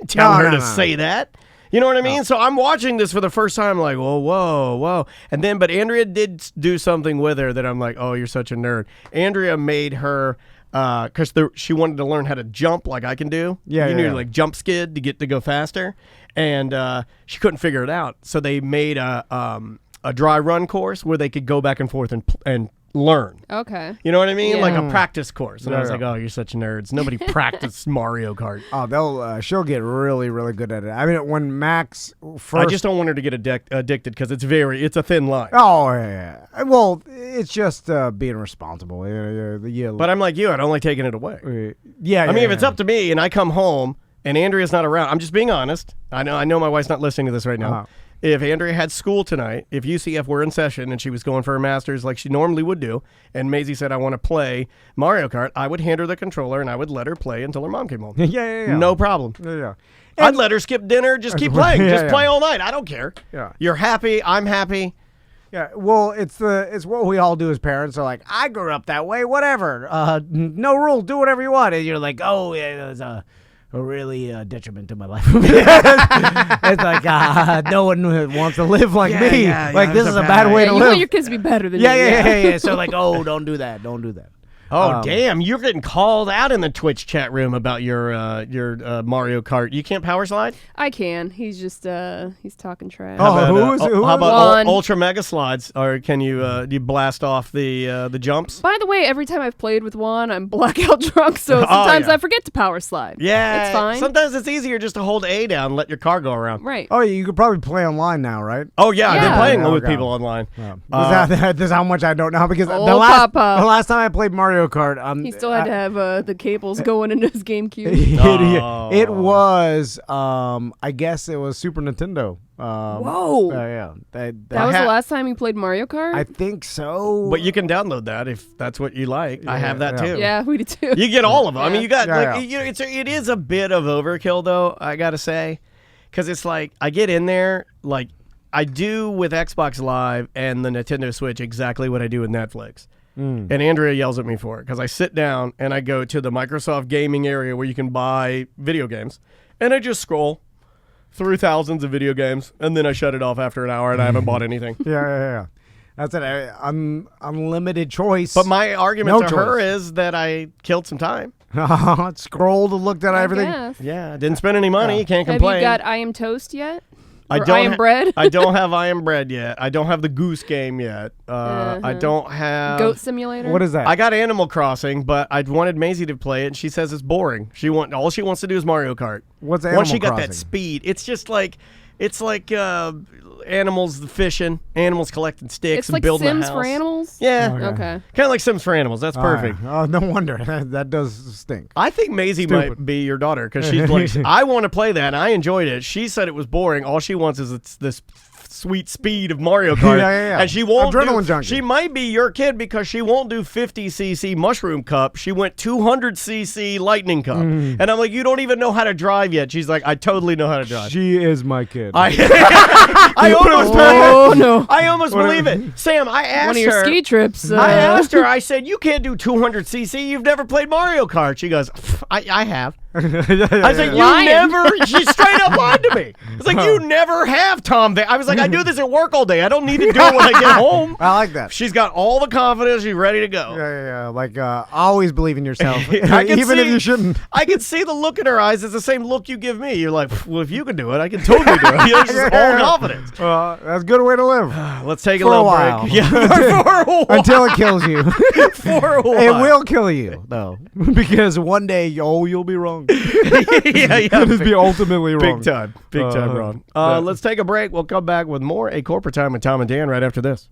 tell her to say that. You know what I mean? So I'm watching this for the first time, like, whoa. And then, but Andrea did do something with her that I'm like, oh, you're such a nerd. Andrea made her, because she wanted to learn how to jump like I can do. You need like jump skid to get to go faster. And she couldn't figure it out. So they made a dry run course where they could go back and forth and learn. Okay. You know what I mean? Yeah. Like a practice course. And I was like, oh, you're such nerds. Nobody practiced Mario Kart. Oh, she'll get really, really good at it. I mean, when Max first... I just don't want her to get addicted because it's a thin line. Oh, yeah. Well, it's just being responsible. But I'm like you. I don't like taking it away. Yeah. I mean, if it's up to me and I come home and Andrea's not around, I'm just being honest. I know my wife's not listening to this right now. If Andrea had school tonight, if UCF were in session and she was going for her master's like she normally would do, and Maisie said, I want to play Mario Kart, I would hand her the controller and I would let her play until her mom came home. Yeah. No problem. Yeah. I'd let her skip dinner, just keep playing. Just play all night. I don't care. Yeah. You're happy, I'm happy. Yeah, well, it's what we all do as parents. So like, I grew up that way, whatever. No rules, do whatever you want. And you're like, oh, yeah, it was a really detriment to my life. It's like no one wants to live like me. Like this is a bad way to live. You want your kids to be better than you. Yeah. So like, oh, don't do that. Oh, damn. You're getting called out in the Twitch chat room about your Mario Kart. You can't power slide? I can. He's just he's talking trash. Who is how about Juan. Ultra Mega Slides? Or can you do you blast off the jumps? By the way, every time I've played with Juan, I'm blackout drunk, so sometimes I forget to power slide. Yeah. It's fine. Sometimes it's easier just to hold A down and let your car go around. Right. Oh, yeah, you could probably play online now, right? Oh, yeah. I've been playing with Okay. people online. This is how much I don't know because the Old last Papa. time I played Mario Kart, He still had to have the cables going into his GameCube. It was, I guess it was Super Nintendo. Whoa. Yeah. That was the last time you played Mario Kart? I think so. But you can download that if that's what you like. I have that too. Yeah, we do too. You get all of them. I mean, you got Yeah, it is a bit of overkill though. I gotta say, because it's like I get in there like I do with Xbox Live and the Nintendo Switch exactly what I do with Netflix. And Andrea yells at me for it because I sit down and I go to the Microsoft gaming area where you can buy video games, and I just scroll through thousands of video games, and then I shut it off after an hour and I haven't bought anything. Yeah. That's it. Unlimited choice. But my argument to her choice. is that I killed some time. Scrolled and looked at everything. Guess. Yeah, didn't spend any money. Can't Have complain. you got I Am Toast yet? I Or don't I Am Bread? I don't have I Am Bread yet. I don't have the Goose Game yet. I don't have Goat Simulator? What is that? I got Animal Crossing, but I wanted Maisie to play it, and she says it's boring. All she wants to do is Mario Kart. What's Once Animal she got Crossing? that speed, it's like animals fishing, animals collecting sticks It's and like building a Sims house. for animals? Yeah. Okay. Kind of like Sims for animals. That's perfect. Oh, no wonder. That does stink. I think Maisie might be your daughter because she's like, I want to play that. I enjoyed it. She said it was boring. All she wants is this sweet speed of Mario Kart. Yeah. And she won't Adrenaline junkie. She might be your kid because she won't do 50cc mushroom cup. She went 200cc lightning cup. And I'm like, you don't even know how to drive yet. She's like, I totally know how to drive. She is my kid. I almost believe it. Sam, I asked One of your her. ski trips. I asked her, I said, you can't do 200cc. You've never played Mario Kart. She goes, I have. I was like, you never, she straight up lied to me. It's like, you never have, Tom. I was like, I do this at work all day. I don't need to do it when I get home. I like that. She's got all the confidence. She's ready to go. Yeah. Like, always believe in yourself, I can even see- if you shouldn't. I can see the look in her eyes. It's the same look you give me. You're like, well, if you can do it, I can totally do it. You know, it's just all confidence. That's a good way to live. Let's take a For little while. break. Yeah, for a while. Until it kills you. For a while. It will kill you, though, because one day, you'll be wrong. yeah. It'll be ultimately wrong. Big time wrong. Let's take a break. We'll come back with more A Corporate Time with Tom and Dan right after this.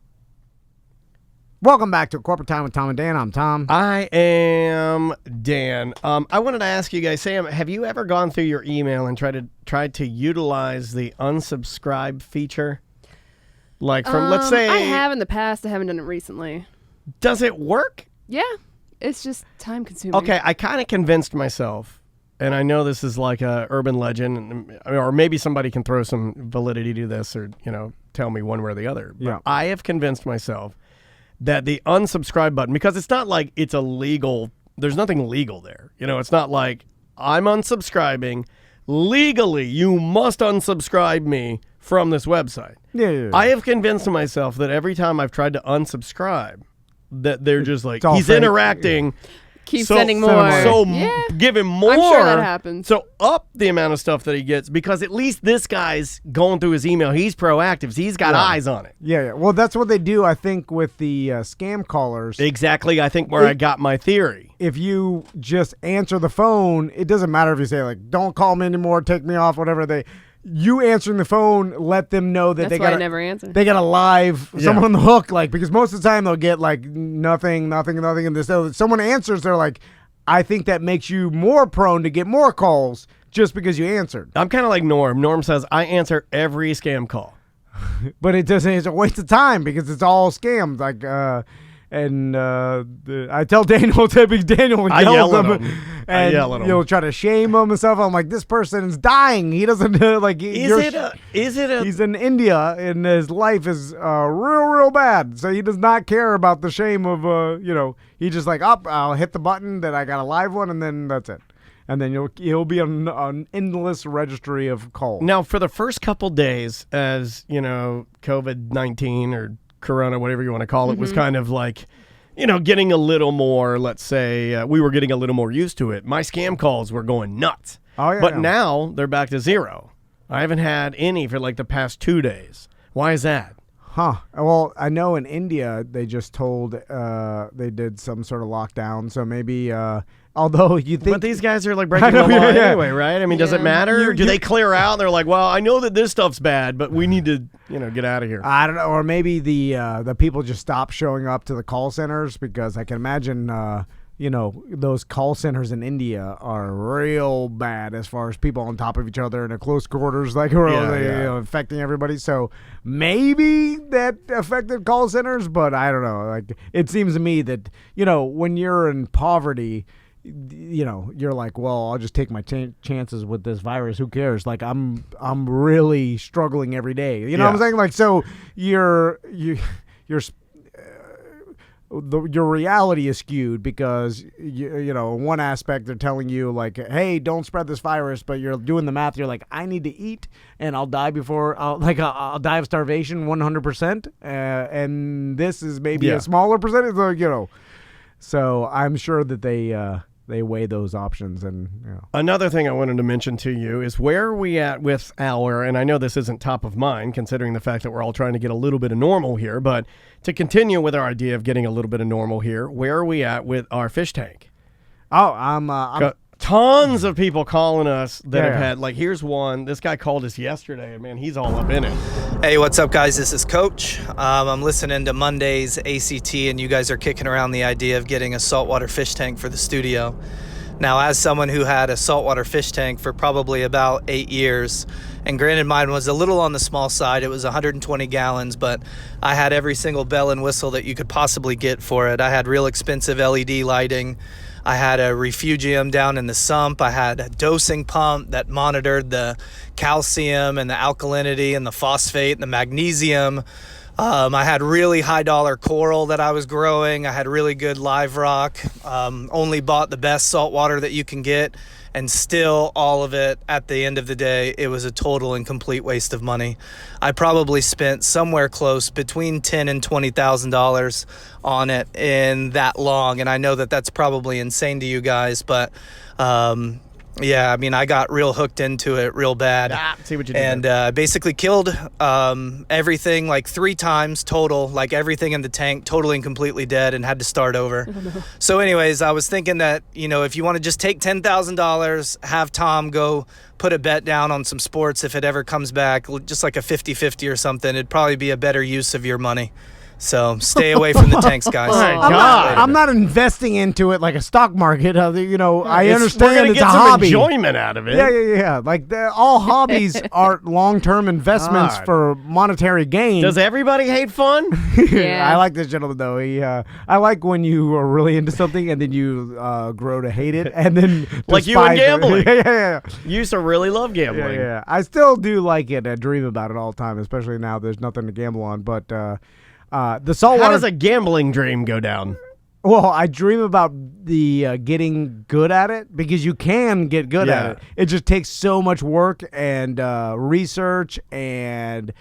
Welcome back to Corporate Time with Tom and Dan. I'm Tom. I am Dan. I wanted to ask you guys, Sam, have you ever gone through your email and tried to utilize the unsubscribe feature? Like from, let's say, I have in the past. I haven't done it recently. Does it work? Yeah, it's just time consuming. Okay, I kind of convinced myself, and I know this is like a urban legend, or maybe somebody can throw some validity to this, or tell me one way or the other. But Yeah. I have convinced myself that the unsubscribe button, because it's not like it's illegal. There's nothing legal there. It's not like I'm unsubscribing. Legally, you must unsubscribe me from this website. Yeah. I have convinced myself that every time I've tried to unsubscribe, that they're just like, all he's fake. interacting. Keep sending more. So Yeah. give him more. I'm sure that happens. So up the amount of stuff that he gets, because at least this guy's going through his email. He's proactive. So he's got eyes on it. Yeah. Well, that's what they do, I think, with the scam callers. Exactly. I think where I got my theory. If you just answer the phone, it doesn't matter if you say, like, don't call me anymore, take me off, whatever. You answering the phone, let them know that That's why I never answer. They got a live someone on the hook, like, because most of the time they'll get like nothing, and this. So someone answers, they're like, I think that makes you more prone to get more calls just because you answered. I'm kind of like Norm. Norm says I answer every scam call, but it doesn't. It's a waste of time because it's all scams. Like, I tell Daniel, Daniel I yell yells at him, him. and I yell at him. you'll try to shame him and stuff. I'm like, this person's dying. He doesn't like. Is it a? He's in India, and his life is real bad. So he does not care about the shame of He just like, I'll hit the button that I got a live one, and then that's it. And then he'll be on an endless registry of calls. Now, for the first couple days, as COVID-19 or Corona, whatever you want to call it, was kind of like, getting a little more, let's say, we were getting a little more used to it. My scam calls were going nuts. Oh, yeah. But now they're back to zero. I haven't had any for like the past 2 days. Why is that? Huh. Well, I know in India, they just told they did some sort of lockdown. So maybe, although you think. But these guys are like breaking the law anyway, right? I mean, does it matter? Do they clear out? They're like, well, I know that this stuff's bad, but we need to, get out of here. I don't know. Or maybe the people just stop showing up to the call centers, because I can imagine, those call centers in India are real bad as far as people on top of each other in a close quarters, like affecting everybody. So maybe that affected call centers, but I don't know. Like, it seems to me that, when you're in poverty, you're like, well, I'll just take my chances with this virus. Who cares? Like, I'm really struggling every day. You know what I'm saying? Like, so your reality is skewed because in one aspect they're telling you like, hey, don't spread this virus, but you're doing the math. You're like, I need to eat and I'll die I'll die of starvation 100%, and this is maybe a smaller percentage. So I'm sure that they weigh those options. And another thing I wanted to mention to you is, where are we at with and I know this isn't top of mind considering the fact that we're all trying to get a little bit of normal here, but to continue with our idea of getting a little bit of normal here, where are we at with our fish tank? Oh, I'm tons of people calling us that have Yeah. had, like, here's one. This guy called us yesterday, and man, he's all up in it. Hey, what's up, guys? This is Coach. I'm listening to Monday's ACT, and you guys are kicking around the idea of getting a saltwater fish tank for the studio. Now, as someone who had a saltwater fish tank for probably about 8 years, and granted mine was a little on the small side, it was 120 gallons, but I had every single bell and whistle that you could possibly get for it. I had real expensive LED lighting. I had a refugium down in the sump. I had a dosing pump that monitored the calcium and the alkalinity and the phosphate and the magnesium. I had really high dollar coral that I was growing. I had really good live rock. Only bought the best salt water that you can get, and still all of it, at the end of the day, it was a total and complete waste of money. I probably spent somewhere close between $10,000 and $20,000 on it in that long, and I know that that's probably insane to you guys, but yeah, I mean, I got real hooked into it real bad. See what you did And basically killed everything like 3 times total, like everything in the tank, totally and completely dead, and had to start over. So anyways, I was thinking that, you know, if you want to just take $10,000, have Tom go put a bet down on some sports if it ever comes back, just like a 50-50 or something, it'd probably be a better use of your money. So stay away from the tanks, guys. I'm not investing into it like a stock market. You know, I We're understand gonna it's get a some hobby. enjoyment out of it. Yeah. Like all hobbies are long-term investments God. for monetary gain. Does everybody hate fun? I like this gentleman though. I like when you are really into something and then you grow to hate it, and then Like you and despise it. gambling. yeah. You used to really love gambling. Yeah. I still do like it. I dream about it all the time, especially now there's nothing to gamble on. But the saltwater. How does a gambling dream go down? Well, I dream about the getting good at it, because you can get good at it. It just takes so much work and research, and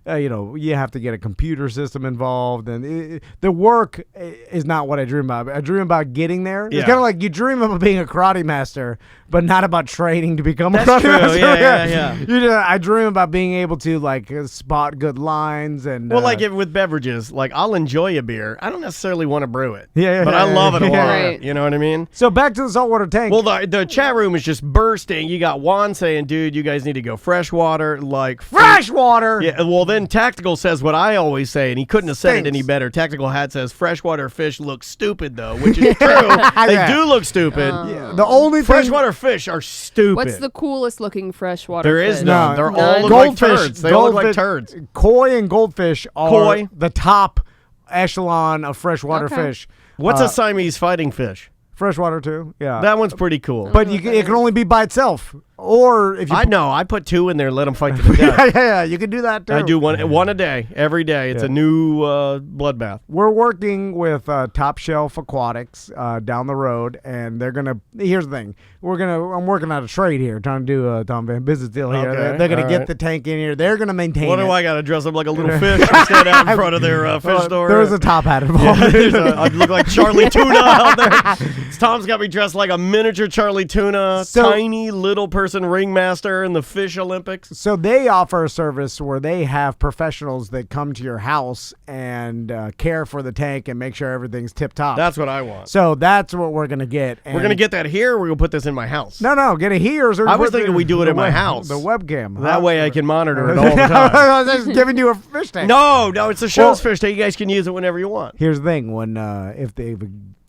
you know, you have to get a computer system involved, and the work is not what I dream about. I dream about getting there. It's kind of like you dream about being a karate master, but not about training to become a karate master. Yeah. I dream about being able to like spot good lines and. Well, like with beverages, like I'll enjoy a beer. I don't necessarily want to brew it. Yeah, but I love it a lot. Right. You know what I mean? So back to the saltwater tank. Well, the chat room is just bursting. You got Juan saying, "Dude, you guys need to go freshwater." Like freshwater. Yeah. Well, then Tactical says what I always say, and he couldn't have said it any better. Tactical Hat says freshwater fish look stupid, though, which is true. They do look stupid. The only freshwater fish are stupid. What's the coolest looking freshwater There fish? is none. They're all look like turds. They all look like turds. Koi and goldfish are Koi. the top echelon of freshwater fish. What's a Siamese fighting fish? Freshwater too. Yeah, That one's pretty cool. But it can only be by itself, or if you. I know. I put 2 in there and let them fight to the death. yeah, you can do that too. I do one a day, every day. It's a new bloodbath. We're working with Top Shelf Aquatics down the road, and they're gonna. Here's the thing: I'm working out a trade here, trying to do a Tom Van business deal here. Okay, They're gonna all get right. the tank in here. They're gonna maintain. What it. do I got to dress up like a little fish and stand out in front of their fish store? There's a top hat involved. I look like Charlie Tuna out there. Tom's got me dressed like a miniature Charlie Tuna, tiny little person ringmaster in the Fish Olympics. So they offer a service where they have professionals that come to your house and care for the tank and make sure everything's tip top. That's what I want. So that's what we're gonna get. We're going to get that here, or we're going to put this in my house? No, get it here. I was thinking we do it in my house. The webcam. That way I can monitor it all the time. I was just giving you a fish tank. No, it's a show's fish tank. You guys can use it whenever you want. Here's the thing: when if a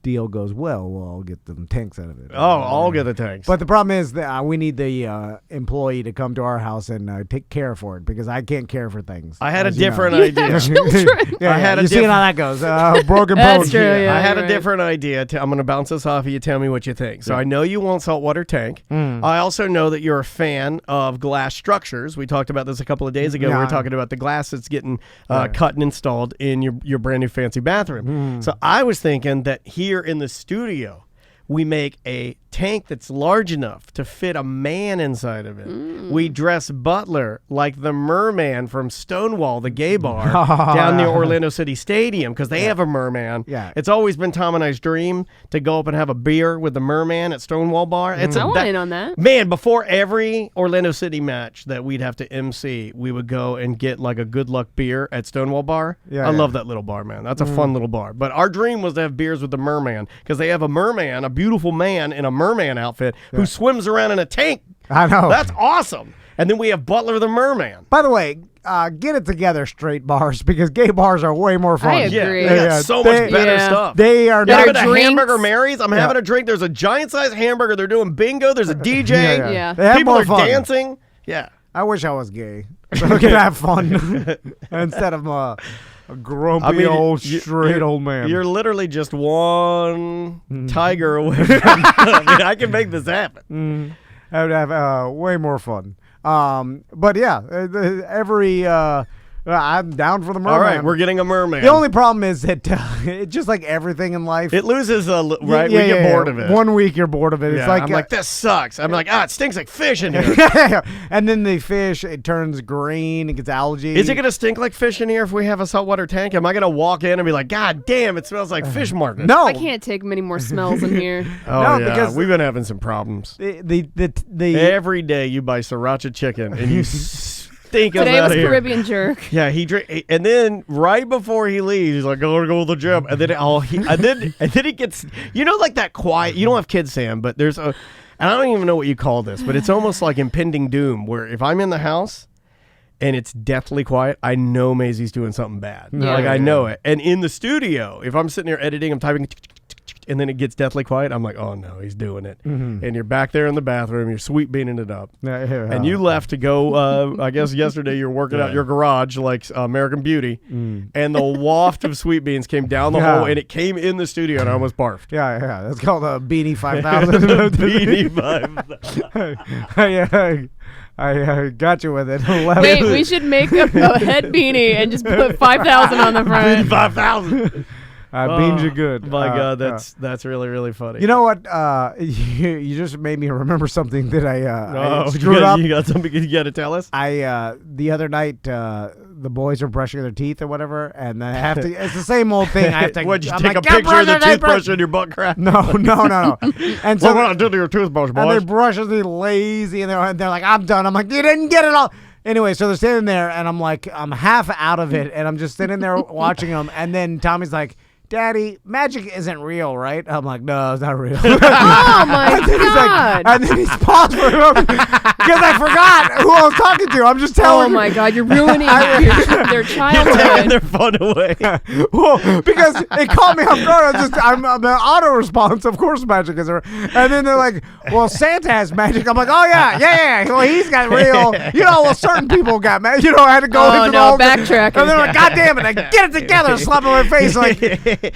deal goes well, we'll get them tanks out of it. Oh, I'll get the tanks. But the problem is that we need the employee to come to our house and take care for it, because I can't care for things. I had a as you know. different idea. Yeah, I had a you see different- how that goes. Broken That's bones. true, yeah. I had a right. different idea. I'm going to bounce this off of you. Tell me what you think. So I know you want saltwater tank. I also know that you're a fan of glass structures. We talked about this a couple of days ago. We were talking about the glass that's getting cut and installed in your brand new fancy bathroom. So I was thinking that here in the studio, we make a tank that's large enough to fit a man inside of it. We dress Butler like the merman from Stonewall, the gay bar, down near Orlando City Stadium, because they have a merman. Yeah. It's always been Tom and I's dream to go up and have a beer with the merman at Stonewall Bar. It's I want in on that. Man, before every Orlando City match that we'd have to MC, we would go and get like a good luck beer at Stonewall Bar. Yeah, I yeah. love that little bar, man. That's a fun little bar. But our dream was to have beers with the merman, because they have a merman, a beautiful man in a merman outfit who swims around in a tank. I know. That's awesome. And then we have Butler the merman. By the way, get it together, straight bars, because gay bars are way more fun. I agree. They got so much better stuff. They are You're not having a Hamburger Mary's. I'm having a drink. There's a giant-sized hamburger. They're doing bingo. There's a DJ. Yeah. They have People more are fun. dancing. Yeah. I wish I was gay. So I could have fun instead of a grumpy straight old man. You're literally just one tiger away from I can make this happen. I would have way more fun. But yeah, I'm down for the merman. All right, we're getting a merman. The only problem is that it's just like everything in life. It loses right. Yeah, we get bored of it. 1 week you're bored of it. It's like I'm like, this sucks. I'm like, it stinks like fish in here. And then the fish, it turns green, it gets algae. Is it gonna stink like fish in here if we have a saltwater tank? Am I gonna walk in and be like, God damn, it smells like fish market? No, I can't take many more smells in here. Oh, no, yeah. because we've been having some problems. The Every day you buy siracha chicken and you stink us Today out was of here. Caribbean jerk. Yeah, he drink, and then right before he leaves, he's like, "I'm gonna go to the gym," and then and then he gets, like that quiet. You don't have kids, Sam, but there's and I don't even know what you call this, but it's almost like impending doom. Where if I'm in the house and it's deathly quiet, I know Maisie's doing something bad. Yeah. Like I know it. And in the studio, if I'm sitting here editing, I'm typing. And then it gets deathly quiet. I'm like, oh no, he's doing it. And you're back there in the bathroom. You're sweet beaning it up. And you left to go. I guess yesterday you were working out your garage like American Beauty, and the waft of sweet beans came down the hole, and it came in the studio, and I almost barfed. Yeah. That's called a Beanie 5000. Beanie 5000. I got you with it. Wait, we should make a head beanie and just put 5,000 on the front. 5,000. Beans are good. My God, that's really, really funny. You know what? You just made me remember something that I you screwed up. You got something you got to tell us? The other night, the boys are brushing their teeth or whatever, and I have to. It's the same old thing. I have to. What'd you I'm take like, a picture of the brush, toothbrush in your butt crack? No. And so what I do to your toothbrush, boys? And they brush their lazy, and they're like, I'm done. I'm like, you didn't get it all. Anyway, so they're standing there, and I'm like, I'm half out of it, and I'm just sitting there watching them, and then Tommy's like, Daddy, magic isn't real, right? I'm like, no, it's not real. Oh my and then God. and then he's paused for a moment because I forgot who I was talking to. I'm just telling. Oh my God, you're ruining their You're taking childhood. their fun away. Well, because it caught me off guard. I'm an auto response. Of course, magic is real. And then they're like, well, Santa has magic. I'm like, oh yeah. Well, he's got real. Well, certain people got magic. I had to go into the whole thing. Backtracking. And they're like, God damn it, I get it together. Slap on my face like.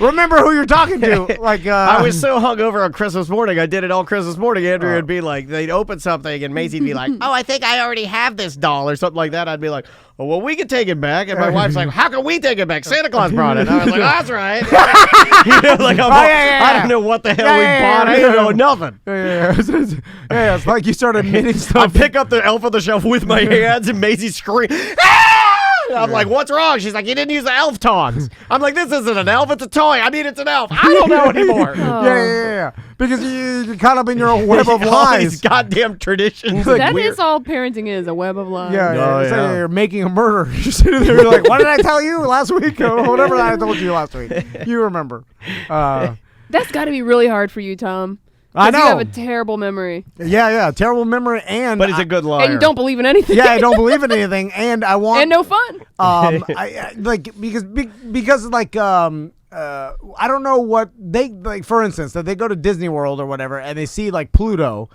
Remember who you're talking to. Like I was so hungover on Christmas morning. I did it all Christmas morning. Andrea would be like, they'd open something, and Maisie'd be like, "Oh, I think I already have this doll," or something like that. I'd be like, "Oh, well, we can take it back." And my wife's like, "How can we take it back? Santa Claus brought it." And I was like, "Oh, that's right." I don't know what the hell we bought. I don't know nothing. Yeah, it's like you started knitting stuff. I pick up the elf on the shelf with my hands, and Maisie screams. I'm like, what's wrong? She's like, you didn't use the elf tongs. I'm like, this isn't an elf, it's a toy. I mean, it's an elf. I don't know anymore. Yeah. Because you're caught up in your own web of All lies. these goddamn traditions. That is all parenting is, a web of lies. Yeah, it's like you're making a murder. You're sitting there, you're like, what did I tell you last week? Or whatever I told you last week. You remember. That's got to be really hard for you, Tom. I know. You have a terrible memory. Yeah, terrible memory, and but he's a good liar. And you don't believe in anything. Yeah, I don't believe in anything, and I want and no fun. I because I don't know what they like. For instance, that they go to Disney World or whatever, and they see like Pluto.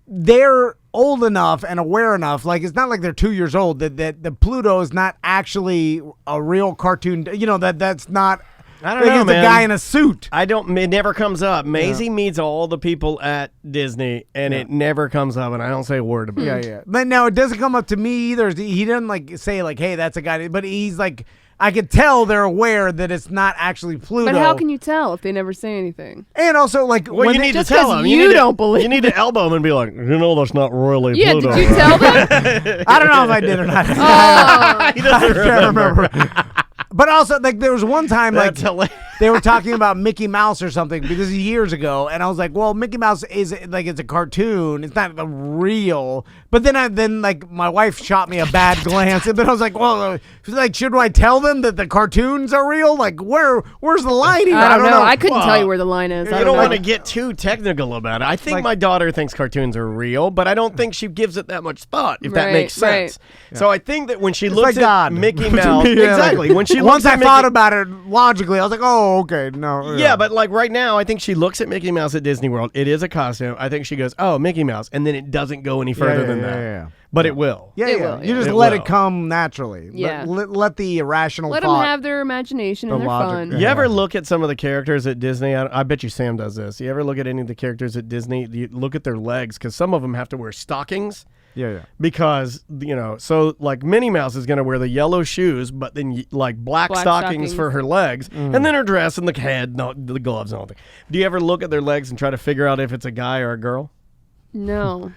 They're old enough and aware enough. Like it's not like they're 2 years old. That the Pluto is not actually a real cartoon. That's not. I don't know, it's man. a guy in a suit. It never comes up. Maisie meets all the people at Disney, and it never comes up, and I don't say a word about it. Yeah. But now it doesn't come up to me either. He doesn't like say like, "Hey, that's a guy," but he's like, I could tell they're aware that it's not actually Pluto. But how can you tell if they never say anything? And also, like, well, you need to tell them. You don't believe. You need to elbow them and be like, that's not royally Yeah, Pluto. did you tell them? I don't know if I did or not. He doesn't I can't remember. But also, like, there was one time, like, That's hilarious. they were talking about Mickey Mouse or something, because this is years ago, and I was like, well, Mickey Mouse is, like, it's a cartoon. It's not the real. But then like, my wife shot me a bad glance, and then I was like, well, like, should I tell them that the cartoons are real? Like, where's the line here? I don't know. I couldn't tell you where the line is. You don't want to get too technical about it. I think my daughter thinks cartoons are real, but I don't think she gives it that much thought, if that makes sense. Yeah. So I think that when she It's looks like at God. Mickey To Mouse, me, yeah, exactly. like, When she once looks I at thought Mickey, about it logically, I was like, oh, okay, no. yeah, but like right now, I think she looks at Mickey Mouse at Disney World. It is a costume. I think she goes, oh, Mickey Mouse, and then it doesn't go any further than that. Yeah. But it will. Yeah, It yeah. will, You yeah. just It let will. it come naturally. Yeah. Let the irrational Let them thought. have their imagination the and their logic. fun. You ever look at some of the characters at Disney? I bet you Sam does this. You ever look at any of the characters at Disney? You look at their legs, because some of them have to wear stockings. Yeah. Because, so like Minnie Mouse is going to wear the yellow shoes, but then like black stockings for her legs, and then her dress and the head, the gloves and all that. Do you ever look at their legs and try to figure out if it's a guy or a girl? No.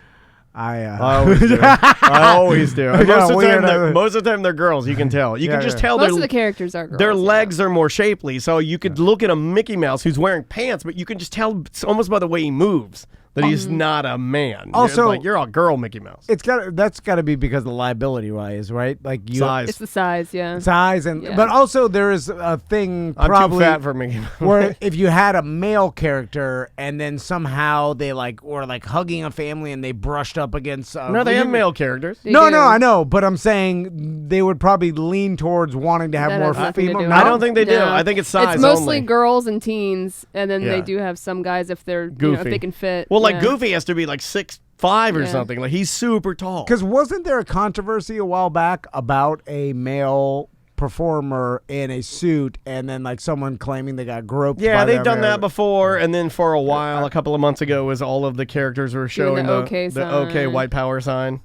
I always do. I always do. Most of the time they're girls. You can tell. You can just tell. Most of the characters are girls. Their legs are more shapely, so you could look at a Mickey Mouse who's wearing pants, but you can just tell almost by the way he moves that he's not a man. Also, you're a girl Mickey Mouse. That's got to be because of the liability rise, right? Like Size. It's the size, yeah. Size but also there is a thing I'm probably too fat for Mickey Mouse. where if you had a male character and then somehow they were hugging a family and they brushed up against No, they have male characters. No, I know, but I'm saying they would probably lean towards wanting to have That more has nothing to female. do No? with it. I don't think they do. No. I think it's size It's mostly only. girls and teens, and then Yeah. they do have some guys if they're Goofy. if they can fit. Well, like yeah. Goofy has to be like 6'5" or Yeah. something. Like he's super tall. Because wasn't there a controversy a while back about a male performer in a suit and then someone claiming they got groped? Yeah, by they've them? done that before, and then for a while, a couple of months ago, was all of the characters were showing the OK the OK sign. white power sign.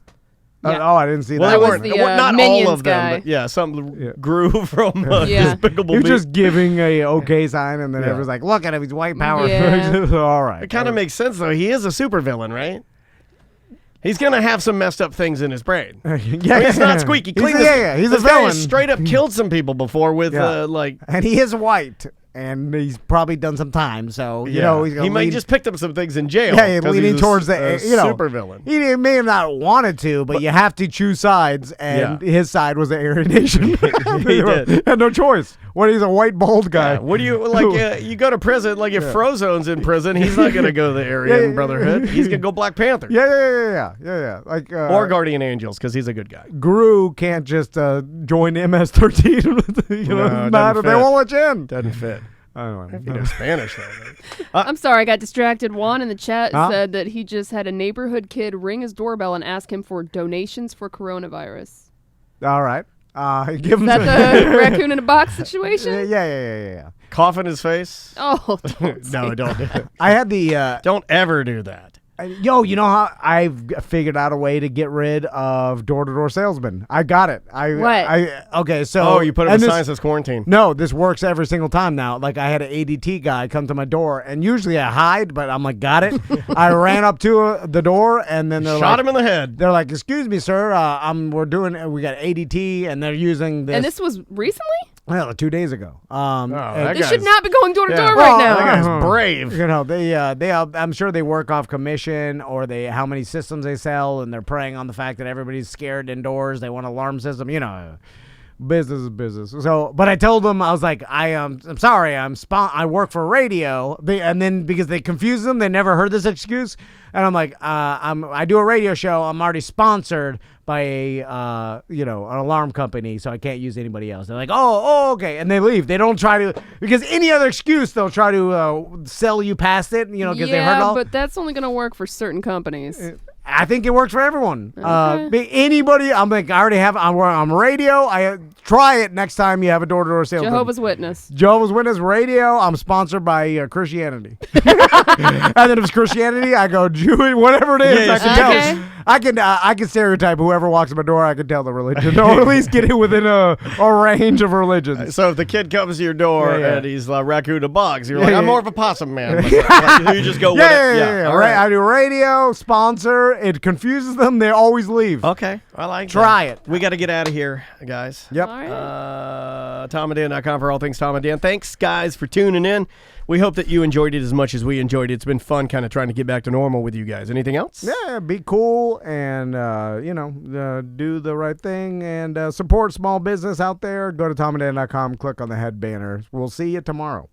Oh, I didn't see Well, that. they was weren't. the, well, not Minions all of them, guy. but yeah, some grew from Yeah. Despicable You're Me. just giving a okay sign, and then Yeah. everyone's like, "Look at him, he's white power." Yeah. All right. It kind of makes sense though. He is a supervillain, right? He's gonna have some messed up things in his brain. yeah, I mean, it's not squeaky clean. He's a this guy villain. has straight up killed some people before with Yeah. like. And he is white, and he's probably done some time. So he's gonna he might lean- just picked up some things in jail. Yeah, he's 'cause leaning he's towards a the supervillain. He may have not wanted to, but you have to choose sides, and his side was the Aryan Nation. He did. Had no choice. When he's a white bald guy. Yeah, what do you like? You go to prison. Like if Frozone's in prison, he's not gonna go the Aryan Brotherhood. He's gonna go Black Panther. Yeah. Like Or Guardian Angels, because he's a good guy. Gru can't just join MS-13. No, it They doesn't fit. won't let you in. Doesn't fit. I don't If you know Spanish though. I'm sorry, I got distracted. Juan in the chat Huh? said that he just had a neighborhood kid ring his doorbell and ask him for donations for coronavirus. All right. Give him Is that the raccoon in a box situation? Yeah. Cough in his face. Oh, No, don't do it. I had the Don't ever do that. you know how I've figured out a way to get rid of door-to-door salesmen. I got it. Okay, so Oh, you put up a and sign this- that says quarantine. No, this works every single time now. Like I had an ADT guy come to my door, and usually I hide, but I'm like, got it. I ran up to the door, and then they're Shot like, him in the head. They're like, "Excuse me, sir. We got ADT, and they're using this." and this was recently? well, 2 days ago. that They should guy's- not be going door to door Yeah. right Well, now. that guy's brave. You know, I'm sure they work off commission or how many systems they sell, and they're preying on the fact that everybody's scared indoors. They want an alarm system. Business is business. So, but I told them, I was like, I'm sorry, I work for radio. And then because they confused them, they never heard this excuse. And I'm like, I do a radio show. I'm already sponsored by an alarm company, so I can't use anybody else. They're like, oh, okay, and they leave. They don't try to, because any other excuse they'll try to sell you past it. Because they heard it all. but that's only going to work for certain companies. I think it works for everyone. Okay. Anybody, I'm like, I already have, I'm radio. I try it next time you have a door-to-door sales. Jehovah's Witness. Jehovah's Witness radio. I'm sponsored by Christianity. And then if it's Christianity, I go Jewish, whatever it is. Yeah, I can okay. tell. I can stereotype whoever walks in my door. I can tell the religion, or at least get it within a range of religions. So if the kid comes to your door and he's raccoon and bugs, you're like, I'm more of a possum man. Like, you just go with it. Yeah. All right. I do radio sponsor. It confuses them. They always leave. Okay, I like. Try it. We got to get out of here, guys. Yep. All right. TomandDan.com for all things Tom and Dan. Thanks, guys, for tuning in. We hope that you enjoyed it as much as we enjoyed it. It's been fun kind of trying to get back to normal with you guys. Anything else? Yeah, be cool and, do the right thing and support small business out there. Go to TomandDan.com, click on the head banner. We'll see you tomorrow.